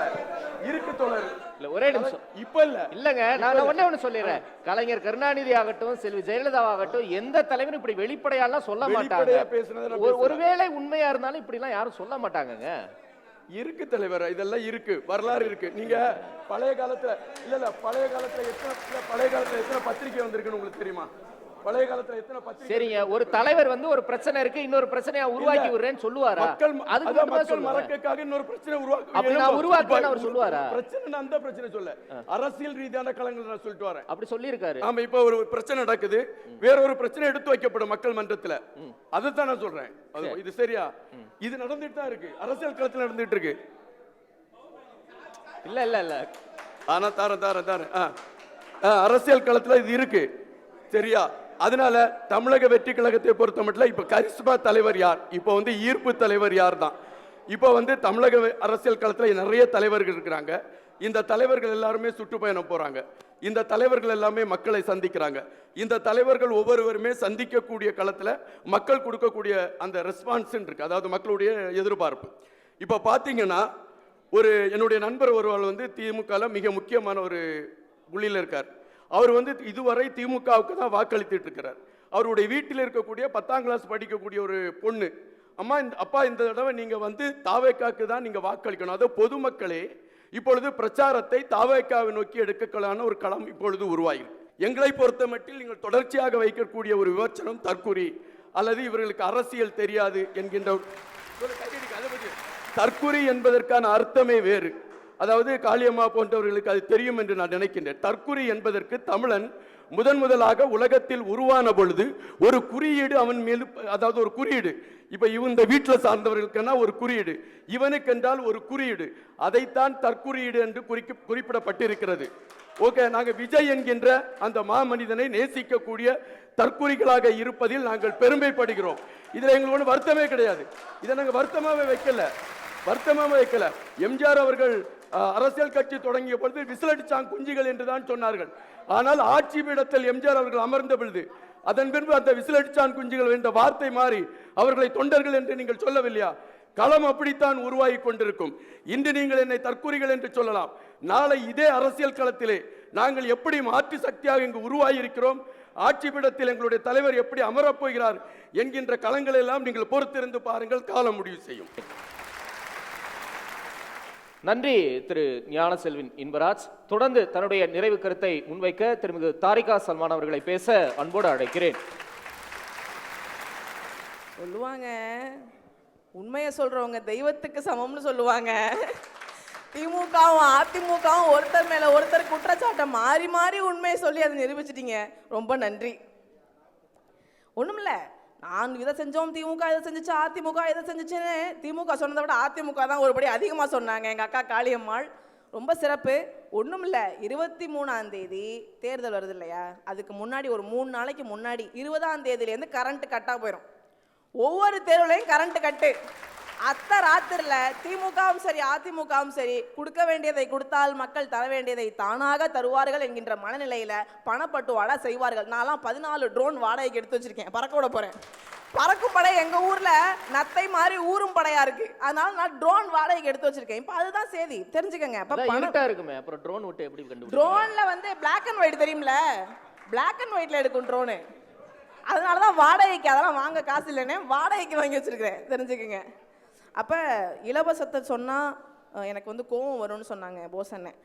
இருக்கு தோழர். இல்ல ஒரே நிமிஷம், இப்ப இல்லங்க, நான் ஒண்ணு சொல்லிடுறேன். கலைஞர் கருணாநிதி ஆகட்டும், செல்வி ஜெயலலிதா ஆகட்டும், எந்த தலைவரும் இப்படி வெளிப்படையாலாம் சொல்ல மாட்டாங்க. ஒருவேளை உண்மையா இருந்தாலும் இப்படி எல்லாம் யாரும் சொல்ல மாட்டாங்க. இருக்கு தலைவர், இதெல்லாம் இருக்கு, வரலாறு இருக்கு. நீங்க பழைய காலத்துல பழைய காலத்துல எத்தனை பத்திரிகை வந்திருக்குன்னு உங்களுக்கு தெரியுமா? பழைய காலத்துல எத்தனை பத்திரிகை? சரிங்க, ஒரு தலைவர் ஒரு பிரச்சனை இருக்கு, இன்னொரு பிரச்சனையை உருவாக்கி விடுறேன்னு சொல்லுவாரா? மக்கள் மறக்கக்காக இன்னொரு பிரச்சனை உருவாக்குவேன்னு அவர் சொல்லுவாரா? பிரச்சனை அந்த பிரச்சனை சொல்ல, அரசியல் ரீதியான களங்கள் நான் சொல்லிட்டு வரேன். அப்படி சொல்லி இருக்காரு. ஆமா, இப்ப ஒரு பிரச்சனை நடக்குது, வேற ஒரு பிரச்சனை எடுத்து வைக்கப்படும் மக்கள் மன்றத்துல, அதைத்தான் நான் சொல்றேன். இது சரியா? இது நடந்துட்டு தான் இருக்கு, அரசியல் களத்தில் நடந்துட்டு இருக்கு. இல்ல இல்ல இல்ல ஆனா தாரேன் அரசியல் களத்துல இது இருக்கு சரியா. அதனால தமிழக வெற்றி கழகத்தை பொறுத்த மட்டும் இப்ப கரிஸ்மா தலைவர் யார், இப்ப வந்து ஈர்ப்பு தலைவர் யார் தான். இப்ப வந்து தமிழக அரசியல் களத்துல நிறைய தலைவர்கள் இருக்கிறாங்க. இந்த தலைவர்கள் எல்லாருமே சுற்றுப்பயணம் போறாங்க. இந்த தலைவர்கள் எல்லாமே மக்களை சந்திக்கிறாங்க. இந்த தலைவர்கள் ஒவ்வொருவருமே சந்திக்கக்கூடிய களத்துல மக்கள் கொடுக்கக்கூடிய அந்த ரெஸ்பான்ஸ் இருக்கு, அதாவது மக்களுடைய எதிர்பார்ப்பு. இப்ப பாத்தீங்கன்னா ஒரு என்னுடைய நண்பர் ஒருவர் வந்து திமுக மிக முக்கியமான ஒரு புள்ளியில் இருக்கார். அவர் வந்து இதுவரை திமுகவுக்கு தான் வாக்களித்துட்டு இருக்கிறார். அவருடைய வீட்டில் இருக்கக்கூடிய 10ஆம் கிளாஸ் படிக்கக்கூடிய ஒரு பொண்ணு, அம்மா அப்பா இந்த தடவை நீங்க வந்து தாவேக்காக்கு தான் நீங்க வாக்களிக்கணும். அதாவது பொதுமக்களே இப்பொழுது பிரச்சாரத்தை தாவேக்காவை நோக்கி எடுக்கலான ஒரு களம் இப்பொழுது உருவாகிறது. எங்களை பொறுத்த மட்டில் நீங்கள் தொடர்ச்சியாக வைக்கக்கூடிய ஒரு விமர்சனம் தற்குறி அல்லது இவர்களுக்கு அரசியல் தெரியாது என்கின்ற தற்குறி என்பதற்கான அர்த்தமே வேறு. அதாவது காளியம்மா போன்றவர்களுக்கு அது தெரியும் என்று நான் நினைக்கின்றேன். தற்குறி என்பதற்கு தமிழன் முதலாக உலகத்தில் உருவான பொழுது ஒரு குறியீடு அவன் மேல், அதாவது ஒரு குறியீடு. இப்ப இந்த வீட்டில் சார்ந்தவர்களுக்குன்னா ஒரு குறியீடு, இவனுக்கு என்றால் ஒரு குறியீடு, அதைத்தான் தற்குறியீடு என்று குறிப்பிடப்பட்டிருக்கிறது. ஓகே, நாங்கள் விஜய் என்கின்ற அந்த மாமனிதனை நேசிக்கக்கூடிய தற்குறிகளாக இருப்பதில் நாங்கள் பெருமைப்படுகிறோம். இதுல எங்களுக்கு ஒன்றும் வருத்தமே கிடையாது. இதை நாங்கள் வருத்தமாவே வைக்கல. எம்ஜிஆர் அவர்கள் அரசியல் கட்சி தொடங்கிய பொழுது விசிலடிச்சாங்க குஞ்சுகள் என்றுதான் சொன்னார்கள். ஆனால் ஆட்சி பீடத்தில் எம்ஜிஆர் அவர்கள் அமர்ந்த பொழுது அதன் பின்பு அந்த விசிலடிச்சான் குஞ்சுகள் என்ற வார்த்தை மாறி அவர்களை தொண்டர்கள் என்று நீங்கள் சொல்லவில்லையா? களம் அப்படித்தான் உருவாகி கொண்டிருக்கும். இன்று நீங்கள் என்னை தற்குறிகள் என்று சொல்லலாம், நாளை இதே அரசியல் களத்திலே நாங்கள் எப்படி மாற்று சக்தியாக இங்கு உருவாகி இருக்கிறோம், ஆட்சி பீடத்தில் எங்களுடைய தலைவர் எப்படி அமரப்போகிறார் என்கின்ற களங்கள் எல்லாம் நீங்கள் பொறுத்திருந்து பாருங்கள், காலம் முடிவு செய்யும். நன்றி திரு ஞானசெல்வன் இன்பராஜ். தொடர்ந்து தன்னுடைய நிறைவு கருத்தை முன்வைக்க திருமிகு தாரிகா சல்மான் அவர்களை பேச அன்போடு அழைக்கிறேன். சொல்லுவாங்க, உண்மையை சொல்றவங்க தெய்வத்துக்கு சமம்னு சொல்லுவாங்க. திமுகவும் அதிமுகவும் ஒருத்தர் மேல ஒருத்தர் குற்றச்சாட்டை மாறி மாறி உண்மையை சொல்லி அதை நிரூபிச்சிட்டீங்க. ரொம்ப நன்றி. ஒண்ணுமில்ல, நான் இதை செஞ்சோம், திமுக இதை செஞ்சிச்சு, அதிமுக இதை செஞ்சிச்சுன்னு திமுக சொன்னதை விட அதிமுக தான் ஒருபடி அதிகமாக சொன்னாங்க. எங்கள் அக்கா காளியம்மாள் ரொம்ப சிறப்பு. ஒன்றும் இல்லை, 23ஆம் தேதி தேர்தல் வருது இல்லையா, அதுக்கு முன்னாடி ஒரு 3 நாளைக்கு முன்னாடி 20ஆம் தேதியிலேருந்து கரண்ட்டு கட்டாக போயிடும். ஒவ்வொரு தேர்வுலையும் கரண்ட்டு கட்டு. அத்த ராத்திரில் திமுகவும் சரி அதிமுகவும் சரி கொடுக்க வேண்டியதை கொடுத்தால் மக்கள் தர வேண்டியதை தானாக தருவார்கள் என்கின்ற மனநிலையில் பணப்பட்டுவாடா செய்வார்கள். நான்லாம் 14 ட்ரோன் வாடகைக்கு எடுத்து வச்சிருக்கேன், பறக்க விட போகிறேன். பறக்கும் படை எங்கள் ஊரில் நத்தை மாதிரி ஊரும் படையாக இருக்குது, அதனால நான் ட்ரோன் வாடகைக்கு எடுத்து வச்சிருக்கேன். இப்போ அதுதான் செய்தி, தெரிஞ்சுக்கங்க. இப்போ பணம் இருக்குமே, அப்புறம் ட்ரோன் விட்டு எப்படி கண்டுபிடிக்கும்? ட்ரோனில் வந்து பிளாக் அண்ட் ஒயிட் தெரியும்ல, பிளாக் அண்ட் ஒயிட்டில் எடுக்கும் ட்ரோனு. அதனால தான் வாடகைக்கு, அதெல்லாம் வாங்க காசு இல்லைன்னே வாடகைக்கு வாங்கி வச்சிருக்கிறேன், தெரிஞ்சுக்கங்க. அப்போ இலவசத்தை சொன்னால் எனக்கு வந்து கோவம் வரும்னு சொன்னாங்க போஸ் அண்ணன்.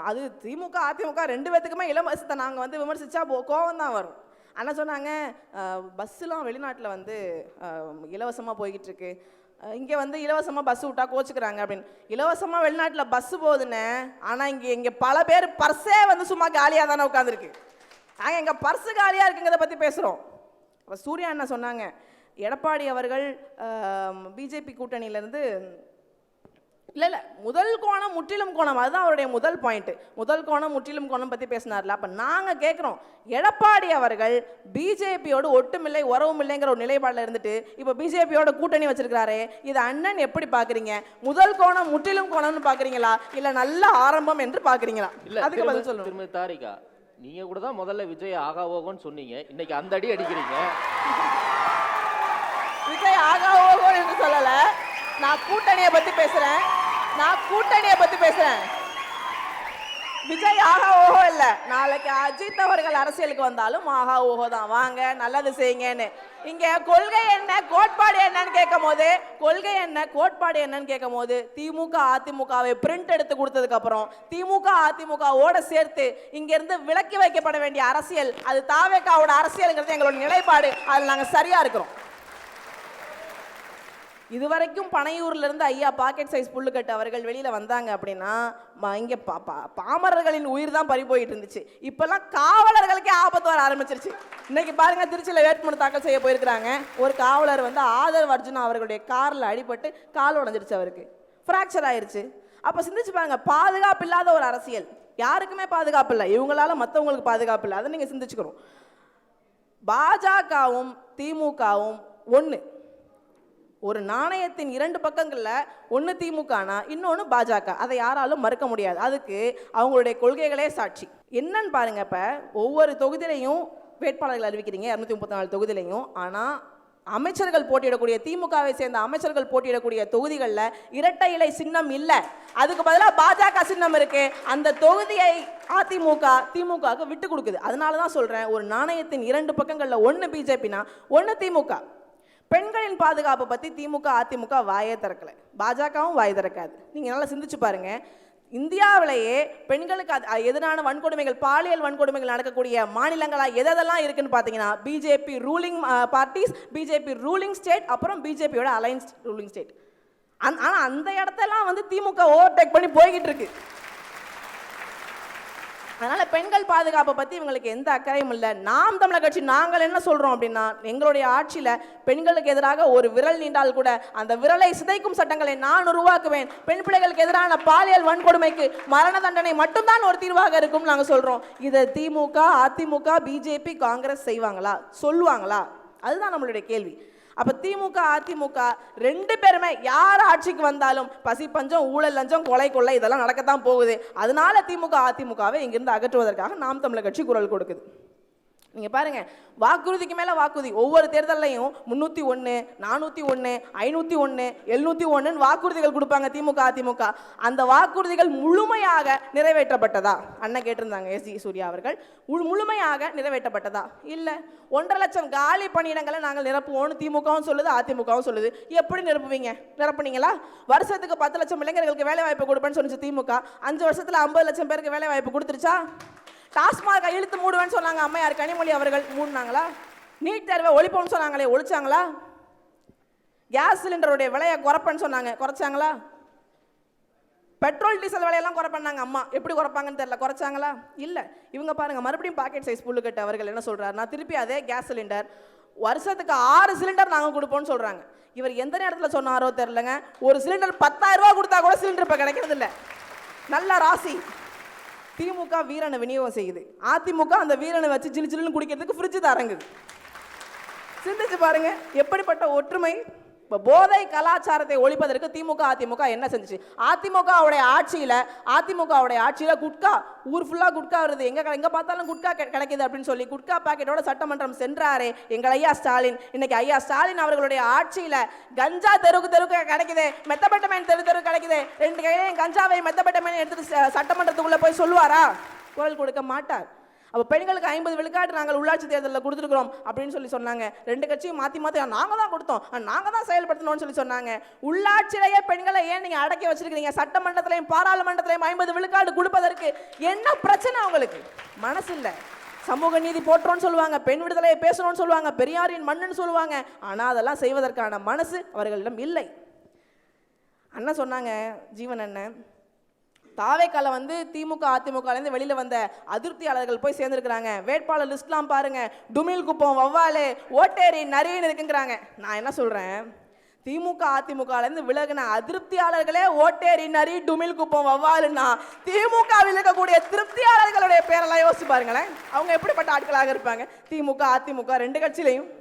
அது திமுக அதிமுக 2 பேத்துக்குமே இலவசத்தை நாங்கள் வந்து விமர்சித்தா கோவம் தான் வரும். அண்ணன் சொன்னாங்க, பஸ்ஸுலாம் வெளிநாட்டில் வந்து இலவசமாக போய்கிட்டு இருக்கு, இங்கே வந்து இலவசமாக பஸ் விட்டா கோச்சுக்கிறாங்க அப்படின்னு. இலவசமாக வெளிநாட்டில் பஸ்ஸு போகுதுன்னு, ஆனால் இங்கே பல பேர் பர்ஸே வந்து சும்மா காலியாக தானே உட்காந்துருக்கு. நாங்கள் எங்கள் பர்ஸு காலியாக இருக்குங்கிறத பற்றி பேசுகிறோம். அப்போ சூர்யா அண்ணா சொன்னாங்க, எடப்பாடி அவர்கள் பிஜேபி கூட்டணியிலேருந்து இல்லை முதல் கோணம் முற்றிலும் கோணம், அதுதான் அவருடைய முதல் பாயிண்ட். முதல் கோணம் முற்றிலும் கோணம் பற்றி பேசினார்ல. அப்போ நாங்கள் கேட்குறோம், எடப்பாடி அவர்கள் பிஜேபியோடு ஒட்டுமில்லை உறவும் இல்லைங்கிற ஒரு நிலைப்பாடில் இருந்துட்டு இப்போ பிஜேபியோட கூட்டணி வச்சிருக்கிறாரே, இது அண்ணன் எப்படி பார்க்குறீங்க? முதல் கோணம் முற்றிலும் கோணம்னு பார்க்குறீங்களா, இல்லை நல்ல ஆரம்பம் என்று பார்க்குறீங்களா? அதுக்கு பதில் சொல்லுங்க. திருமதி தாரிகா, நீங்க கூட தான் முதல்ல விஜய் ஆகாவோகோன்னு சொன்னீங்க, இன்னைக்கு அந்த அடி அடிக்கிறீங்க. விஜய் ஆகாவோகோ என்று சொல்லல, நான் கூட்டணியை பத்தி பேசுறேன். விஜய் ஆகா ஓஹோ இல்ல. நாளைக்கு அஜித் அவர்கள் அரசியலுக்கு வந்தாலும் ஆகா ஓஹோ தான், வாங்க நல்லது செய்யுங்கன்னு. இங்க கொள்கை என்ன கோட்பாடு என்னன்னு கேட்கும் போது திமுக அதிமுகவை பிரிண்ட் எடுத்து கொடுத்ததுக்கு அப்புறம் திமுக அதிமுகவோட சேர்த்து இங்க இருந்து விலக்கி வைக்கப்பட வேண்டிய அரசியல், அது தாவேக்காவோட அரசியல்ங்கிறது எங்களோட நிலைப்பாடு. அதில் நாங்க சரியா இருக்கிறோம். இதுவரைக்கும் பனையூர்ல இருந்து ஐயா பாக்கெட் சைஸ் புல்லுக்கட்டு அவர்கள் வெளியில வந்தாங்க அப்படின்னா இங்க பாமரர்களின் உயிர் தான் பறி போயிட்டு இருந்துச்சு. இப்பெல்லாம் காவலர்களுக்கே ஆபத்து வர ஆரம்பிச்சிருச்சு. இன்னைக்கு பாருங்க, திருச்சியில வேட்புமனு தாக்கல் செய்ய போயிருக்கிறாங்க. ஒரு காவலர் வந்து ஆதரவு அர்ஜுனா அவர்களுடைய கார்ல அடிபட்டு கால் உடஞ்சிருச்சு, அவருக்கு ஃப்ராக்சர் ஆயிருச்சு. அப்ப சிந்திச்சு பாருங்க, பாதுகாப்பு இல்லாத ஒரு அரசியல், யாருக்குமே பாதுகாப்பு இல்லை, இவங்களால மற்றவங்களுக்கு பாதுகாப்பு இல்லை. அதை நீங்க சிந்திச்சுக்கணும். பாஜகவும் திமுகவும் ஒன்று, ஒரு நாணயத்தின் இரண்டு பக்கங்கள்ல ஒன்று திமுகனா இன்னொன்று பாஜக. அதை யாராலும் மறுக்க முடியாது. அதுக்கு அவங்களுடைய கொள்கைகளே சாட்சி. என்னன்னு பாருங்க, இப்ப ஒவ்வொரு தொகுதியிலையும் வேட்பாளர்கள் அறிவிக்கிறீங்க, 234 தொகுதியிலையும். ஆனால் அமைச்சர்கள் போட்டியிடக்கூடிய, திமுகவை சேர்ந்த அமைச்சர்கள் போட்டியிடக்கூடிய தொகுதிகளில் இரட்டை இலை சின்னம் இல்லை. அதுக்கு பதிலாக பாஜக சின்னம் இருக்கு. அந்த தொகுதியை அதிமுக திமுகவுக்கு விட்டு கொடுக்குது. அதனால தான் சொல்றேன், ஒரு நாணயத்தின் இரண்டு பக்கங்களில் ஒன்று பிஜேபினா ஒன்று திமுக. பெண்களின் பாதுகாப்பை பற்றி திமுக அதிமுக வாயே திறக்கல, பாஜகவும் வாய் திறக்காது. நீங்கள் நல்லா சிந்திச்சு பாருங்க, இந்தியாவிலேயே பெண்களுக்கு எதிரான வன்கொடுமைகள், பாலியல் வன்கொடுமைகள் நடக்கக்கூடிய மாநிலங்களாக எதெல்லாம் இருக்குன்னு பார்த்தீங்கன்னா BJP ruling parties, BJP ruling state, அப்புறம் பிஜேபியோட அலைன்ஸ் ரூலிங் ஸ்டேட். ஆனால் அந்த இடத்தெல்லாம் வந்து திமுக ஓவர்டேக் பண்ணி போய்கிட்டு இருக்கு. அதனால பெண்கள் பாதுகாப்பை பற்றி இவங்களுக்கு எந்த அக்கறையும் இல்லை. நாம் தமிழர் கட்சி நாங்கள் என்ன சொல்றோம் அப்படின்னா, எங்களுடைய ஆட்சியில் பெண்களுக்கு எதிராக ஒரு விரல் நீண்டால் கூட அந்த விரலை சிதைக்கும் சட்டங்களை நான் உருவாக்குவேன். பெண் பிள்ளைகளுக்கு எதிரான பாலியல் வன்கொடுமைக்கு மரண தண்டனை மட்டும்தான் ஒரு தீர்வாக இருக்கும் நாங்கள் சொல்றோம். இதை திமுக அதிமுக பிஜேபி காங்கிரஸ் செய்வாங்களா, சொல்லுவாங்களா? அதுதான் நம்மளுடைய கேள்வி. அப்ப திமுக அதிமுக ரெண்டு பேருமே யார் ஆட்சிக்கு வந்தாலும் பசி பஞ்சம் ஊழல் லஞ்சம் கொலை கொள்ளை இதெல்லாம் நடக்கத்தான் போகுது. அதனால திமுக அதிமுகவை இங்கிருந்து அகற்றுவதற்காக நாம் தமிழர் கட்சி குரல் கொடுக்குது. நீங்க பாருங்க, வாக்குறுதிக்கு மேல வாக்குறுதி. ஒவ்வொரு தேர்தலையும் 301, 401, 501, 701 வாக்குறுதிகள் கொடுப்பாங்க திமுக அதிமுக. அந்த வாக்குறுதிகள் முழுமையாக நிறைவேற்றப்பட்டதா? அண்ணன் கேட்டிருந்தாங்க எஸ்.ஜி. சூர்யா அவர்கள். முழுமையாக நிறைவேற்றப்பட்டதா? இல்ல. 1.5 லட்சம் காலி பணியிடங்களை நாங்கள் நிரப்புவோம்னு திமுகவும் சொல்லுது, அதிமுகவும் சொல்லுது. எப்படி நிரப்புவீங்க? நிரப்புனீங்களா? வருஷத்துக்கு 10 லட்சம் இளைஞர்களுக்கு வேலை வாய்ப்பு கொடுப்பேன்னு சொன்னிச்சு திமுக. 5 வருஷத்துல 50 லட்சம் பேருக்கு வேலை வாய்ப்பு கொடுத்துருச்சா? டாஸ்மாக இழுத்து மூடுவேன்னு சொன்னாங்க அம்மையார் கனிமொழி அவர்கள், மூடினாங்களா? நீட் தேர்வை ஒழிப்போம்னு சொன்னாங்களே, ஒழிச்சாங்களா? கேஸ் சிலிண்டருடைய விலையை குறைப்பேன்னு சொன்னாங்க, குறைச்சாங்களா? பெட்ரோல் டீசல் விலையெல்லாம் குறைப்பாங்க அம்மா, எப்படி குறைப்பாங்கன்னு தெரியல, குறைச்சாங்களா? இல்லை. இவங்க பாருங்க, மறுபடியும் பாக்கெட் சைஸ் புல்லுக்கட்டு அவர்கள் என்ன சொல்றாரு, நான் திருப்பி அதே கேஸ் சிலிண்டர் வருஷத்துக்கு 6 சிலிண்டர் நாங்கள் கொடுப்போம்னு சொல்றாங்க. இவர் எந்த நேரத்தில் சொன்னாரோ தெரியலங்க, ஒரு சிலிண்டர் 10,000 ரூபா கொடுத்தா கூட சிலிண்டர் இப்போ கிடைக்கிறது இல்லை. நல்ல ராசி. திமுக வீரனை விநியோகம் செய்யுது, அதிமுக அந்த வீரனை வச்சு ஜிலு ஜிலுன்னு குடிக்கிறதுக்கு ஃப்ரிட்ஜ் தரங்குது. சிந்திச்சு பாருங்க எப்படிப்பட்ட ஒற்றுமை. இப்போ போதை கலாச்சாரத்தை ஒழிப்பதற்கு திமுக அதிமுக என்ன செஞ்சுச்சு? அதிமுகவுடைய ஆட்சியில குட்கா, ஊர் ஃபுல்லா குட்கா வருது, எங்க பார்த்தாலும் குட்கா கிடைக்குது அப்படின்னு சொல்லி குட்கா பாக்கெட்டோட சட்டமன்றம் சென்றாரே எங்கள் ஐயா ஸ்டாலின். இன்னைக்கு ஐயா ஸ்டாலின் அவர்களுடைய ஆட்சியில கஞ்சா தெருக்கு கிடைக்குது, மெத்தபெட்டமைன் தெரு கிடைக்குது. 2 கையிலையும் கஞ்சாவை மெத்தபெட்டமைன் எடுத்துட்டு சட்டமன்றத்துக்குள்ள போய் சொல்லுவாரா? குரல் கொடுக்க மாட்டார். அப்போ பெண்களுக்கு 50 விழுக்காடு நாங்கள் உள்ளாட்சி தேர்தலில் கொடுத்துருக்குறோம் அப்படின்னு சொல்லி சொன்னாங்க. 2 கட்சியும் மாற்றி நாங்கள் தான் கொடுத்தோம், நாங்கள் தான் செயல்படுத்தணும்னு சொல்லி சொன்னாங்க. உள்ளாட்சியிலேயே பெண்களை ஏன் நீங்கள் அடக்கி வச்சிருக்கீங்க? சட்டமன்றத்திலையும் பாராளுமன்றத்திலையும் 50 விழுக்காடு கொடுப்பதற்கு என்ன பிரச்சனை உங்களுக்கு? மனசு இல்லை. சமூக நீதி போற்றோன்னு சொல்லுவாங்க, பெண் விடுதலையை பேசணும்னு சொல்லுவாங்க, பெரியாரின் மண்ணுன்னு சொல்லுவாங்க. ஆனால் அதெல்லாம் செய்வதற்கான மனசு அவர்களிடம் இல்லை. அண்ணன் சொன்னாங்க, ஜீவன் அண்ணன், தாவேக்கால வந்து திமுக அதிமுகலேருந்து வெளியில் வந்த அதிருப்தியாளர்கள் போய் சேர்ந்துருக்கிறாங்க. வேட்பாளர் லிஸ்ட்லாம் பாருங்க, டுமில் குப்பம், வவ்வாலு, ஓட்டேரி, நரின்னு இருக்குங்கிறாங்க. நான் என்ன சொல்கிறேன், திமுக அதிமுகலேருந்து விலகின அதிருப்தியாளர்களே ஓட்டேரி, நரி, டுமில் குப்பம், வவ்வாலுன்னா திமுகவில் இருக்கக்கூடிய திருப்தியாளர்களுடைய பேரெல்லாம் யோசிச்சு பாருங்களேன். அவங்க எப்படிப்பட்ட ஆட்களாக இருப்பாங்க? திமுக அதிமுக 2 கட்சியிலையும்.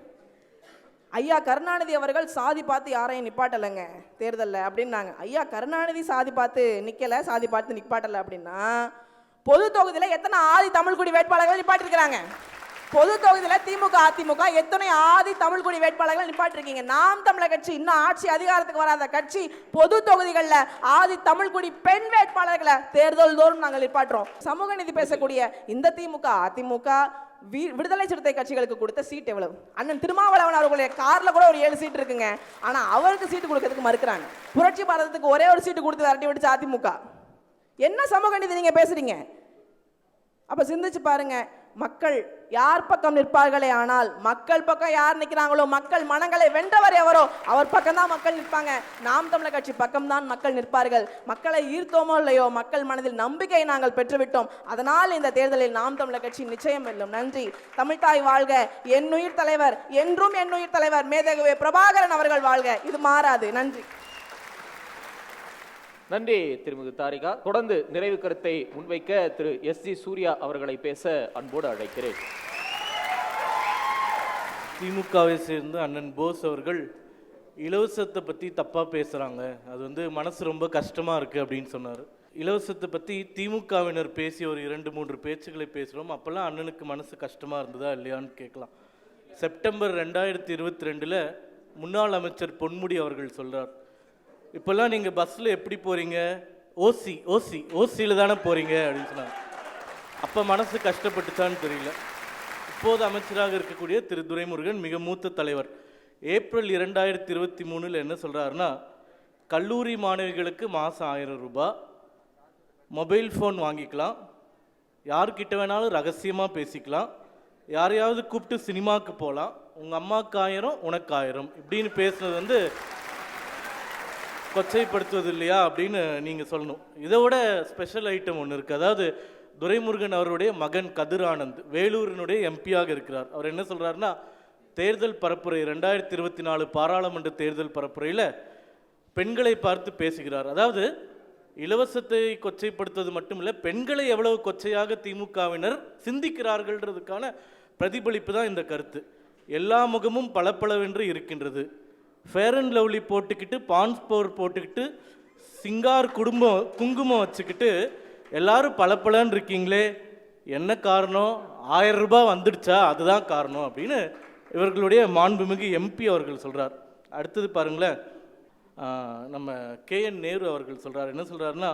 ஐயா கருணாநிதி அவர்கள் சாதி பார்த்து யாரையும் நிப்பாட்டலைங்க தேர்தலில் அப்படின்னாங்க. ஐயா கருணாநிதி சாதி பார்த்து நிற்கலை, சாதி பார்த்து நிப்பாட்டலை அப்படின்னா பொது தொகுதியில் எத்தனை ஆதி தமிழ்குடி வேட்பாளர்கள் நிப்பாட்டிருக்கிறாங்க? பொது தொகுதியில் திமுக அதிமுக எத்தனை ஆதி தமிழ்குடி வேட்பாளர்கள் நிப்பாட்டிருக்கீங்க? நாம் தமிழர் கட்சி இன்னும் ஆட்சி அதிகாரத்துக்கு வராத கட்சி பொது தொகுதிகளில் ஆதி தமிழ்குடி பெண் வேட்பாளர்களை தேர்தல் தோறும் நாங்கள் நிப்பாட்டுறோம். சமூக நீதி பேசக்கூடிய இந்த திமுக அதிமுக விடுதலை சிறுத்தை கட்சிகளுக்கு கொடுத்த சீட் எவ்வளவு? அண்ணன் திருமாவளவன் அவர்களுடைய கார்ல கூட ஒரு 7 சீட் இருக்குங்க. ஆனா அவருக்கு சீட்டு கொடுக்கறதுக்கு மறுக்கிறாங்க. புரட்சி பாரதத்துக்கு ஒரே ஒரு சீட்டு கொடுத்து விரட்டி விடுச்சு அதிமுக. என்ன சமூக நீதி நீங்க பேசுறீங்க? அப்ப சிந்திச்சு பாருங்க, மக்கள் யார் பக்கம் நிற்பார்களே, ஆனால் மக்கள் பக்கம் யார் நிற்கிறாங்களோ, மக்கள் மனங்களை வென்றவர் எவரோ அவர் பக்கம் தான் மக்கள் நிற்பாங்க. நாம் தமிழர் கட்சி பக்கம் தான் மக்கள் நிற்பார்கள். மக்களை ஈர்த்தோமோ இல்லையோ, மக்கள் மனதில் நம்பிக்கையை நாங்கள் பெற்றுவிட்டோம். அதனால் இந்த தேர்தலில் நாம் தமிழர் கட்சி நிச்சயம் வெல்லும். நன்றி. தமிழ்தாய் வாழ்க. என்னுயிர் தலைவர், என்றும் என்னுயிர் தலைவர் மேதகுவே பிரபாகரன் அவர்கள் வாழ்க. இது மாறாது. நன்றி. நன்றி திருமிகு தாரிகா. தொடர்ந்து நிறைவு கருத்தை முன்வைக்க திரு எஸ்.ஜி. சூர்யா அவர்களை பேச அன்போடு அழைக்கிறேன். திமுகவை சேர்ந்து அண்ணன் போஸ் அவர்கள் இலவசத்தை பற்றி தப்பாக பேசுகிறாங்க, அது வந்து மனசு ரொம்ப கஷ்டமாக இருக்குது அப்படின்னு சொன்னார். இலவசத்தை பற்றி திமுகவினர் பேசி ஒரு 2-3 பேச்சுக்களை பேசுகிறோம். அப்போல்லாம் அண்ணனுக்கு மனசு கஷ்டமாக இருந்ததா இல்லையான்னு கேட்கலாம். செப்டம்பர் 2022 முன்னாள் அமைச்சர் பொன்முடி அவர்கள் சொல்கிறார், இப்போல்லாம் நீங்கள் பஸ்ஸில் எப்படி போகிறீங்க, ஓசியில் தானே போகிறீங்க அப்படின்னு சொன்னாங்க. அப்போ மனசு கஷ்டப்பட்டுச்சான்னு தெரியல. இப்போது அமைச்சராக இருக்கக்கூடிய திரு துரைமுருகன் மிக மூத்த தலைவர் ஏப்ரல் 2023 என்ன சொல்கிறாருன்னா, கல்லூரி மாணவிகளுக்கு மாதம் 1000 ரூபாய், மொபைல் ஃபோன் வாங்கிக்கலாம், யார்கிட்ட வேணாலும் ரகசியமாக பேசிக்கலாம், யாரையாவது கூப்பிட்டு சினிமாவுக்கு போகலாம், உங்கள் அம்மாவுக்கு 1000 உனக்கு 1000 இப்படின்னு பேசுனது வந்து கொச்சைப்படுத்துவது இல்லையா அப்படின்னு நீங்கள் சொல்லணும். இதை விட ஸ்பெஷல் ஐட்டம் ஒன்று இருக்குது. அதாவது துரைமுருகன் அவருடைய மகன் கதிர் ஆனந்த் வேலூரினுடைய எம்பியாக இருக்கிறார். அவர் என்ன சொல்கிறாருன்னா, தேர்தல் பரப்புரை 2024 பாராளுமன்ற தேர்தல் பரப்புரையில் பெண்களை பார்த்து பேசுகிறார். அதாவது இலவசத்தை கொச்சைப்படுத்துவது மட்டும் இல்லை, பெண்களை எவ்வளவு கொச்சையாக திமுகவினர் சிந்திக்கிறார்கள்ன்றதுக்கான பிரதிபலிப்பு தான் இந்த கருத்து. எல்லா முகமும் பளபளவென்று இருக்கின்றது, ஃபேர் அண்ட் லவ்லி போட்டுக்கிட்டு, பான்ஸ் பவுடர் போட்டுக்கிட்டு, சிங்கார் குங்குமம் வச்சுக்கிட்டு எல்லாரும் பளபளன்னு இருக்கீங்களே, என்ன காரணம், 1000 ரூபாய் வந்துடுச்சா, அதுதான் காரணம் அப்படின்னு இவர்களுடைய மாண்புமிகு எம்பி அவர்கள் சொல்கிறார். அடுத்தது பாருங்களேன், நம்ம KN நேரு அவர்கள் சொல்கிறார். என்ன சொல்கிறாருன்னா,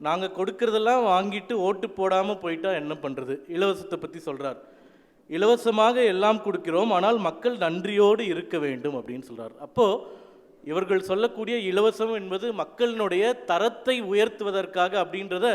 நாங்கள் கொடுக்கறதெல்லாம் வாங்கிட்டு ஓட்டு போடாமல் போயிட்டா என்ன பண்ணுறது, இலவசத்தை பற்றி சொல்கிறார். இலவசமாக எல்லாம் கொடுக்கிறோம், ஆனால் மக்கள் நன்றியோடு இருக்க வேண்டும் அப்படின்னு சொல்கிறார். அப்போது இவர்கள் சொல்லக்கூடிய இலவசம் என்பது மக்களினுடைய தரத்தை உயர்த்துவதற்காக அப்படின்றத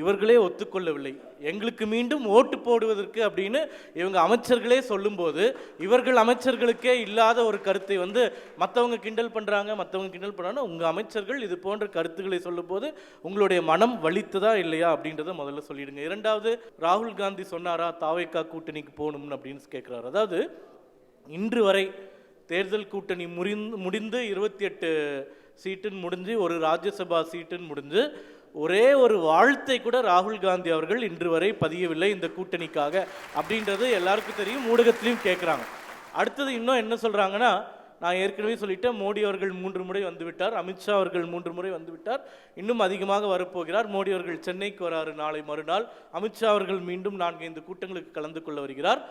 இவர்களே ஒத்துக்கொள்ளவில்லை. எங்களுக்கு மீண்டும் ஓட்டு போடுவதற்கு அப்படின்னு இவங்க அமைச்சர்களே சொல்லும்போது, இவர்கள் அமைச்சர்களுக்கே இல்லாத ஒரு கருத்தை வந்து மற்றவங்க கிண்டல் பண்ணுறாங்க. உங்கள் அமைச்சர்கள் இது போன்ற கருத்துக்களை சொல்லும்போது உங்களுடைய மனம் வலித்ததா இல்லையா அப்படின்றத முதல்ல சொல்லிடுங்க. இரண்டாவது, ராகுல் காந்தி சொன்னாரா தாவேகா கூட்டணிக்கு போகணும்னு அப்படின்னு கேட்குறாரு. அதாவது இன்று வரை தேர்தல் கூட்டணி முடிந்து 28 சீட்டுன்னு முடிஞ்சு, ஒரு ராஜ்யசபா சீட்டுன்னு முடிஞ்சு, ஒரே ஒரு வாழ்த்தை கூட ராகுல் காந்தி அவர்கள் இன்று வரை பதியவில்லை இந்த கூட்டணிக்காக அப்படின்றது எல்லாருக்கும் தெரியும், ஊடகத்திலையும் கேட்குறாங்க. அடுத்தது இன்னும் என்ன சொல்கிறாங்கன்னா, நான் ஏற்கனவே சொல்லிட்டேன், மோடி அவர்கள் 3 முறை வந்துவிட்டார், அமித்ஷா அவர்கள் 3 முறை வந்துவிட்டார், இன்னும் அதிகமாக வரப்போகிறார். மோடி அவர்கள் சென்னைக்கு வராரு நாளை மறுநாள், அமித்ஷா அவர்கள் மீண்டும் 4-5 கூட்டங்களுக்கு கலந்து கொள்ள வருகிறார்.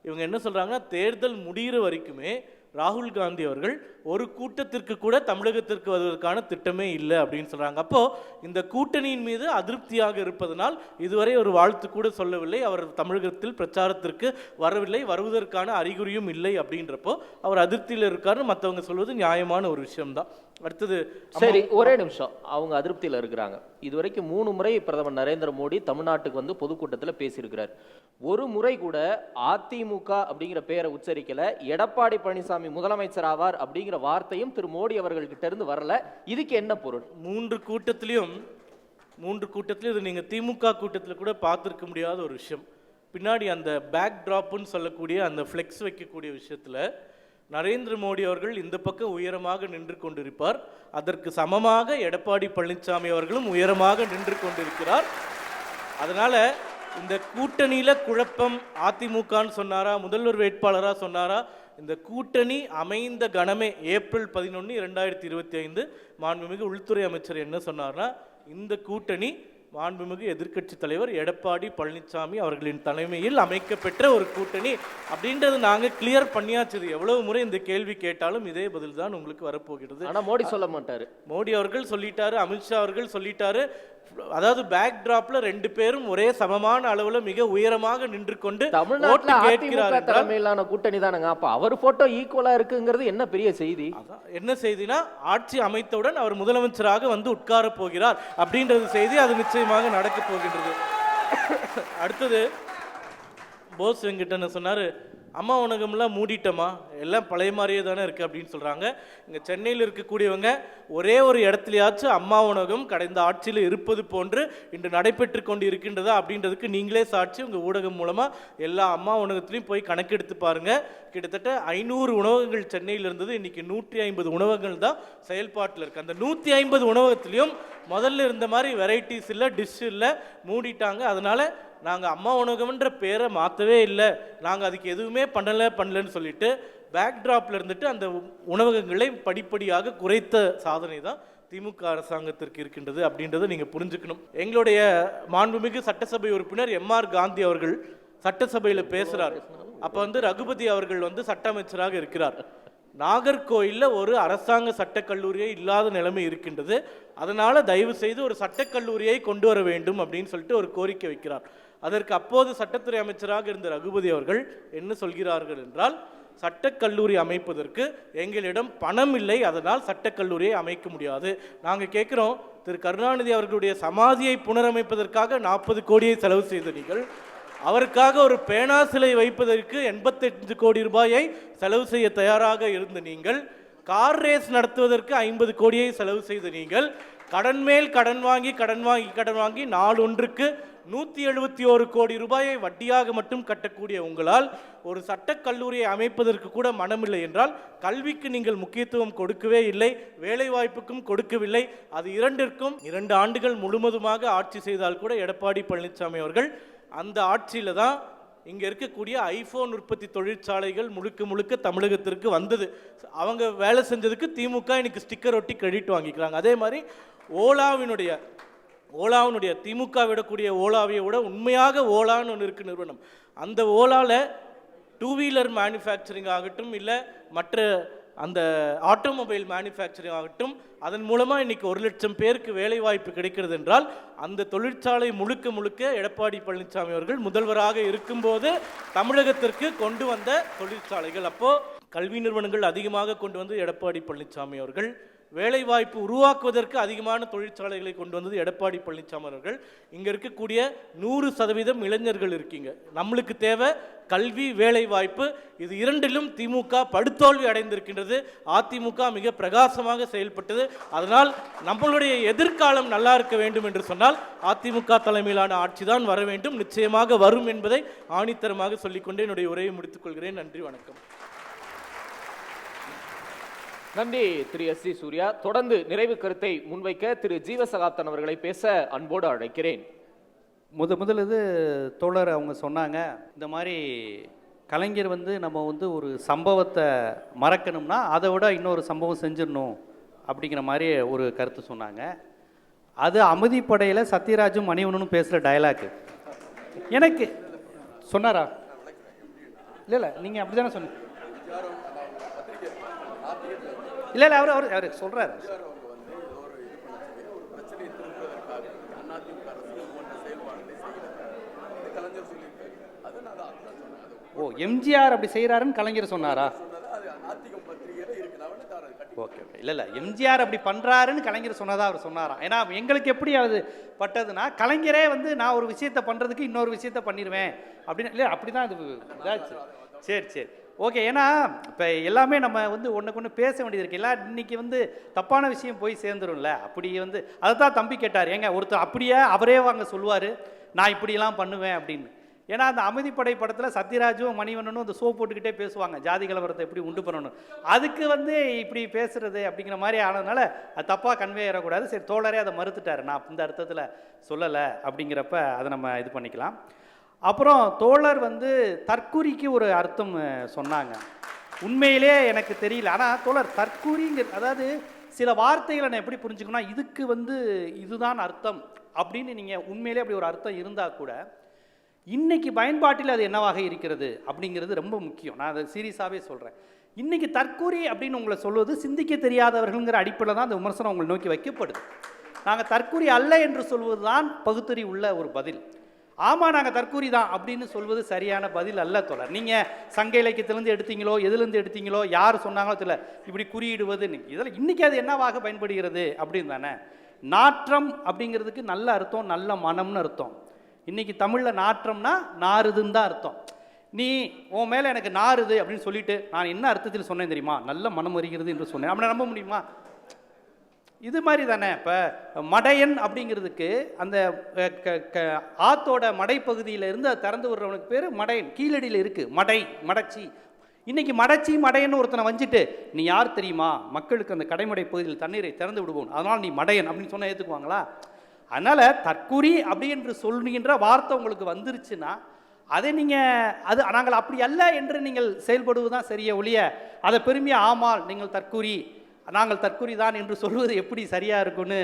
இவங்க என்ன சொல்கிறாங்கன்னா, தேர்தல் முடிகிற வரைக்குமே ராகுல் காந்தி அவர்கள் ஒரு கூட்டத்திற்கு கூட தமிழகத்திற்கு வருவதற்கான திட்டமே இல்லை அப்படின்னு சொல்கிறாங்க. அப்போது இந்த கூட்டணியின் மீது அதிருப்தியாக இருப்பதனால் இதுவரை ஒரு வாழ்த்து கூட சொல்லவில்லை, அவர் தமிழகத்தில் பிரச்சாரத்திற்கு வரவில்லை, வருவதற்கான அறிகுறியும் இல்லை அப்படின்றப்போ அவர் அதிருப்தியில் இருக்காருன்னு மற்றவங்க சொல்வது நியாயமான ஒரு விஷயம்தான். அடுத்தது, சரி ஒரே நிமிஷம், அவங்க அதிருப்தியில் இருக்கிறாங்க. இதுவரைக்கும் 3 முறை பிரதமர் நரேந்திர மோடி தமிழ்நாட்டுக்கு வந்து பொதுக்கூட்டத்தில் பேசியிருக்கிறார். ஒரு முறை கூட அதிமுக அப்படிங்கிற பெயரை உச்சரிக்கல, எடப்பாடி பழனிசாமி முதலமைச்சர் ஆவார் அப்படிங்கிற வார்த்தையும் திரு மோடி அவர்கள்கிட்ட இருந்து வரல. இதுக்கு என்ன பொருள்? 3 கூட்டத்திலையும் இது நீங்கள் திமுக கூட்டத்தில் கூட பார்த்துருக்க முடியாத ஒரு விஷயம். பின்னாடி அந்த பேக் ட்ராப்னு சொல்லக்கூடிய அந்த ஃப்ளெக்ஸ் வைக்கக்கூடிய விஷயத்தில் நரேந்திர மோடி அவர்கள் இந்த பக்கம் உயரமாக நின்று கொண்டிருப்பார், அதற்கு சமமாக எடப்பாடி பழனிசாமி அவர்களும் உயரமாக நின்று கொண்டிருக்கிறார். அதனால் இந்த கூட்டணியில் குழப்பம், அதிமுகன்னு சொன்னாரா, முதல்வர் வேட்பாளராக சொன்னாரா, இந்த கூட்டணி அமைந்த கணமே ஏப்ரல் 11, 2025 மாண்புமிகு உள்துறை அமைச்சர் என்ன சொன்னார்னா, இந்த கூட்டணி மாண்புமிகு எதிர்க்கட்சி தலைவர் எடப்பாடி பழனிசாமி அவர்களின் தலைமையில் அமைக்கப்பெற்ற ஒரு கூட்டணி அப்படின்றது நாங்கள் கிளியர் பண்ணியாச்சு. எவ்வளவு முறை இந்த கேள்வி கேட்டாலும் இதே பதில் தான் உங்களுக்கு வரப்போகிறது. ஆனால் மோடி சொல்ல மாட்டாரு. மோடி அவர்கள் சொல்லிட்டாரு, அமித்ஷா அவர்கள் சொல்லிட்டாரு. அதாவது பேக் டிராப்ல 2 பேரும் ஒரே சமமான அளவுல மிக உயரமாக நின்று கொண்டு தலைமையிலான கூட்டணி தானங்க. அப்ப அவர் போட்டோ ஈக்குவலா இருக்குங்கிறது என்ன பெரிய செய்தி? என்ன செய்தினா, ஆட்சி அமைத்தவுடன் அவர் முதலமைச்சராக வந்து உட்கார போகிறார் அப்படின்றது செய்தி. அது நிச்சயமாக நடக்க போகின்றது. அடுத்தது, போஸ் வெங்கட் என்ன சொன்னாரு, அம்மா உணவகம்லாம் மூடிட்டோமா, எல்லாம் பழைய மாதிரியே தானே இருக்குது அப்படின்னு சொல்கிறாங்க. இங்கே சென்னையில் இருக்கக்கூடியவங்க ஒரே ஒரு இடத்துலையாச்சும் அம்மா உணவகம் கடந்த ஆட்சியில் இருப்பது போன்று இன்று நடைபெற்று கொண்டு இருக்கின்றதா அப்படின்றதுக்கு நீங்களே சாட்சி. உங்கள் ஊடகம் மூலமாக எல்லா அம்மா உணவகத்துலையும் போய் கணக்கெடுத்து பாருங்கள். கிட்டத்தட்ட 500 உணவகங்கள் சென்னையில் இருந்தது, இன்றைக்கி 150 உணவகங்கள் தான் செயல்பாட்டில் இருக்குது. அந்த 150 உணவகத்துலேயும் முதல்ல இருந்த மாதிரி வெரைட்டிஸ் இல்லை, டிஷ் இல்லை, மூடிட்டாங்க. அதனால் நாங்கள் அம்மா உணவகம்ன்ற பேரை மாற்றவே இல்லை, நாங்கள் அதுக்கு எதுவுமே பண்ணலன்னு சொல்லிட்டு பேக்ட்ராப்பில் இருந்துட்டு அந்த உணவகங்களை படிப்படியாக குறைத்த சாதனை தான் திமுக அரசாங்கத்திற்கு இருக்கின்றது அப்படின்றத நீங்கள் புரிஞ்சுக்கணும். எங்களுடைய மாண்புமிகு சட்டசபை உறுப்பினர் எம்ஆர் காந்தி அவர்கள் சட்டசபையில் பேசுகிறார். அப்போ ரகுபதி அவர்கள் சட்ட அமைச்சராக இருக்கிறார். நாகர்கோயிலில் ஒரு அரசாங்க சட்டக்கல்லூரியே இல்லாத நிலைமை இருக்கின்றது, அதனால் தயவு செய்து ஒரு சட்டக்கல்லூரியை கொண்டு வர வேண்டும் அப்படின்னு சொல்லிட்டு ஒரு கோரிக்கை வைக்கிறார். அதற்கு அப்போது சட்டத்துறை அமைச்சராக இருந்த ரகுபதி அவர்கள் என்ன சொல்கிறார்கள் என்றால், சட்டக்கல்லூரி அமைப்பதற்கு எங்களிடம் பணம் இல்லை, அதனால் சட்டக்கல்லூரியை அமைக்க முடியாது. நாங்கள் கேட்குறோம், திரு கருணாநிதி அவர்களுடைய சமாதியை புனரமைப்பதற்காக 40 கோடியை செலவு செய்த நீங்கள், அவருக்காக ஒரு பேனா சிலை வைப்பதற்கு 85 கோடி ரூபாயை செலவு செய்ய தயாராக இருந்த நீங்கள், கார் ரேஸ் நடத்துவதற்கு 50 கோடியை செலவு செய்த நீங்கள், கடன் மேல் கடன் வாங்கி நாள் ஒன்றுக்கு 171 கோடி ரூபாயை வட்டியாக மட்டும் கட்டக்கூடிய உங்களால் ஒரு சட்டக்கல்லூரியை அமைப்பதற்கு கூட மனமில்லை என்றால், கல்விக்கு நீங்கள் முக்கியத்துவம் கொடுக்கவே இல்லை, வேலை வாய்ப்புக்கும் கொடுக்கவில்லை. அது இரண்டிற்கும் 2 ஆண்டுகள் முழுவதுமாக ஆட்சி செய்தால் கூட எடப்பாடி பழனிசாமி அவர்கள் அந்த ஆட்சியில் தான் இங்கே இருக்கக்கூடிய ஐஃபோன் உற்பத்தி தொழிற்சாலைகள் முழுக்க தமிழகத்திற்கு வந்தது. அவங்க வேலை செஞ்சதுக்கு திமுக இன்னைக்கு ஸ்டிக்கர் ஒட்டி கிரெடிட் வாங்கிக்கிறாங்க. அதே மாதிரி ஓலாவினுடைய திமுக விடக்கூடிய ஓலாவை விட உண்மையாக ஓலான்னு ஒன்று இருக்குது நிறுவனம். அந்த ஓலாவில் 2 வீலர் மேனுஃபேக்சரிங் ஆகட்டும், இல்லை மற்ற அந்த ஆட்டோமொபைல் மேனுஃபேக்சரிங் ஆகட்டும், அதன் மூலமாக இன்றைக்கி 1 லட்சம் பேருக்கு வேலை வாய்ப்பு கிடைக்கிறது என்றால், அந்த தொழிற்சாலை முழுக்க எடப்பாடி பழனிசாமி அவர்கள் முதல்வராக இருக்கும்போது தமிழகத்திற்கு கொண்டு வந்த தொழிற்சாலைகள். அப்போது கல்வி நிறுவனங்கள் அதிகமாக கொண்டு வந்து எடப்பாடி பழனிசாமி அவர்கள், வேலைவாய்ப்பு உருவாக்குவதற்கு அதிகமான தொழிற்சாலைகளை கொண்டு வந்தது எடப்பாடி பழனிசாமி அவர்கள். இங்கே இருக்கக்கூடிய 100% இளைஞர்கள் இருக்கீங்க. நம்மளுக்கு தேவை கல்வி, வேலைவாய்ப்பு. இது இரண்டிலும் திமுக படுதோல்வி அடைந்திருக்கின்றது. அதிமுக மிக பிரகாசமாக செயல்பட்டது. அதனால் நம்மளுடைய எதிர்காலம் நல்லா இருக்க வேண்டும் என்று சொன்னால் அதிமுக தலைமையிலான ஆட்சி தான் வர வேண்டும். நிச்சயமாக வரும் என்பதை ஆணித்தரமாக சொல்லிக்கொண்டு என்னுடைய உரையை முடித்துக் கொள்கிறேன். நன்றி, வணக்கம். நன்றி திரு எஸ் சி சூர்யா. தொடர்ந்து நிறைவு கருத்தை முன்வைக்க திரு ஜீவசகாப்தன் அவர்களை பேச அன்போடு அழைக்கிறேன். முதல்ல தோழர் அவங்க சொன்னாங்க, இந்த மாதிரி கலைஞர் நம்ம ஒரு சம்பவத்தை மறக்கணும்னா அதை விட இன்னொரு சம்பவம் செஞ்சிடணும் அப்படிங்கிற மாதிரி ஒரு கருத்து சொன்னாங்க. அது அமைதிப்படையில் சத்யராஜும் மணிவண்ணனும் பேசுகிற டயலாக்கு எனக்கு சொன்னாரா? இல்லை நீங்கள் அப்படி தானே சொன்னீங்க. இல்லை அவர் சொல்கிறார். ஓ, எம்ஜிஆர் அப்படி செய்கிறாருன்னு கலைஞர் சொன்னாரா? ஓகே. இல்லை எம்ஜிஆர் அப்படி பண்ணுறாருன்னு கலைஞர் சொன்னதா அவர் சொன்னாராம். ஏன்னா எங்களுக்கு எப்படி அது பட்டதுன்னா, கலைஞரே நான் ஒரு விஷயத்தை பண்ணுறதுக்கு இன்னொரு விஷயத்த பண்ணிடுவேன் அப்படின்னு. இல்லை அப்படி தான் இது இதாச்சு. சரி ஓகே. ஏன்னா இப்போ எல்லாமே நம்ம ஒன்றுக்கு ஒன்று பேச வேண்டியது இருக்குது. எல்லாம் இன்றைக்கி தப்பான விஷயம் போய் சேர்ந்துரும்ல. அப்படி அதை தான் தம்பி கேட்டார், ஏங்க ஒருத்தர் அப்படியே அவரே வாங்க சொல்லுவார் நான் இப்படியெல்லாம் பண்ணுவேன் அப்படின்னு. ஏன்னா அந்த அமைதிப்படை படத்தில் சத்யராஜும் மணிவண்ணனும் அந்த சோ போட்டுக்கிட்டே பேசுவாங்க, ஜாதி கலவரத்தை எப்படி உண்டு பண்ணணும். அதுக்கு இப்படி பேசுறது அப்படிங்கிற மாதிரி ஆனதுனால அது தப்பாக கன்வே ஆகக்கூடாது. சரி, தோழரே அதை மறுத்துட்டார், நான் இந்த அர்த்தத்தில் சொல்லலை அப்படிங்கிறப்ப அதை நம்ம இது பண்ணிக்கலாம். அப்புறம் தோழர் தற்கூரிக்கு ஒரு அர்த்தம் சொன்னாங்க. உண்மையிலே எனக்கு தெரியல. ஆனால் தோழர் தற்கூரிங்கிற, அதாவது சில வார்த்தைகளை நான் எப்படி புரிஞ்சுக்கணும்னா, இதுக்கு இதுதான் அர்த்தம் அப்படின்னு நீங்கள் உண்மையிலே அப்படி ஒரு அர்த்தம் இருந்தால் கூட இன்னைக்கு பயன்பாட்டில் அது என்னவாக இருக்கிறது அப்படிங்கிறது ரொம்ப முக்கியம். நான் அதை சீரியஸாகவே சொல்கிறேன். இன்றைக்கி தற்கூரி அப்படின்னு உங்களை சொல்வது சிந்திக்க தெரியாதவர்கள்ங்கிற அடிப்படையில் தான் அந்த விமர்சனம் உங்களை நோக்கி வைக்கப்படுது. நாங்கள் தற்கூரி அல்ல என்று சொல்வது தான் பகுத்தறி உள்ள ஒரு பதில். ஆமாம் நாங்கள் தற்கூரி தான் அப்படின்னு சொல்வது சரியான பதில் அல்ல தோழர். நீங்கள் சங்க இலக்கியத்திலேருந்து எடுத்தீங்களோ எதுலேருந்து எடுத்தீங்களோ யார் சொன்னாங்களோ தெரியல, இப்படி குறியிடுவதுன்னு இதில் இன்றைக்கி அது என்னவாக பயன்படுகிறது அப்படின்னு தானே. நாற்றம் அப்படிங்கிறதுக்கு நல்ல அர்த்தம், நல்ல மனம்னு அர்த்தம். இன்றைக்கி தமிழில் நாற்றம்னா நாறுதுன்னு தான் அர்த்தம். நீ உன் மேலே எனக்கு நாறுது அப்படின்னு சொல்லிட்டு நான் என்ன அர்த்தத்தில் சொன்னேன் தெரியுமா, நல்ல மனம் வருகிறது என்று சொன்னேன், அப்படி நம்ப முடியுமா? இது மாதிரி தானே. இப்போ மடையன் அப்படிங்கிறதுக்கு அந்த ஆத்தோட மடைப்பகுதியில் இருந்து அதை திறந்து விடுறவனுக்கு பேர் மடையன். கீழடியில் இருக்குது மடை, மடச்சி. இன்னைக்கு மடச்சி மடையன்னு ஒருத்தனை வஞ்சிட்டு நீ யார் தெரியுமா, மக்களுக்கு அந்த கடைமடை பகுதியில் தண்ணீரை திறந்து விடுவோம், அதனால் நீ மடையன் அப்படின்னு சொன்னால் ஏற்றுக்குவாங்களா? அதனால் தற்குறி அப்படி என்று சொல்லுகின்ற வார்த்தை உங்களுக்கு வந்துருச்சுன்னா அதை நீங்கள் நாங்கள் அப்படி அல்ல என்று நீங்கள் செயல்படுவது தான் சரியே ஒழிய அதை பெருமையாக ஆமால் நீங்கள் தற்குறி, நாங்கள் தற்குறி தான் என்று சொல்வது எப்படி சரியாக இருக்குன்னு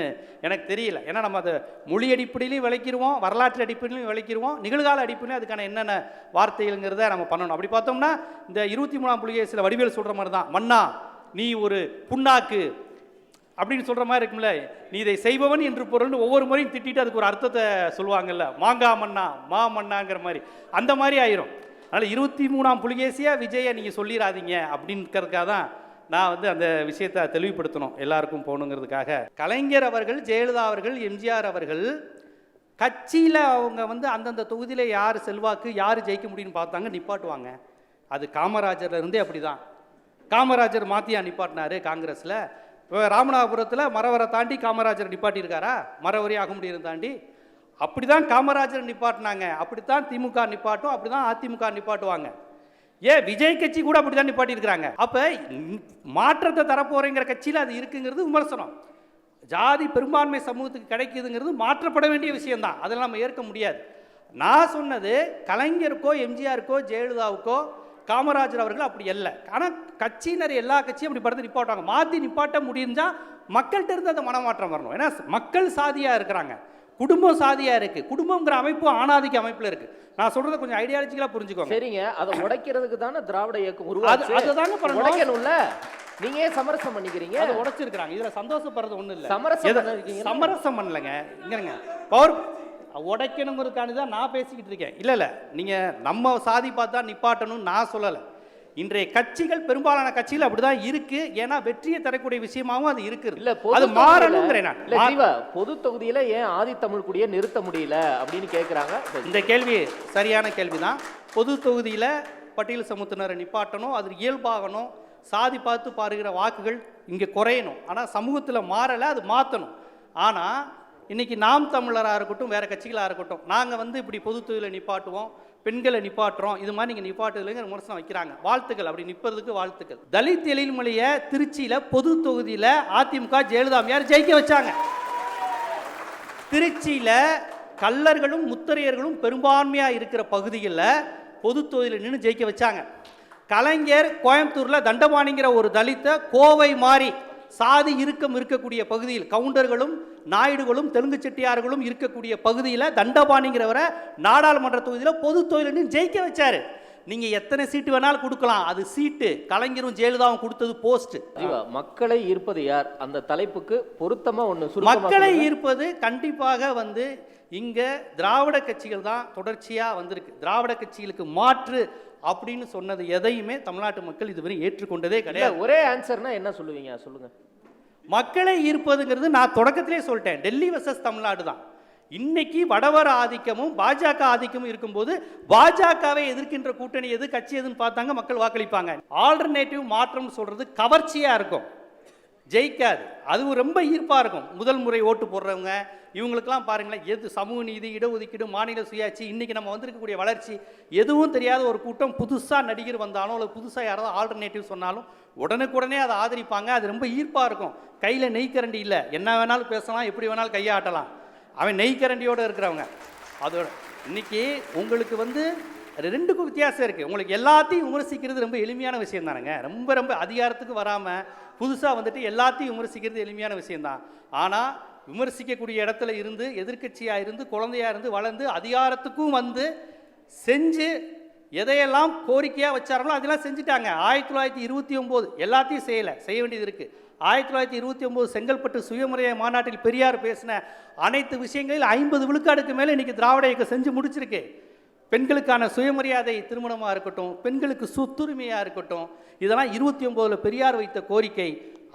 எனக்கு தெரியல. ஏன்னா நம்ம அதை மொழி அடிப்படையிலையும் விளக்கிடுவோம், வரலாற்று அடிப்படையிலையும் விளக்கிடுவோம், நிகழ்கால அடிப்படையிலும் அதுக்கான என்னென்ன வார்த்தைகள்ங்கிறத நம்ம பண்ணணும். அப்படி பார்த்தோம்னா இந்த 23ஆம் புலிகேசில் வடிவேல் சொல்கிற மாதிரி தான், மன்னா நீ ஒரு புண்ணாக்கு அப்படின்னு சொல்கிற மாதிரி இருக்கும்ல, நீ இதை செய்பவன் என்று பொருள்னு ஒவ்வொரு முறையும் திட்டிட்டு அதுக்கு ஒரு அர்த்தத்தை சொல்லுவாங்கல்ல, மாங்கா மன்னா மா மன்னாங்கிற மாதிரி, அந்த மாதிரி ஆயிரும். அதனால் 23ஆம் புலிகேசியா விஜயை நீங்கள் சொல்லிடாதீங்க அப்படின்றதுக்காக தான் நான் அந்த விஷயத்தை தெளிவுபடுத்தணும், எல்லாருக்கும் போகணுங்கிறதுக்காக. கலைஞர் அவர்கள், ஜெயலலிதா அவர்கள், எம்ஜிஆர் அவர்கள் கட்சியில் அவங்க அந்தந்த தொகுதியில் யார் செல்வாக்கு யார் ஜெயிக்க முடியும்னு பார்த்தாங்க, நிப்பாட்டுவாங்க. அது காமராஜர்ல இருந்தே அப்படி தான். காமராஜர் மாத்தியா நிப்பாட்டினாரு காங்கிரஸில். இப்போ ராமநாதபுரத்தில் மரவரை தாண்டி காமராஜர் நிப்பாட்டியிருக்காரா? மரவரி ஆக முடியும் தாண்டி அப்படி தான் காமராஜர் நிப்பாட்டினாங்க. அப்படித்தான் திமுக நிப்பாட்டும், அப்படி தான் அதிமுக நிப்பாட்டுவாங்க. ஏன் விஜய் கட்சி கூட அப்படி தான் நிப்பாட்டியிருக்கிறாங்க. அப்போ மாற்றத்தை தரப்போறேங்கிற கட்சியில் அது இருக்குங்கிறது விமர்சனம். ஜாதி பெரும்பான்மை சமூகத்துக்கு கிடைக்குதுங்கிறது மாற்றப்பட வேண்டிய விஷயம்தான், அதெல்லாம் நம்ம ஏற்க முடியாது. நான் சொன்னது கலைஞருக்கோ எம்ஜிஆருக்கோ ஜெயலலிதாவுக்கோ காமராஜர் அவர்கள் அப்படி இல்லை. ஆனால் கட்சியினர் எல்லா கட்சியும் அப்படி படுத்து நிப்பாட்டுவாங்க. மாற்றி நிப்பாட்ட முடிஞ்சால் மக்கள்கிட்ட இருந்து அந்த மனமாற்றம் வரணும். ஏன்னா மக்கள் சாதியாக இருக்கிறாங்க, குடும்பம் சாதியாக இருக்குது, குடும்பங்கிற அமைப்பு ஆணாதிக்க அமைப்பில் இருக்குது. நான் சொல்கிறத கொஞ்சம் ஐடியாலஜிக்கலாக புரிஞ்சுக்கோங்க. சரிங்க, அதை உடைக்கிறதுக்கு தானே திராவிட இயக்கம் உருவாச்சு. அதுதாங்க உடைக்கணும்ல, நீங்க ஏன் சமரசம் பண்ணிக்கிறீங்க? அதை உடைச்சிருக்கிறாங்க. இதில் சந்தோஷப்படுறது ஒன்றும் இல்லை. சமரசம் பண்ணலைங்க. இங்கங்க பவர் உடைக்கணுங்கிறதுக்காண்டி தான் நான் பேசிக்கிட்டு இருக்கேன். இல்லை நீங்கள் நம்ம சாதி பார்த்தா நிப்பாட்டணும்னு நான் சொல்லலை. இன்றைய கட்சிகள் பெரும்பாலான கட்சிகள் அப்படிதான் இருக்கு. ஏன்னா வெற்றியை தரக்கூடிய விஷயமாவும் அது இருக்கு. இல்ல அது மாறணும்ங்கிறேன் நான். பொது தொகுதியில ஏன் ஆதி தமிழ் குடியை நிறுத்த முடியல அப்படின்னு கேட்குறாங்க. இந்த கேள்வி சரியான கேள்விதான். பொது தொகுதியில பட்டியல் சமூகத்தினரை நிப்பாட்டணும், அது இயல்பாகணும். சாதி பார்த்து பாருகிற வாக்குகள் இங்கே குறையணும். ஆனால் சமூகத்தில் மாறலை, அது மாற்றணும். ஆனால் இன்னைக்கு நாம் தமிழராக இருக்கட்டும், வேற கட்சிகளாக இருக்கட்டும், நாங்கள் இப்படி பொது தொகுதியில் நிப்பாட்டுவோம், பெண்களை நிப்பாட்டுறோம், இது மாதிரி நீங்கள் நிப்பாட்டுதலுங்க விமர்சனம் வைக்கிறாங்க. வாழ்த்துக்கள், அப்படி நிற்பதுக்கு வாழ்த்துக்கள். தலித் எழில்மொழியை திருச்சியில் பொது தொகுதியில் அதிமுக ஜெயலலிதாமையார் ஜெயிக்க வச்சாங்க. திருச்சியில் கள்ளர்களும் முத்தரையர்களும் பெரும்பான்மையாக இருக்கிற பகுதிகளில் பொது தொகுதியில் நின்று ஜெயிக்க வச்சாங்க. கலைஞர் கோயம்புத்தூரில் தண்டபாணிங்கிற ஒரு தலித்தை கோவை மாறி சாதி இருக்கக்கூடிய பகுதியில் கவுண்டர்களும் நாயுடுகளும் தெலுங்கு செட்டியார்களும் இருக்கக்கூடிய பகுதியில் தண்டபாணிங்கிறவரை நாடாளுமன்ற தொகுதியில் பொது தொகுதியில் ஜெயிக்க வச்சாரு. நீங்க எத்தனை சீட்டு வேணாலும் கொடுக்கலாம், அது சீட்டு. கலைஞரும் ஜெயலலிதாவும் கொடுத்தது போஸ்ட். மக்களை ஈர்ப்பது யார்? அந்த தலைப்புக்கு பொருத்தமா ஒன்று. மக்களை ஈர்ப்பது கண்டிப்பாக இங்க திராவிட கட்சிகள் தான் தொடர்ச்சியா வந்திருக்கு. திராவிட கட்சிகளுக்கு மாற்று அப்படின்னு சொன்னது எதையுமே தமிழ்நாட்டு மக்கள் இதுவரை ஏற்றுக்கொண்டதே கிடையாது. ஒரே ஆன்சர்னா என்ன சொல்லுவீங்க? சொல்லுங்க. மக்களை ஈர்ப்பதுங்கிறது நான் தொடக்கத்திலே சொல்லிட்டேன், டெல்லி வெர்சஸ் தமிழ்நாடு தான். இன்னைக்கு வடவர ஆதிக்கமும் பாஜக ஆதிக்கமும் இருக்கும்போது பாஜகவை எதிர்க்கின்ற கூட்டணி எது, கட்சி எதுன்னு பார்த்தாங்க, மக்கள் வாக்களிப்பாங்க. ஆல்டர்னேட்டிவ் மாற்றம் சொல்றது கவர்ச்சியா இருக்கும், ஜெயிக்காது. அது ரொம்ப ஈர்ப்பா இருக்கும். முதல் முறை ஓட்டு போடுறவங்க இவங்களுக்கெல்லாம் பாருங்களேன், எது சமூக நீதி, இடஒதுக்கீடு, மாநில சுயாட்சி, இன்னைக்கு நம்ம வந்திருக்கக்கூடிய வளர்ச்சி எதுவும் தெரியாத ஒரு கூட்டம் புதுசாக நடிகர் வந்தாலும் அல்லது புதுசாக யாராவது ஆல்டர்னேட்டிவ் சொன்னாலும் உடனுக்குடனே அதை ஆதரிப்பாங்க. அது ரொம்ப ஈர்ப்பாக இருக்கும். கையில் நெய்க்கரண்டி இல்லை, என்ன வேணாலும் பேசலாம், எப்படி வேணாலும் கையாட்டலாம். அவன் நெய்க்கரண்டியோடு இருக்கிறவங்க. அதோட இன்னைக்கு உங்களுக்கு ரெண்டுக்கும் வித்தியாசம் இருக்குது. உங்களுக்கு எல்லாத்தையும் விமர்சிக்கிறது ரொம்ப எளிமையான விஷயம் தானுங்க. ரொம்ப அதிகாரத்துக்கு வராமல் புதுசாக எல்லாத்தையும் விமர்சிக்கிறது எளிமையான விஷயம்தான். ஆனால் விமர்சிக்கக்கூடிய இடத்துல இருந்து, எதிர்க்கட்சியாக இருந்து, குழந்தையாக இருந்து வளர்ந்து அதிகாரத்துக்கும் செஞ்சு எதையெல்லாம் கோரிக்கையாக வச்சார்களோ அதெல்லாம் செஞ்சுட்டாங்க. 1929 எல்லாத்தையும் செய்ய வேண்டியது இருக்குது. 1929 செங்கல்பட்டு சுயமுறைய மாநாட்டில் பெரியார் பேசின அனைத்து விஷயங்களில் 50 விழுக்காடுக்கு மேலே இன்னைக்கு திராவிட இயக்கம் செஞ்சு முடிச்சிருக்கு. பெண்களுக்கான சுயமரியாதை திருமணமாக இருக்கட்டும், பெண்களுக்கு சொத்துரிமையாக இருக்கட்டும், இதெல்லாம் 29 பெரியார் வைத்த கோரிக்கை.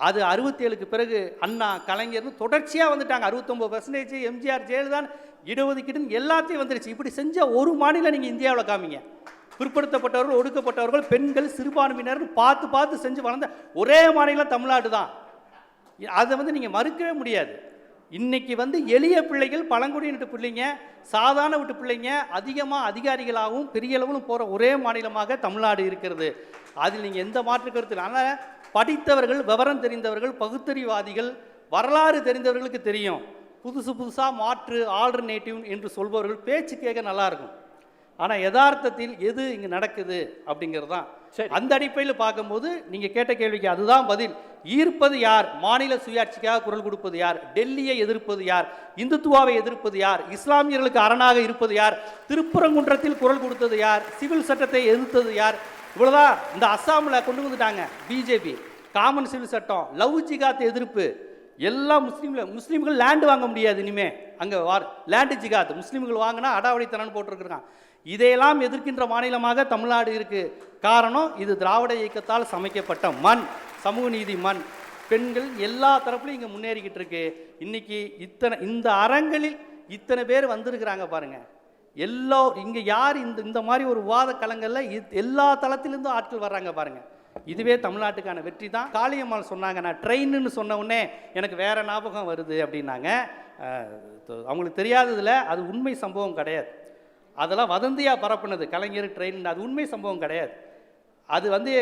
அது 67க்கு பிறகு அண்ணா, கலைஞர்னு தொடர்ச்சியாக வந்துட்டாங்க. 69% எம்ஜிஆர், ஜெயலலிதா, இடஒதுக்கீடுன்னு எல்லாத்தையும் வந்துருச்சு. இப்படி செஞ்ச ஒரு மாநிலம் நீங்கள் இந்தியாவில் காமிங்க. பிற்படுத்தப்பட்டவர்கள், ஒடுக்கப்பட்டவர்கள், பெண்கள், சிறுபான்மையினர் பார்த்து பார்த்து செஞ்சு வளர்ந்த ஒரே மாநிலம் தமிழ்நாடு தான். அதை வந்து நீங்கள் மறுக்கவே முடியாது. இன்னைக்கு வந்து எளிய பிள்ளைகள், பழங்குடியின பிள்ளைங்க, சாதாரண வீட்டு பிள்ளைங்க அதிகமாக அதிகாரிகளாகவும் பெரிய அளவிலும் போகிற ஒரே மாநிலமாக தமிழ்நாடு இருக்கிறது. அதில் நீங்கள் எந்த மாற்று கருத்து இல்லை. ஆனால் படித்தவர்கள், விவரம் தெரிந்தவர்கள், பகுத்தறிவாதிகள், வரலாறு தெரிந்தவர்களுக்கு தெரியும். புதுசாக மாற்று, ஆல்டர்னேட்டிவ் என்று சொல்பவர்கள் பேச்சு கேட்க நல்லாயிருக்கும். ஆனால் யதார்த்தத்தில் எது இங்கே நடக்குது அப்படிங்கிறது தான். அந்த அடிப்படையில் பார்க்கும்போது நீங்கள் கேட்ட கேள்விக்கு அதுதான் பதில். ஈர்ப்பது யார்? மாநில சுயாட்சிக்காக குரல் கொடுப்பது யார்? டெல்லியை எதிர்ப்பது யார்? இந்துத்துவாவை எதிர்ப்பது யார்? இஸ்லாமியர்களுக்கு அரணாக இருப்பது யார்? திருப்பரங்குன்றத்தில் குரல் கொடுத்தது யார்? சிவில் சட்டத்தை எதிர்த்தது யார்? இவ்வளோதான். இந்த அஸ்ஸாமில் கொண்டு வந்துட்டாங்க பிஜேபி, காமன் சிவில் சட்டம், லவ் ஜிகாத் எதிர்ப்பு, எல்லா முஸ்லீம்கள் லேண்டு வாங்க முடியாது இனிமே. அங்கே லேண்டு ஜிகாத் முஸ்லீம்கள் வாங்கினா அடாவடித்தனன்னு போட்டிருக்கிறாங்க. இதையெல்லாம் எதிர்க்கின்ற மாநிலமாக தமிழ்நாடு இருக்கு. காரணம், இது திராவிட இயக்கத்தால் சமைக்கப்பட்ட மண், சமூக நீதி மண். பெண்கள் எல்லா தரப்புலையும் இங்கே முன்னேறிக்கிட்டு இருக்கு. இன்னைக்கு இந்த அரங்களில் இத்தனை பேர் வந்திருக்கிறாங்க பாருங்க. இங்கே யார் இந்த மாதிரி ஒரு விவாத களங்களில் எல்லா தளத்திலிருந்தும் ஆட்கள் வர்றாங்க பாருங்க. இதுவே தமிழ்நாட்டுக்கான வெற்றி தான். காளியம்மாள் சொன்னாங்க, நான் ட்ரெயின்னு சொன்ன உடனே எனக்கு வேற ஞாபகம் வருது அப்படின்னாங்க. அவங்களுக்கு தெரியாததில் அது உண்மை சம்பவம் கிடையாது. அதெல்லாம் வதந்தியாக பரப்புனது. கலைஞர் ட்ரெயின் அது உண்மை சம்பவம் கிடையாது. அது வந்து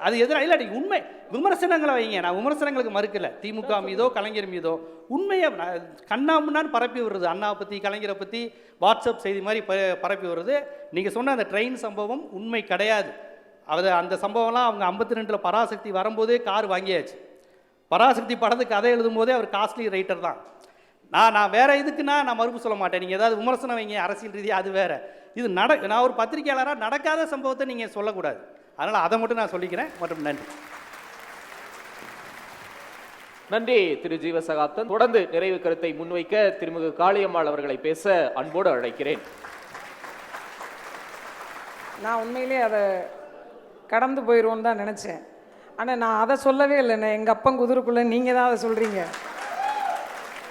அது எதிராக இல்லாட்டி உண்மை விமர்சனங்களை வைங்க. நான் விமர்சனங்களுக்கு மறுக்கல. திமுக மீதோ கலைஞர் மீதோ உண்மையை கண்ணாமுன்னான்னு பரப்பி வருது. அண்ணாவை பற்றி, கலைஞரை பற்றி வாட்ஸ்அப் செய்தி மாதிரி பரப்பி வருது. நீங்கள் சொன்ன அந்த ட்ரெயின் சம்பவம் உண்மை கிடையாது. அந்த சம்பவம்லாம் அவங்க 52 பராசக்தி வரும்போதே கார் வாங்கியாச்சு. பராசக்தி படத்துக்கு கதை எழுதும் போதே அவர் காஸ்ட்லி ரைட்டர் தான். நான் வேற இதுக்குன்னா நான் மறுப்பு சொல்ல மாட்டேன். நீங்கள் ஏதாவது விமர்சனம் வைங்க அரசியல் ரீதியாக, அது வேற. இது நான் ஒரு பத்திரிகையாளராக நடக்காத சம்பவத்தை நீங்கள் சொல்லக்கூடாது. அதனால் அதை மட்டும் நான் சொல்லிக்கிறேன். மற்றும் நன்றி. நன்றி திரு ஜீவசகாப்தன். தொடர்ந்து நிறைவு கருத்தை முன்வைக்க திருமிகு காளியம்மாள் அவர்களை பேச அன்போடு அழைக்கிறேன். நான் உண்மையிலே அதை கடந்து போயிடுவோன்னு தான் நினச்சேன். ஆனால் நான் அதை சொல்லவே இல்லைண்ணே. எங்கள் அப்பன் குதிரைக்குள்ளே நீங்கள் தான் அதை சொல்கிறீங்க.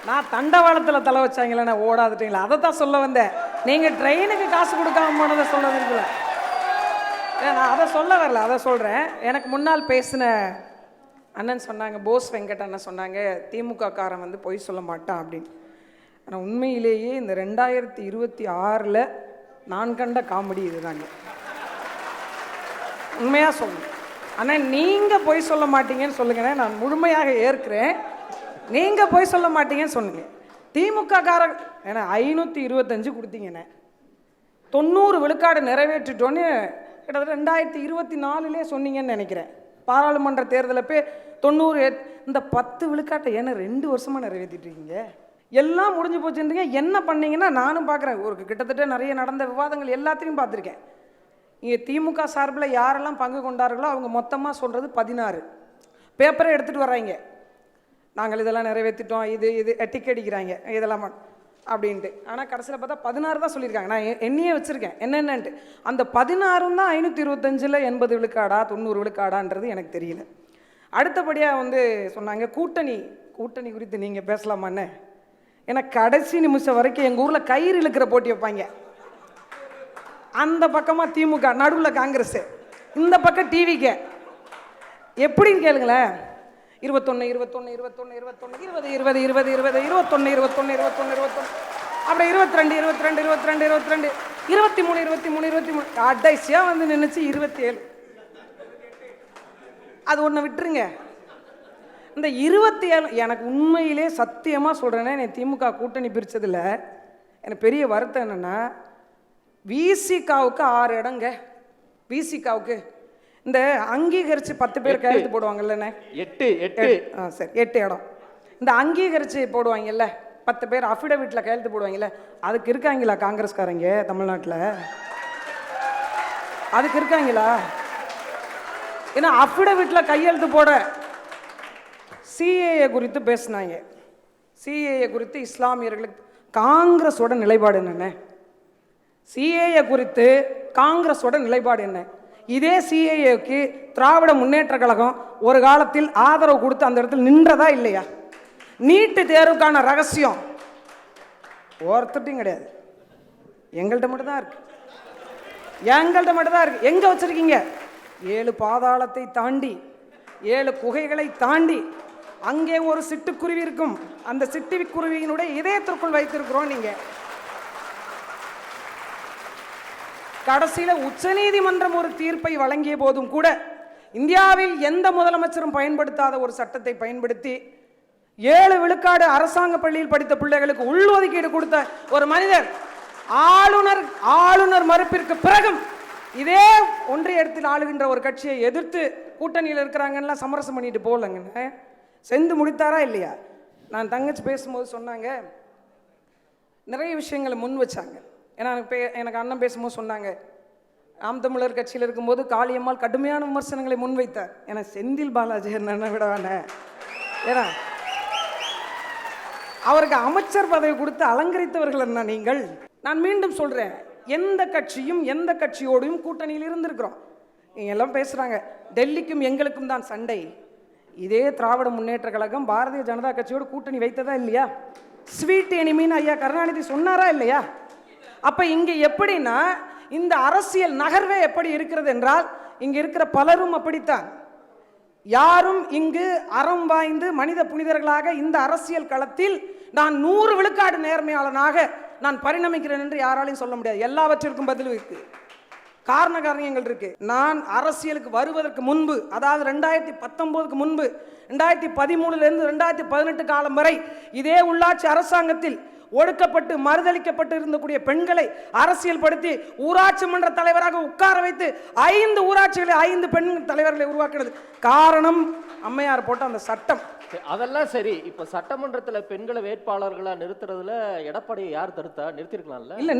நான் தண்டவாளத்தில் தலை வச்சாங்களே ஓடாதுட்டீங்களா, அதை தான் சொல்ல வந்தேன். நீங்கள் ட்ரெயினுக்கு காசு கொடுக்காம போனதை சொல்ல விரும்பல. நான் அதை சொல்ல வரல, அதை சொல்கிறேன். எனக்கு முன்னால் பேசின அண்ணன் சொன்னாங்க, போஸ் வெங்கட் அண்ணன் சொன்னாங்க, திமுக காரன் வந்து பொய் சொல்ல மாட்டான் அப்படின்னு. ஆனால் உண்மையிலேயே இந்த 2026 நான் கண்ட காமெடி இதுதாங்க. உண்மையாக சொல்லணும். ஆனால் நீங்கள் பொய் சொல்ல மாட்டீங்கன்னு சொல்லுங்கண்ணே, நான் முழுமையாக ஏற்கிறேன். நீங்கள் பொய் சொல்ல மாட்டீங்கன்னு சொன்னீங்க. திமுக காரன் ஏன்னா 525 கொடுத்தீங்கண்ணே, 90 விழுக்காடு நிறைவேற்றிட்டோன்னு கிட்டத்தட்ட 2024 சொன்னீங்கன்னு நினைக்கிறேன். பாராளுமன்ற தேர்தலில் போய் 90 இந்த 10 விழுக்காட்டை ஏன்னா 2 வருஷமாக நிறைவேற்றிட்டு இருக்கீங்க. எல்லாம் முடிஞ்சு போச்சுன்றீங்க. என்ன பண்ணீங்கன்னா நானும் பார்க்குறேன். ஒரு கிட்டத்தட்ட நிறைய நடந்த விவாதங்கள் எல்லாத்தையும் பார்த்துருக்கேன். இங்கே திமுக சார்பில் யாரெல்லாம் பங்கு கொண்டார்களோ அவங்க மொத்தமாக சொல்கிறது 16 பேப்பரை எடுத்துகிட்டு வர்றாங்க. நாங்கள் இதெல்லாம் நிறைவேற்றிட்டோம், இது டிக் அடிக்கிறாங்க இதெல்லாம் அப்படின்ட்டு. ஆனால் கடைசியில் பார்த்தா 16 தான் சொல்லியிருக்காங்க. நான் எண்ணியே வச்சுருக்கேன் என்னென்னன்ட்டு. அந்த 16 தான் 525 80 விழுக்காடா 90 விழுக்காடான்றது எனக்கு தெரியல. அடுத்தபடியாக வந்து சொன்னாங்க கூட்டணி குறித்து நீங்கள் பேசலாமாண்ணே. ஏன்னா கடைசி நிமிஷம் வரைக்கும் எங்கள் ஊரில் கயிறு இழுக்கிற போட்டி வைப்பாங்க. அந்த பக்கமாக திமுக, நடுவில் காங்கிரஸ், இந்த பக்கம் டிவிக்கு. எப்படின்னு கேளுங்களேன். 21 21 21 21 20 20 20 20 21 21 21 21 அப்படியே 22 22 22 22 23 23 23 கடைசியாக வந்து நின்றுச்சு 27. அது ஒன்று விட்டுருங்க. இந்த 27 எனக்கு உண்மையிலே சத்தியமாக சொல்கிறேன்னா, எனக்கு திமுக கூட்டணி பிரித்ததில் எனக்கு பெரிய வருத்தம் என்னென்னா, விசிகாவுக்கு 6 இடங்க. விசிகாவுக்கு இந்த அங்கீகரித்து 10 பேர் கையெழுத்து போடுவாங்கல்லண்ணே, 8 சரி 8 இடம். இந்த அங்கீகரித்து போடுவாங்கல்ல 10 பேர் அஃபிடவிட்டில் கையெழுத்து போடுவாங்கல்ல, அதுக்கு இருக்காங்களா காங்கிரஸ்காரங்க தமிழ்நாட்டில்? அதுக்கு இருக்காங்களா? ஏன்னா அஃபிடவிட்டில் கையெழுத்து போட சிஏஏ குறித்து பேசினாங்க. சிஏஏ குறித்து இஸ்லாமியர்களுக்கு காங்கிரஸோட நிலைப்பாடு என்னென்ன? சிஏஏ குறித்து காங்கிரஸோட நிலைப்பாடு என்ன? இதே சிஏஏக்கு திராவிட முன்னேற்ற கழகம் ஒரு காலத்தில் ஆதரவு கொடுத்து அந்த இடத்துல நின்றதா இல்லையா? நீட்டு தேர்வுக்கான ரகசியம் ஒருத்தட்டையும் கிடையாது, எங்கள்கிட்ட மட்டும்தான் இருக்கு. எங்கள்கிட்ட மட்டும் தான் இருக்கு. எங்க வச்சிருக்கீங்க? 7 பாதாளத்தை தாண்டி 7 குகைகளை தாண்டி அங்கே ஒரு சிட்டுக்குருவி இருக்கும். அந்த சிட்டுக்குருவியினுடைய இதயத்திற்குள் வைத்திருக்கிறோம். நீங்க கடைசியில உச்சநீதிமன்றம் ஒரு தீர்ப்பை வழங்கிய போதும் கூட இந்தியாவில் எந்த முதலமைச்சரும் பயன்படுத்தாத ஒரு சட்டத்தை பயன்படுத்தி 7 விழுக்காடு அரசாங்க பள்ளியில் படித்த பிள்ளைகளுக்கு உள்ஒதுக்கீடு கொடுத்த ஒரு மனிதர் ஆளுநர் மறுப்பிற்கு பிறகும் இதே ஒன்றிய இடத்தில் ஆளுகின்ற ஒரு கட்சியை எதிர்த்து கூட்டணியில் இருக்கிறாங்கன்னா சமரசம் பண்ணிட்டு போகலங்க. செஞ்சு முடித்தாரா இல்லையா? நான் தங்கச்சி பேசும்போது சொன்னாங்க, நிறைய விஷயங்களை முன் வச்சாங்க. ஏன்னா எனக்கு அண்ணன் பேசும்போது சொன்னாங்க, நாம் தமிழர் கட்சியில் இருக்கும்போது காளியம்மாள் கடுமையான விமர்சனங்களை முன்வைத்தார். ஏன்னா செந்தில் பாலாஜி என்ன விட வேணாம், ஏன்னா அவருக்கு அமைச்சர் பதவி கொடுத்து அலங்கரித்தவர்கள் என்ன நீங்கள். நான் மீண்டும் சொல்றேன், எந்த கட்சியும் எந்த கட்சியோடையும் கூட்டணியில் இருந்திருக்கிறோம். நீங்க எல்லாம் பேசுறாங்க டெல்லிக்கும் எங்களுக்கும் தான் சண்டை. இதே திராவிட முன்னேற்ற கழகம் பாரதிய ஜனதா கட்சியோடு கூட்டணி வைத்ததா இல்லையா? ஸ்வீட் எனிமின்னு ஐயா கருணாநிதி சொன்னாரா இல்லையா? அப்ப இங்க எப்படின்னா இந்த அரசியல் நகர்வே எப்படி இருக்கிறது என்றால், இங்க இருக்கிற பலரும் அப்படித்தான். யாரும் இங்கு அறம் வாய்ந்து மனித புனிதர்களாக இந்த அரசியல் களத்தில் நான் 100 விழுக்காடு நேர்மையாளனாக நான் பரிணமிக்கிறேன் என்று யாராலையும் சொல்ல முடியாது. எல்லாவற்றிற்கும் பதில் இருக்கு, காரணங்கள் இருக்கு. நான் அரசியலுக்கு வருவதற்கு முன்பு, அதாவது 2019க்கு முன்பு, 2013 2018 காலம் வரை இதே உள்ளாட்சி அரசாங்கத்தில் ஒடுக்கப்பட்டு மறுதளிக்கப்பட்டு இருந்தக்கூடிய பெண்களை அரசியல் படுத்தி ஊராட்சி மன்ற தலைவராக உட்கார வைத்து 5 ஊராட்சிகளை 5 பெண் தலைவர்களை உருவாக்குறது காரணம் அம்மையார் போட்ட அந்த சட்டம். அதெல்லாம் சரி, இப்ப சட்டமன்றத்துல பெண்களை வேட்பாளர்களா நிறுத்துறதுல எடப்பாடியை யார் தடுத்தா? நிறுத்திருக்கலாம்ல? இல்ல,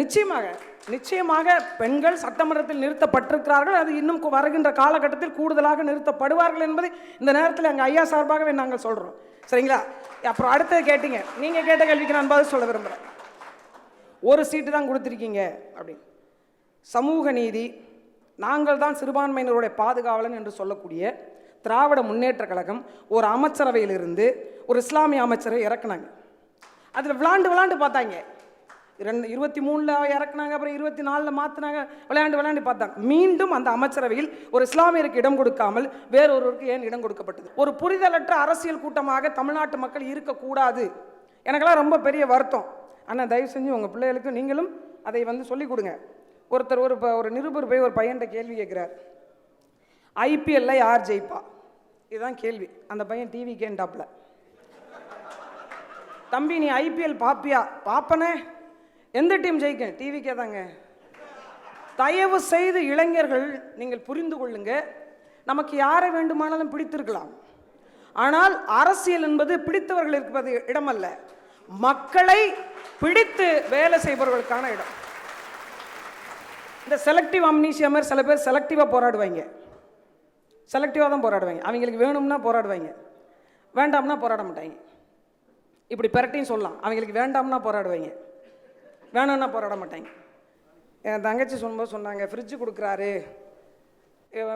நிச்சயமாக பெண்கள் சட்டமன்றத்தில் நிறுத்தப்பட்டிருக்கிறார்கள். அது இன்னும் வருகின்ற காலகட்டத்தில் கூடுதலாக நிறுத்தப்படுவார்கள் என்பதை இந்த நேரத்தில் அங்க ஐயா சார்பாகவே நாங்கள் சொல்றோம். சரிங்களா? அப்புறம் அடுத்தது கேட்டீங்க, நீங்க கேட்ட கேள்விக்கு நான் பதில் சொல்ல விரும்புறேன். ஒரு சீட்டு தான் கொடுத்திருக்கீங்க அப்படின்னு. சமூக நீதி, நாங்கள் தான் சிறுபான்மையினருடைய பாதுகாவலன் என்று சொல்லக்கூடிய திராவிட முன்னேற்ற கழகம் ஒரு அமைச்சரவையிலிருந்து ஒரு இஸ்லாமிய அமைச்சரை இறக்குனாங்க. அதில் விளாண்டு பார்த்தாங்க. 23 இறக்குனாங்க, அப்புறம் 24 மாற்றினாங்க, விளையாண்டு பார்த்தாங்க. மீண்டும் அந்த அமைச்சரவையில் ஒரு இஸ்லாமியருக்கு இடம் கொடுக்காமல் வேறொருவருக்கு ஏன் இடம் கொடுக்கப்பட்டது? ஒரு புரிதலற்ற அரசியல் கூட்டமாக தமிழ்நாட்டு மக்கள் இருக்கக்கூடாது. எனக்கெல்லாம் ரொம்ப பெரிய வருத்தம். ஆனால் தயவு செஞ்சு உங்கள் பிள்ளைகளுக்கு நீங்களும் அதை சொல்லிக் கொடுங்க. ஒருத்தர் ஒரு நிருபர் போய் ஒரு பையன்கிட்ட கேள்வி கேட்குறார், ஐபிஎல்ல யார் ஜெயிப்பா? இதுதான் கேள்வி. அந்த பையன் டிவி கேண்டாப்ல, தம்பி நீ ஐபிஎல் பாப்பியா? பாப்பனே. எந்த டீம் ஜெயிக்கும்? டிவிக்கே தாங்க. தயவு செய்து இளைஞர்கள் நீங்கள் புரிந்து கொள்ளுங்க, நமக்கு யாரை வேண்டுமானாலும் பிடித்திருக்கலாம், ஆனால் அரசியல் என்பது பிடித்தவர்கள் இருப்பது இடமல்ல, மக்களை பிடித்து வேலை செய்பவர்களுக்கான இடம். இந்த செலக்டிவ் அம்னீசியா மாதிரி சில பேர் செலக்டிவாக போராடுவாங்க, செலக்டிவாக தான் போராடுவாங்க. அவங்களுக்கு வேணும்னா போராடுவாங்க, வேண்டாம்னா போராட மாட்டாங்க. இப்படி பெரட்டையும் சொல்லலாம், அவங்களுக்கு வேண்டாம்னா போராடுவாங்க, வேணும்னா போராட மாட்டாங்க. என் தங்கச்சி சொல்லும்போது சொன்னாங்க, ஃப்ரிட்ஜு கொடுக்குறாரு,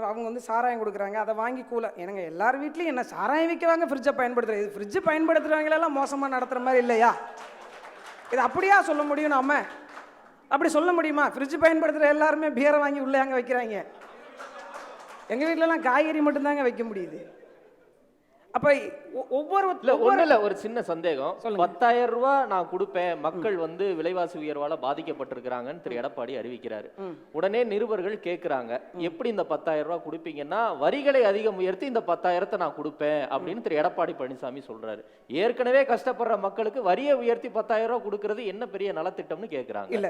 அவங்க சாராயம் கொடுக்குறாங்க, அதை வாங்கி எனக்கு எல்லார் வீட்லையும் என்ன சாராயம் விற்கவாங்க, ஃப்ரிட்ஜை பயன்படுத்துறது. இது ஃப்ரிட்ஜு பயன்படுத்துகிறவங்களெல்லாம் மோசமாக நடத்துகிற மாதிரி இல்லையா? இது அப்படியா சொல்ல முடியும்? நம்ம அப்படி சொல்ல முடியுமா? ஃப்ரிட்ஜ் பயன்படுத்துகிற எல்லாருமே பீரை வாங்கி உள்ளே அங்கே வைக்கிறாங்க. எங்கள் வீட்டிலலாம் காய்கறி மட்டும்தாங்க வைக்க முடியுது. அப்ப ஒரு சின்ன சந்தேகம், 10,000 ரூபாய் நான் கொடுப்பேன், மக்கள் விலைவாசி உயர்வால பாதிக்கப்பட்டிருக்கிறாங்கன்னு திரு எடப்பாடி அறிவிக்கிறாரு. உடனே நிருபர்கள் கேட்கிறாங்க, எப்படி இந்த 10,000 ரூபாய் கொடுப்பீங்கன்னா வரிகளை அதிகம் உயர்த்தி இந்த 10,000 நான் கொடுப்பேன் அப்படின்னு திரு எடப்பாடி பழனிசாமி சொல்றாரு. ஏற்கனவே கஷ்டப்படுற மக்களுக்கு வரியை உயர்த்தி 10,000 ரூபாய் கொடுக்கறது என்ன பெரிய நலத்திட்டம்னு கேட்கிறாங்க. இல்ல,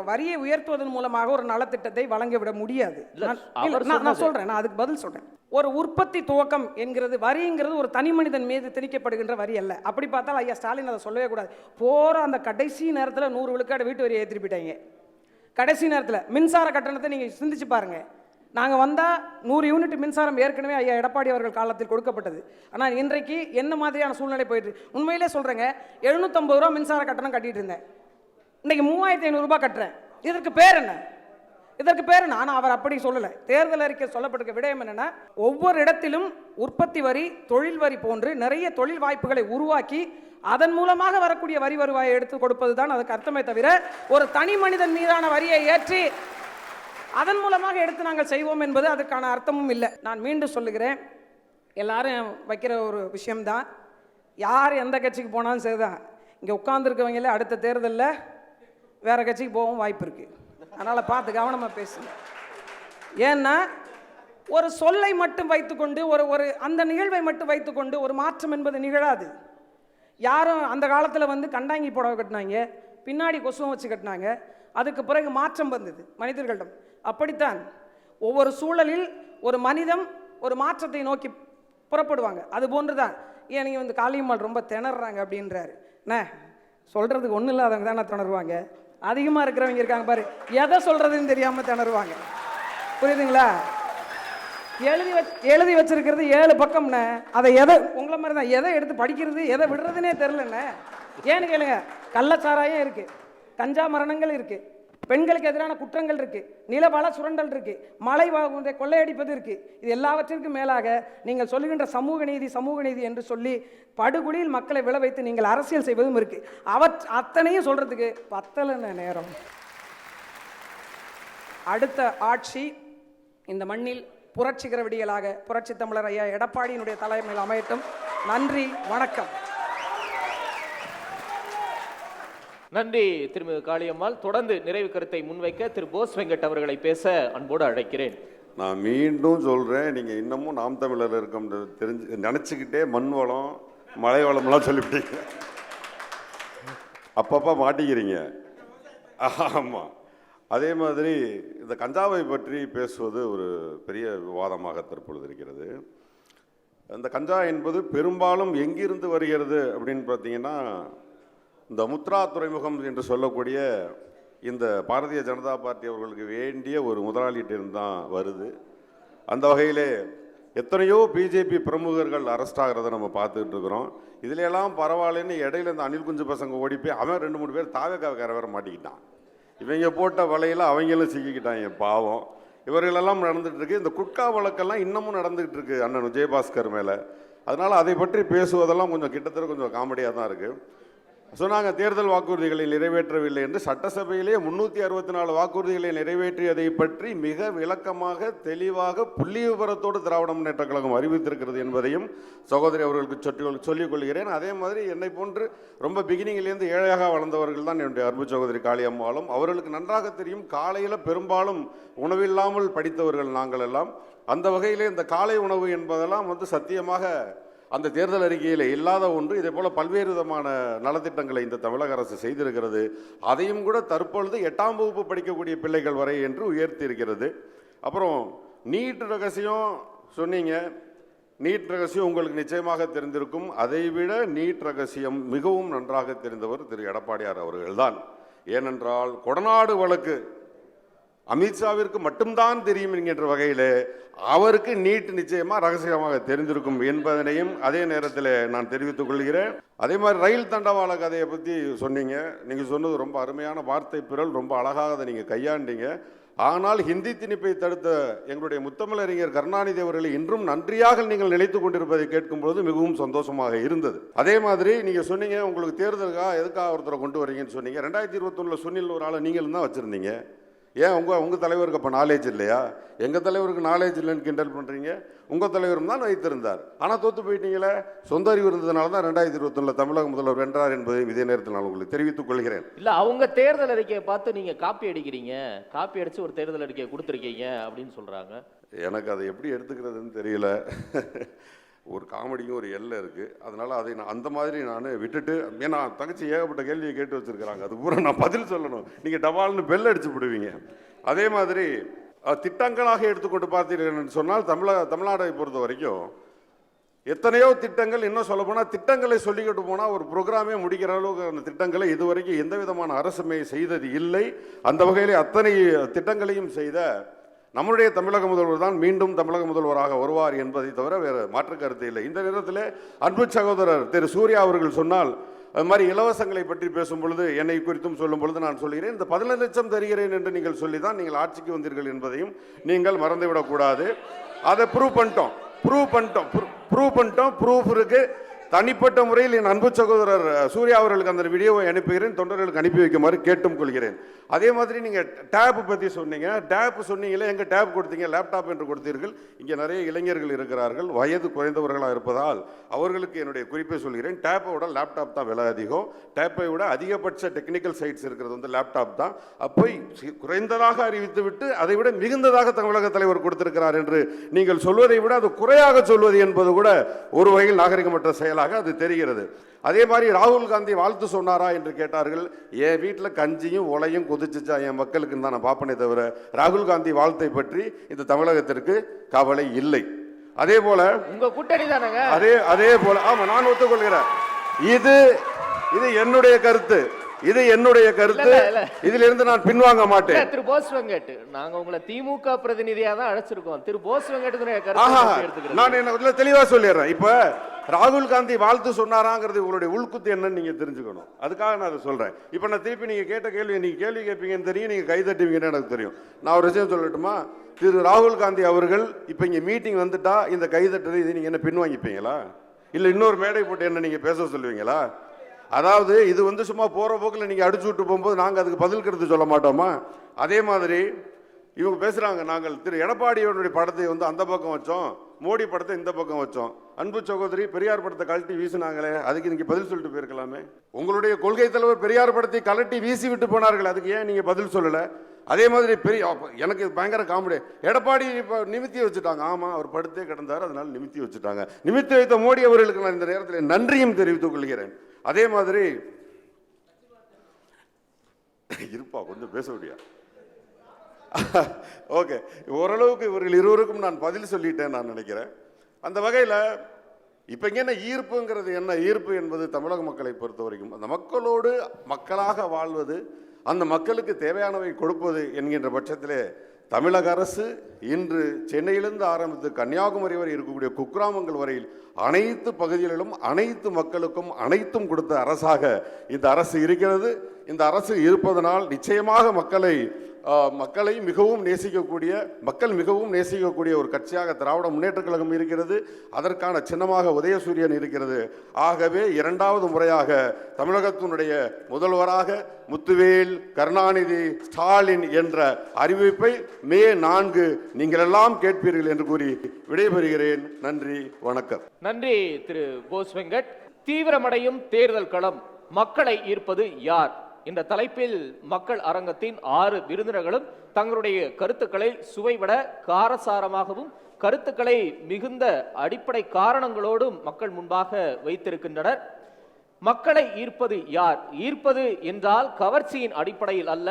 வரியை உயர்த்துவதன் மூலமாக ஒரு நலத்திட்டத்தை வழங்கிவிட முடியாது. நான் சொல்றேன், நான் அதுக்கு பதில் சொல்றேன். ஒரு உற்பத்தி துவக்கம் என்கிறது, வரிங்கிறது ஒரு தனி மனிதன் மீது திணிக்கப்படுகின்ற வரி அல்ல. அப்படி பார்த்தால் ஐயா ஸ்டாலின் அதை சொல்லவே கூடாது. போற அந்த கடைசி நேரத்தில் 100 விழுக்காடு வீட்டு வரியை ஏற்றி போயிட்டாங்க. கடைசி நேரத்தில் மின்சார கட்டணத்தை நீங்க சிந்திச்சு பாருங்க. நாங்கள் வந்தால் 100 யூனிட் மின்சாரம் ஏற்கனவே ஐயா எடப்பாடி அவர்கள் காலத்தில் கொடுக்கப்பட்டது. ஆனால் இன்றைக்கு என்ன மாதிரியான சூழ்நிலை போயிட்டு, உண்மையிலே சொல்றேங்க, 750 ரூபா மின்சார கட்டணம் கட்டிட்டு இருந்தேன், இன்னைக்கு 3,500 ரூபாய் கட்டுறேன். இதற்கு பேர் என்ன? ஆனால் அவர் அப்படி சொல்லலை. தேர்தல் அறிக்கை சொல்லப்பட்டிருக்க விடயம் என்னன்னா, ஒவ்வொரு இடத்திலும் உற்பத்தி வரி, தொழில் வரி போன்று நிறைய தொழில் வாய்ப்புகளை உருவாக்கி அதன் மூலமாக வரக்கூடிய வரி வருவாயை எடுத்து கொடுப்பது தான் அதுக்கு அர்த்தமே தவிர, ஒரு தனி மனிதன் மீதான வரியை ஏற்றி அதன் மூலமாக எடுத்து நாங்கள் செய்வோம் என்பது அதற்கான அர்த்தமும் இல்லை. நான் மீண்டும் சொல்லுகிறேன், எல்லாரும் வைக்கிற ஒரு விஷயம்தான், யார் எந்த கட்சிக்கு போனாலும் சரிதான், இங்கே உட்கார்ந்துருக்கவங்கள அடுத்த தேர்தலில் வேற கட்சிக்கு போகவும் வாய்ப்பு இருக்குது. அதனால் பார்த்து கவனமாக பேசுங்க. ஏன்னா ஒரு சொல்லை மட்டும் வைத்துக்கொண்டு ஒரு அந்த நிகழ்வை மட்டும் வைத்துக்கொண்டு ஒரு மாற்றம் என்பது நிகழாது. யாரும் அந்த காலத்தில் வந்து கண்டாங்கி புடவை கட்டினாங்க, பின்னாடி கொசுவம் வச்சு கட்டினாங்க, அதுக்கு பிறகு மாற்றம் வந்தது மனிதர்களிடம். அப்படித்தான் ஒவ்வொரு சூழலில் ஒரு மனிதம் ஒரு மாற்றத்தை நோக்கி புறப்படுவாங்க. அது போன்று தான். ஏன் நீங்கள் வந்து காளியம்மாள் ரொம்ப திணறாங்க அப்படின்றாரு. அண்ணே, சொல்கிறதுக்கு ஒன்றும் இல்லாதவங்க தானே திணறுவாங்க. அதிகமாக இருக்கிறவங்க இருக்காங்க பாரு, எதை சொல்கிறதுன்னு தெரியாமல் திணறுவாங்க. புரியுதுங்களா? எழுதி வச்சிருக்கிறது 7 பக்கம்ண்ணே. அதை எதை உங்களை மாதிரி தான் எதை எடுத்து படிக்கிறது எதை விடுறதுனே தெரிலண்ணே. ஏன்னு கேளுங்க, கள்ளச்சாராயம் இருக்குது, கஞ்சா மரணங்கள் இருக்குது, பெண்களுக்கு எதிரான குற்றங்கள் இருக்குது, நிலவள சுரண்டல் இருக்குது, மலை கொள்ளையடிப்பது இருக்குது. இது எல்லாவற்றிற்கும் மேலாக நீங்கள் சொல்லுகின்ற சமூக நீதி என்று சொல்லி படுகொலியில் மக்களை விழ வைத்து நீங்கள் அரசியல் செய்வதும் இருக்குது. அத்தனையும் சொல்கிறதுக்கு பத்தலைண்ணே நேரம். அடுத்த ஆட்சி இந்த மண்ணில் புரட்சிகர விடியலாக புரட்சி தமிழர் ஐயா எடப்பாடியினுடைய தலைமையில் அமையட்டும். நன்றி, வணக்கம். நன்றி திருமிகு காளியம்மாள். தொடர்ந்து நிறைவு கருத்தை முன்வைக்க திரு போஸ் வெங்கட் அவர்களை பேச அன்போடு அழைக்கிறேன். நான் மீண்டும் சொல்கிறேன், நீங்கள் இன்னமும் நாம் தமிழர் இருக்கோம் நினச்சிக்கிட்டே மண் வளம் மலை வளம்லாம் சொல்லிவிட்டீங்க, அப்பப்போ மாட்டிக்கிறீங்க. ஆமாம், அதே மாதிரி இந்த கஞ்சாவை பற்றி பேசுவது ஒரு பெரிய விவாதமாக தற்பொழுது இருக்கிறது. இந்த கஞ்சா என்பது பெரும்பாலும் எங்கிருந்து வருகிறது அப்படின்னு பார்த்தீங்கன்னா, இந்த முத்ரா துறைமுகம் என்று சொல்லக்கூடிய இந்த பாரதிய ஜனதா பார்ட்டி அவர்களுக்கு வேண்டிய ஒரு முதலாளியிட்டிருந்து தான் வருது. அந்த வகையிலே எத்தனையோ பிஜேபி பிரமுகர்கள் அரெஸ்ட் ஆகிறத நம்ம பார்த்துக்கிட்டு இருக்கிறோம். இதுலையெல்லாம் பரவாயில்லன்னு இடையில இந்த அனில் குஞ்சு பசங்க ஓடி போய் அவன் 2-3 பேர் தாவேக்கார வேற மாட்டிக்கிட்டான். இவங்க போட்ட வலையில் அவங்களும் சிக்கிக்கிட்டாங்க பாவம். இவர்களெல்லாம் நடந்துகிட்டு இருக்கு. இந்த குட்கா வழக்கெல்லாம் இன்னமும் நடந்துகிட்டு இருக்கு அண்ணன் விஜயபாஸ்கர் மேலே. அதனால் அதை பற்றி பேசுவதெல்லாம் கொஞ்சம் கிட்டத்தட்ட கொஞ்சம் காமெடியாக தான் இருக்குது. சொன்னாங்க தேர்தல் வாக்குறுதிகளை நிறைவேற்றவில்லை என்று. சட்டசபையிலே 364 வாக்குறுதிகளை நிறைவேற்றியதை பற்றி மிக விளக்கமாக தெளிவாக புள்ளி விவரத்தோடு திராவிட முன்னேற்ற கழகம் அறிவித்திருக்கிறது என்பதையும் சகோதரி அவர்களுக்கு சொல்லிக் கொள்கிறேன். அதே மாதிரி என்னை போன்று ரொம்ப பிகினிங்கிலேருந்து ஏழையாக வளர்ந்தவர்கள் தான் என்னுடைய அன்பு சகோதரி காளியம்மாளும். அவர்களுக்கு நன்றாக தெரியும், காலையில் பெரும்பாலும் உணவில்லாமல் படித்தவர்கள் நாங்கள் எல்லாம். அந்த வகையிலே இந்த காலை உணவு என்பதெல்லாம் வந்து சத்தியமாக அந்த தேர்தல் அறிக்கையில் இல்லாத ஒன்று. இதே போல் பல்வேறு விதமான நலத்திட்டங்களை இந்த தமிழக அரசு செய்திருக்கிறது. அதையும் கூட தற்பொழுது 8ஆம் வகுப்பு படிக்கக்கூடிய பிள்ளைகள் வரை என்று உயர்த்தி இருக்கிறது. அப்புறம் நீட் ரகசியம் சொன்னீங்க. நீட் ரகசியம் உங்களுக்கு நிச்சயமாக தெரிந்திருக்கும். அதைவிட நீட் ரகசியம் மிகவும் நன்றாக தெரிந்தவர் திரு எடப்பாடியார் அவர்கள்தான். ஏனென்றால் கொடநாடு வழக்கு அமித்ஷாவிற்கு மட்டும்தான் தெரியும் என்கின்ற வகையில் அவருக்கு நீட் நிச்சயமாக ரகசியமாக தெரிந்திருக்கும் என்பதனையும் அதே நேரத்தில் நான் தெரிவித்துக் கொள்கிறேன். அதே மாதிரி ரயில் தண்டவாள கதையை பற்றி சொன்னீங்க. நீங்கள் சொன்னது ரொம்ப அருமையான வார்த்தை பிறல், ரொம்ப அழகாக அதை நீங்கள் கையாண்டீங்க. ஆனால் ஹிந்தி திணிப்பை தடுத்த எங்களுடைய முத்தமிழறிஞர் கருணாநிதி அவர்களை இன்றும் நன்றியாக நீங்கள் நினைத்து கொண்டிருப்பதை கேட்கும்போது மிகவும் சந்தோஷமாக இருந்தது. அதே மாதிரி நீங்கள் சொன்னீங்க, உங்களுக்கு தேர்தலுக்காக எதுக்காக ஒருத்தரை கொண்டு வரீங்கன்னு சொன்னீங்க. 2021 சுனில் ஒரு ஆளை நீங்களும் தான் வச்சுருந்தீங்க. ஏன் உங்கள் தலைவருக்கு அப்போ நாலேஜ் இல்லையா? எங்கள் தலைவருக்கு நாலேஜ் இல்லைன்னு கிண்டல் பண்ணுறீங்க. உங்கள் தலைவரும் தான் வைத்திருந்தார், ஆனால் தோற்று போயிட்டீங்களே. சொந்த அறிவு இருந்ததுனால தான் 2021 தமிழக முதல்வர் வென்றார் என்பதை இதே நேரத்தில் நான் உங்களுக்கு தெரிவித்துக் கொள்கிறேன். இல்லை, அவங்க தேர்தல் அறிக்கையை பார்த்து நீங்கள் காப்பி அடிக்கிறீங்க, காப்பி அடித்து ஒரு தேர்தல் அறிக்கையை கொடுத்துருக்கீங்க அப்படின்னு சொல்கிறாங்க. எனக்கு அதை எப்படி எடுத்துக்கிறதுன்னு தெரியல. ஒரு காமெடிக்கும் ஒரு எல்லை இருக்குது. அதனால் அதை நான் அந்த மாதிரி நான் விட்டுட்டு, ஏன்னா தங்கச்சி ஏகப்பட்ட கேள்வியை கேட்டு வச்சுருக்கிறாங்க, அது பூரா நான் பதில் சொல்லணும். நீங்கள் டபால்னு பெல் அடிச்சு விடுவீங்க. அதே மாதிரி திட்டங்களாக எடுத்துக்கொண்டு பார்த்தீங்கன்னு சொன்னால் தமிழ்நாடை பொறுத்த வரைக்கும் எத்தனையோ திட்டங்கள், இன்னும் சொல்ல போனால் திட்டங்களை சொல்லிக்கிட்டு போனால் ஒரு ப்ரோக்ராமே முடிக்கிற அளவுக்கு அந்த திட்டங்களை இதுவரைக்கும் எந்த விதமான அரசுமே செய்தது இல்லை. அந்த வகையில் அத்தனை திட்டங்களையும் செய்த நம்முடைய தமிழக முதல்வர் தான் மீண்டும் தமிழக முதல்வராக வருவார் என்பதை தவிர வேறு மாற்று கருத்து இல்லை. இந்த நேரத்தில் அன்பு சகோதரர் திரு சூர்யா அவர்கள் சொன்னால், அது மாதிரி இலவசங்களை பற்றி பேசும் பொழுது என்னை குறித்தும் சொல்லும் பொழுது நான் சொல்கிறேன், இந்த 15 லட்சம் தருகிறேன் என்று நீங்கள் சொல்லி தான் நீங்கள் ஆட்சிக்கு வந்தீர்கள் என்பதையும் நீங்கள் மறந்துவிடக்கூடாது. அதை ப்ரூவ் பண்ணிட்டோம். ப்ரூஃப் இருக்குது. தனிப்பட்ட முறையில் என் அன்பு சகோதரர் சூர்யா அவர்களுக்கு அந்த வீடியோவை அனுப்புகிறேன், தொண்டர்களுக்கு அனுப்பி வைக்குமாறு கேட்டும் கொள்கிறேன். அதே மாதிரி நீங்கள் டேப் பற்றி சொன்னீங்க. டேப் சொன்னீங்களே, எங்கே டேப் கொடுத்தீங்க? லேப்டாப் என்று கொடுத்தீர்கள். இங்கே நிறைய இளைஞர்கள் இருக்கிறார்கள், வயது குறைந்தவர்களாக இருப்பதால் அவர்களுக்கு என்னுடைய குறிப்பை சொல்கிறேன். டேப்பை விட லேப்டாப் தான் விலை அதிகம். டேப்பை விட அதிகபட்ச டெக்னிக்கல் சைட்ஸ் இருக்கிறது வந்து லேப்டாப் தான். அப்போ குறைந்ததாக அறிவித்து விட்டு அதை விட மிகுந்ததாக தமிழக தலைவர் கொடுத்திருக்கிறார் என்று நீங்கள் சொல்வதை விட அது குறையாக சொல்வது என்பது கூட ஒரு வகையில் நாகரிகமற்ற செயலாக அது தெரிகிறது. அதே மாதிரி ராகுல் காந்தி வாழ்த்து சொன்னாரா என்று கேட்டார்கள். என் வீட்டில் கஞ்சியும் உலையும் கொதிச்சுச்சா என் மக்களுக்கு தான் நான் பார்ப்பனே தவிர ராகுல் காந்தி வாழ்த்தை பற்றி இந்த தமிழகத்திற்கு கவலை இல்லை. அதே போல உங்க கூட்டணி தானங்க. அதே போல ஆமா, நான் ஒத்துக்கொள்கிறேன். இது என்னுடைய கருத்து, இது என்னுடைய கருத்து. இதிலிருந்து நான் பின்வாங்க மாட்டேன். திரு போஸ் வெங்கட், நாங்க உங்களை திமுக பிரதிநிதியா தான் அழைச்சிருக்கோம். திரு போஸ் வெங்கட் நான் என்ன தெளிவா சொல்லிடுறேன். இப்ப ராகுல் காந்தி வாழ்த்து சொன்னாராங்கிறது உங்களுடைய உள்குத்து என்னன்னு நீங்க தெரிஞ்சுக்கணும். அதுக்காக நான் அதை சொல்றேன். இப்ப நான் திருப்பி நீங்க கேட்ட கேள்வி, நீங்க கேள்வி கேட்பீங்கன்னு தெரியும், நீங்க கை தட்டுவீங்கன்னு எனக்கு தெரியும். நான் ஒரு விஷயம் சொல்லட்டுமா? திரு ராகுல் காந்தி அவர்கள் இப்ப இங்க மீட்டிங் வந்துட்டா இந்த கை தட்டுறது இது நீங்க என்ன பின்வாங்கிப்பீங்களா? இல்ல இன்னொரு மேடை போட்டு என்ன நீங்க பேச சொல்லுவீங்களா? அதாவது இது வந்து சும்மா போற போக்கில் நீங்க அடிச்சு விட்டு போகும்போது நாங்க அதுக்கு பதில் கருத்து சொல்ல மாட்டோமா? அதே மாதிரி இவங்க பேசுறாங்க, நாங்கள் திரு எடப்பாடியோடைய படத்தை வந்து அந்த பக்கம் வச்சோம், மோடி படத்தை இந்த பக்கம் வச்சோம். அன்பு சகோதரி, பெரியார் படத்தை கழட்டி வீசினாங்களே, அதுக்கு நீங்க பதில் சொல்லிட்டு போயிருக்கலாமே. உங்களுடைய கொள்கை தலைவர் பெரியார் படத்தை கழட்டி வீசி விட்டு போனார்கள், அதுக்கு ஏன் நீங்க பதில் சொல்லல? அதே மாதிரி எனக்கு பயங்கர காமெடி, எடப்பாடி இப்போ நிமித்தி வச்சுட்டாங்க. ஆமா, அவர் படுத்தே கிடந்தார், அதனால நிமித்தி வச்சுட்டாங்க. நிமித்தி வைத்த மோடி அவர்களுக்கு நான் இந்த நேரத்தில் நன்றியும் தெரிவித்துக் கொள்கிறேன். அதே மாதிரி இருப்பா, கொஞ்சம் பேச முடியா? ஓகே, ஓரளவுக்கு இவர்கள் இருவருக்கும் நான் பதில் சொல்லிட்டேன் நான் நினைக்கிறேன். அந்த வகையில் இப்போ இங்கே என்ன ஈர்ப்புங்கிறது, என்ன ஈர்ப்பு என்பது தமிழக மக்களை பொறுத்த வரைக்கும் அந்த மக்களோடு மக்களாக வாழ்வது, அந்த மக்களுக்கு தேவையானவை கொடுப்பது என்கின்ற பட்சத்திலே தமிழக அரசு இன்று சென்னையிலிருந்து ஆரம்பித்து கன்னியாகுமரி வரை இருக்கக்கூடிய குக்கிராமங்கள் வரையில் அனைத்து பகுதிகளிலும் அனைத்து மக்களுக்கும் அனைத்தும் கொடுத்த அரசாக இந்த அரசு இருக்கிறது. இந்த அரசு இருப்பதனால் நிச்சயமாக மக்களை மிகவும் நேசிக்கக்கூடிய, மக்கள் மிகவும் நேசிக்கக்கூடிய ஒரு கட்சியாக திராவிட முன்னேற்ற கழகம் இருக்கிறது. அதற்கான சின்னமாக உதயசூரியன் இருக்கிறது. ஆகவே இரண்டாவது முறையாக தமிழகத்தினுடைய முதல்வராக முத்துவேல் கருணாநிதி ஸ்டாலின் என்ற அறிவிப்பை மே 4 நீங்கள் எல்லாம் கேட்பீர்கள் என்று கூறி விடைபெறுகிறேன். நன்றி, வணக்கம். நன்றி திரு போஸ் வெங்கட். தீவிரமடையும் தேர்தல் களம், மக்களை ஈர்ப்பது யார்? இந்த தலைப்பில் மக்கள் அரங்கத்தின் 6 விருந்தினர்களும் தங்களுடைய கருத்துக்களை சுவைவிட காரசாரமாகவும் கருத்துக்களை மிகுந்த அடிப்படை காரணங்களோடும் மக்கள் முன்பாக வைத்திருக்கின்றனர். மக்களை ஈர்ப்பது யார்? ஈர்ப்பது என்றால் கவர்ச்சியின் அடிப்படையில் அல்ல,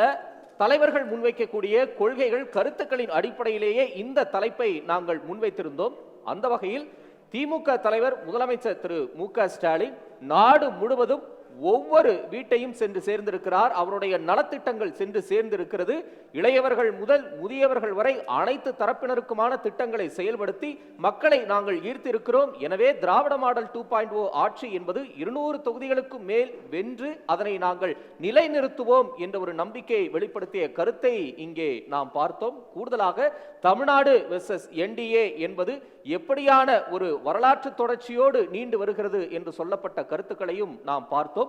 தலைவர்கள் முன்வைக்கக்கூடிய கொள்கைகள் கருத்துக்களின் அடிப்படையிலேயே இந்த தலைப்பை நாங்கள் முன்வைத்திருந்தோம். அந்த வகையில் திமுக தலைவர் முதலமைச்சர் திரு மு.க. ஸ்டாலின் நாடு முழுவதும் ஒவ்வொரு வீட்டையும் சென்று சேர்ந்திருக்கிறார். அவருடைய நலத்திட்டங்கள் சென்று சேர்ந்திருக்கிறது. இளையவர்கள் முதல் முதியவர்கள் வரை அனைத்து தரப்பினருக்குமான திட்டங்களை செயல்படுத்தி மக்களை நாங்கள் ஈர்த்திருக்கிறோம். எனவே திராவிட மாடல் 2.0 ஆட்சி என்பது 200 தொகுதிகளுக்கும் மேல் வென்று அதனை நாங்கள் நிலைநிறுத்துவோம் என்ற ஒரு நம்பிக்கையை வெளிப்படுத்திய கருத்தை இங்கே நாம் பார்த்தோம். கூடுதலாக தமிழ்நாடு வெர்சஸ் என்டிஏ என்பது எப்படியான ஒரு வரலாற்று தொடர்ச்சியோடு நீண்டு வருகிறது என்று சொல்லப்பட்ட கருத்துக்களையும் நாம் பார்த்தோம்.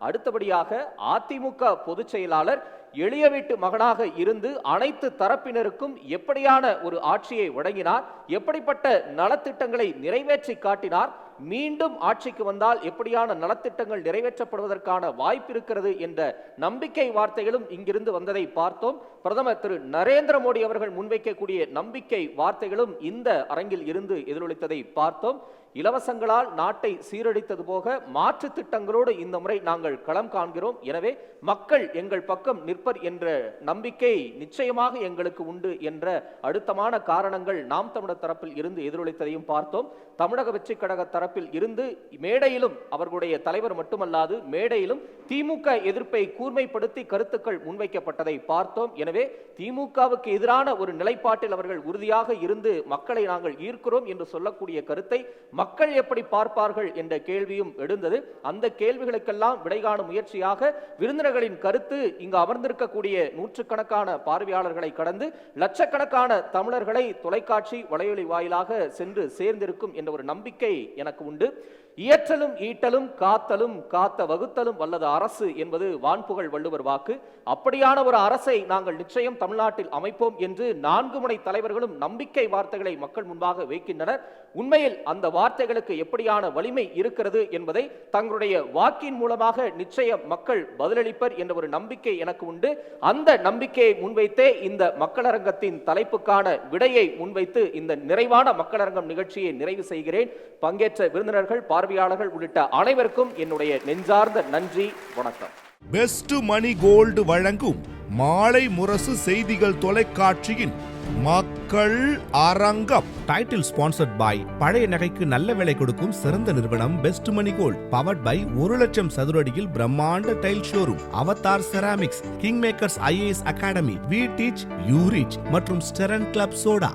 அடுத்தபடியாக அதிமுக பொதுச் செயலாளர் எளிய வீட்டு மகனாக இருந்து அனைத்து தரப்பினருக்கும் எப்படியான ஒரு ஆட்சியை வழங்கினார், எப்படிப்பட்ட நலத்திட்டங்களை நிறைவேற்றி காட்டினார், மீண்டும் ஆட்சிக்கு வந்தால் எப்படியான நலத்திட்டங்கள் நிறைவேற்றப்படுவதற்கான வாய்ப்பு இருக்கிறது என்ற நம்பிக்கை வார்த்தைகளும் இங்கிருந்து வந்ததை பார்த்தோம். பிரதமர் திரு நரேந்திர மோடி அவர்கள் முன்வைக்கக்கூடிய நம்பிக்கை வார்த்தைகளும் இந்த அரங்கில் இருந்து எதிரொலித்ததை பார்த்தோம். இலவசங்களால் நாட்டை சீரழித்தது போக மாற்று திட்டங்களோடு இந்த முறை நாங்கள் களம் காண்கிறோம். எனவே மக்கள் எங்கள் பக்கம் நிற்பர் என்ற நம்பிக்கை நிச்சயமாக எங்களுக்கு உண்டு என்ற அழுத்தமான காரணங்கள் நாம் தமிழர் தரப்பில் இருந்து எதிரொலித்ததையும் பார்த்தோம். தமிழக வெற்றி கழக தரப்பில் இருந்து மேடையிலும் அவர்களுடைய தலைவர் மட்டுமல்லாது மேடையிலும் திமுக எதிர்ப்பை கூர்மைப்படுத்தி கருத்துக்கள் முன்வைக்கப்பட்டதை பார்த்தோம். எனவே திமுகவுக்கு எதிரான ஒரு நிலைப்பாட்டில் அவர்கள் உறுதியாக இருந்து மக்களை நாங்கள் ஈர்க்கிறோம் என்று சொல்லக்கூடிய கருத்தை மக்கள் எப்படி பார்ப்பார்கள் என்ற கேள்வியும் எழுந்தது. அந்த கேள்விகளுக்கெல்லாம் விடை காணும் முயற்சியாக விருந்தினர்களின் கருத்து இங்கு அமர்ந்திருக்கக்கூடிய நூற்றுக்கணக்கான பார்வையாளர்களை கடந்து லட்சக்கணக்கான தமிழர்களை தொலைக்காட்சி வலையொலி வாயிலாக சென்று சேர்ந்திருக்கும் என்ற ஒரு நம்பிக்கை எனக்கு உண்டு. இயற்றலும் ஈட்டலும் காத்தலும் காத்த வகுத்தலும் வல்லது அரசு என்பது வான்புகழ் வள்ளுவர் வாக்கு. அப்படியான ஒரு அரசை நாங்கள் நிச்சயம் தமிழ்நாட்டில் அமைப்போம் என்று 4 முனை தலைவர்களும் நம்பிக்கை வார்த்தைகளை மக்கள் முன்பாக வைக்கின்றனர். உண்மையில் அந்த வார்த்தைகளுக்கு எப்படியான வலிமை இருக்கிறது என்பதை தங்களுடைய வாக்கின் மூலமாக நிச்சயம் மக்கள் பதிலளிப்பர் என்ற ஒரு நம்பிக்கை எனக்கு உண்டு. அந்த நம்பிக்கையை முன்வைத்தே இந்த மக்களரங்கத்தின் தலைப்புக்கான விடையை முன்வைத்து இந்த நிறைவான மக்களரங்கம் நிகழ்ச்சியை நிறைவு செய்கிறேன். பங்கேற்ற விருந்தினர்கள், பார்வையாளர்கள் உள்ளிட்ட அனைவருக்கும் என்னுடைய நெஞ்சார்ந்த நன்றி, வணக்கம். பெஸ்ட் மணி கோல்டு வழங்கும் மாலை முரசு செய்திகள் தொலைக்காட்சியின் மக்கள் அரங்கம். டைட்டில் ஸ்பான்சர்ட் பை பழைய நகைக்கு நல்ல விலை கொடுக்கும் சிறந்த நிறுவனம் Best Money Gold. Powered by 1,00,000 சதுரடியில் பிரம்மாண்ட tile showroom Avatar Ceramics, King Makers IAS Academy, we teach you reach மற்றும் ஸ்டெரன் கிளப் சோடா.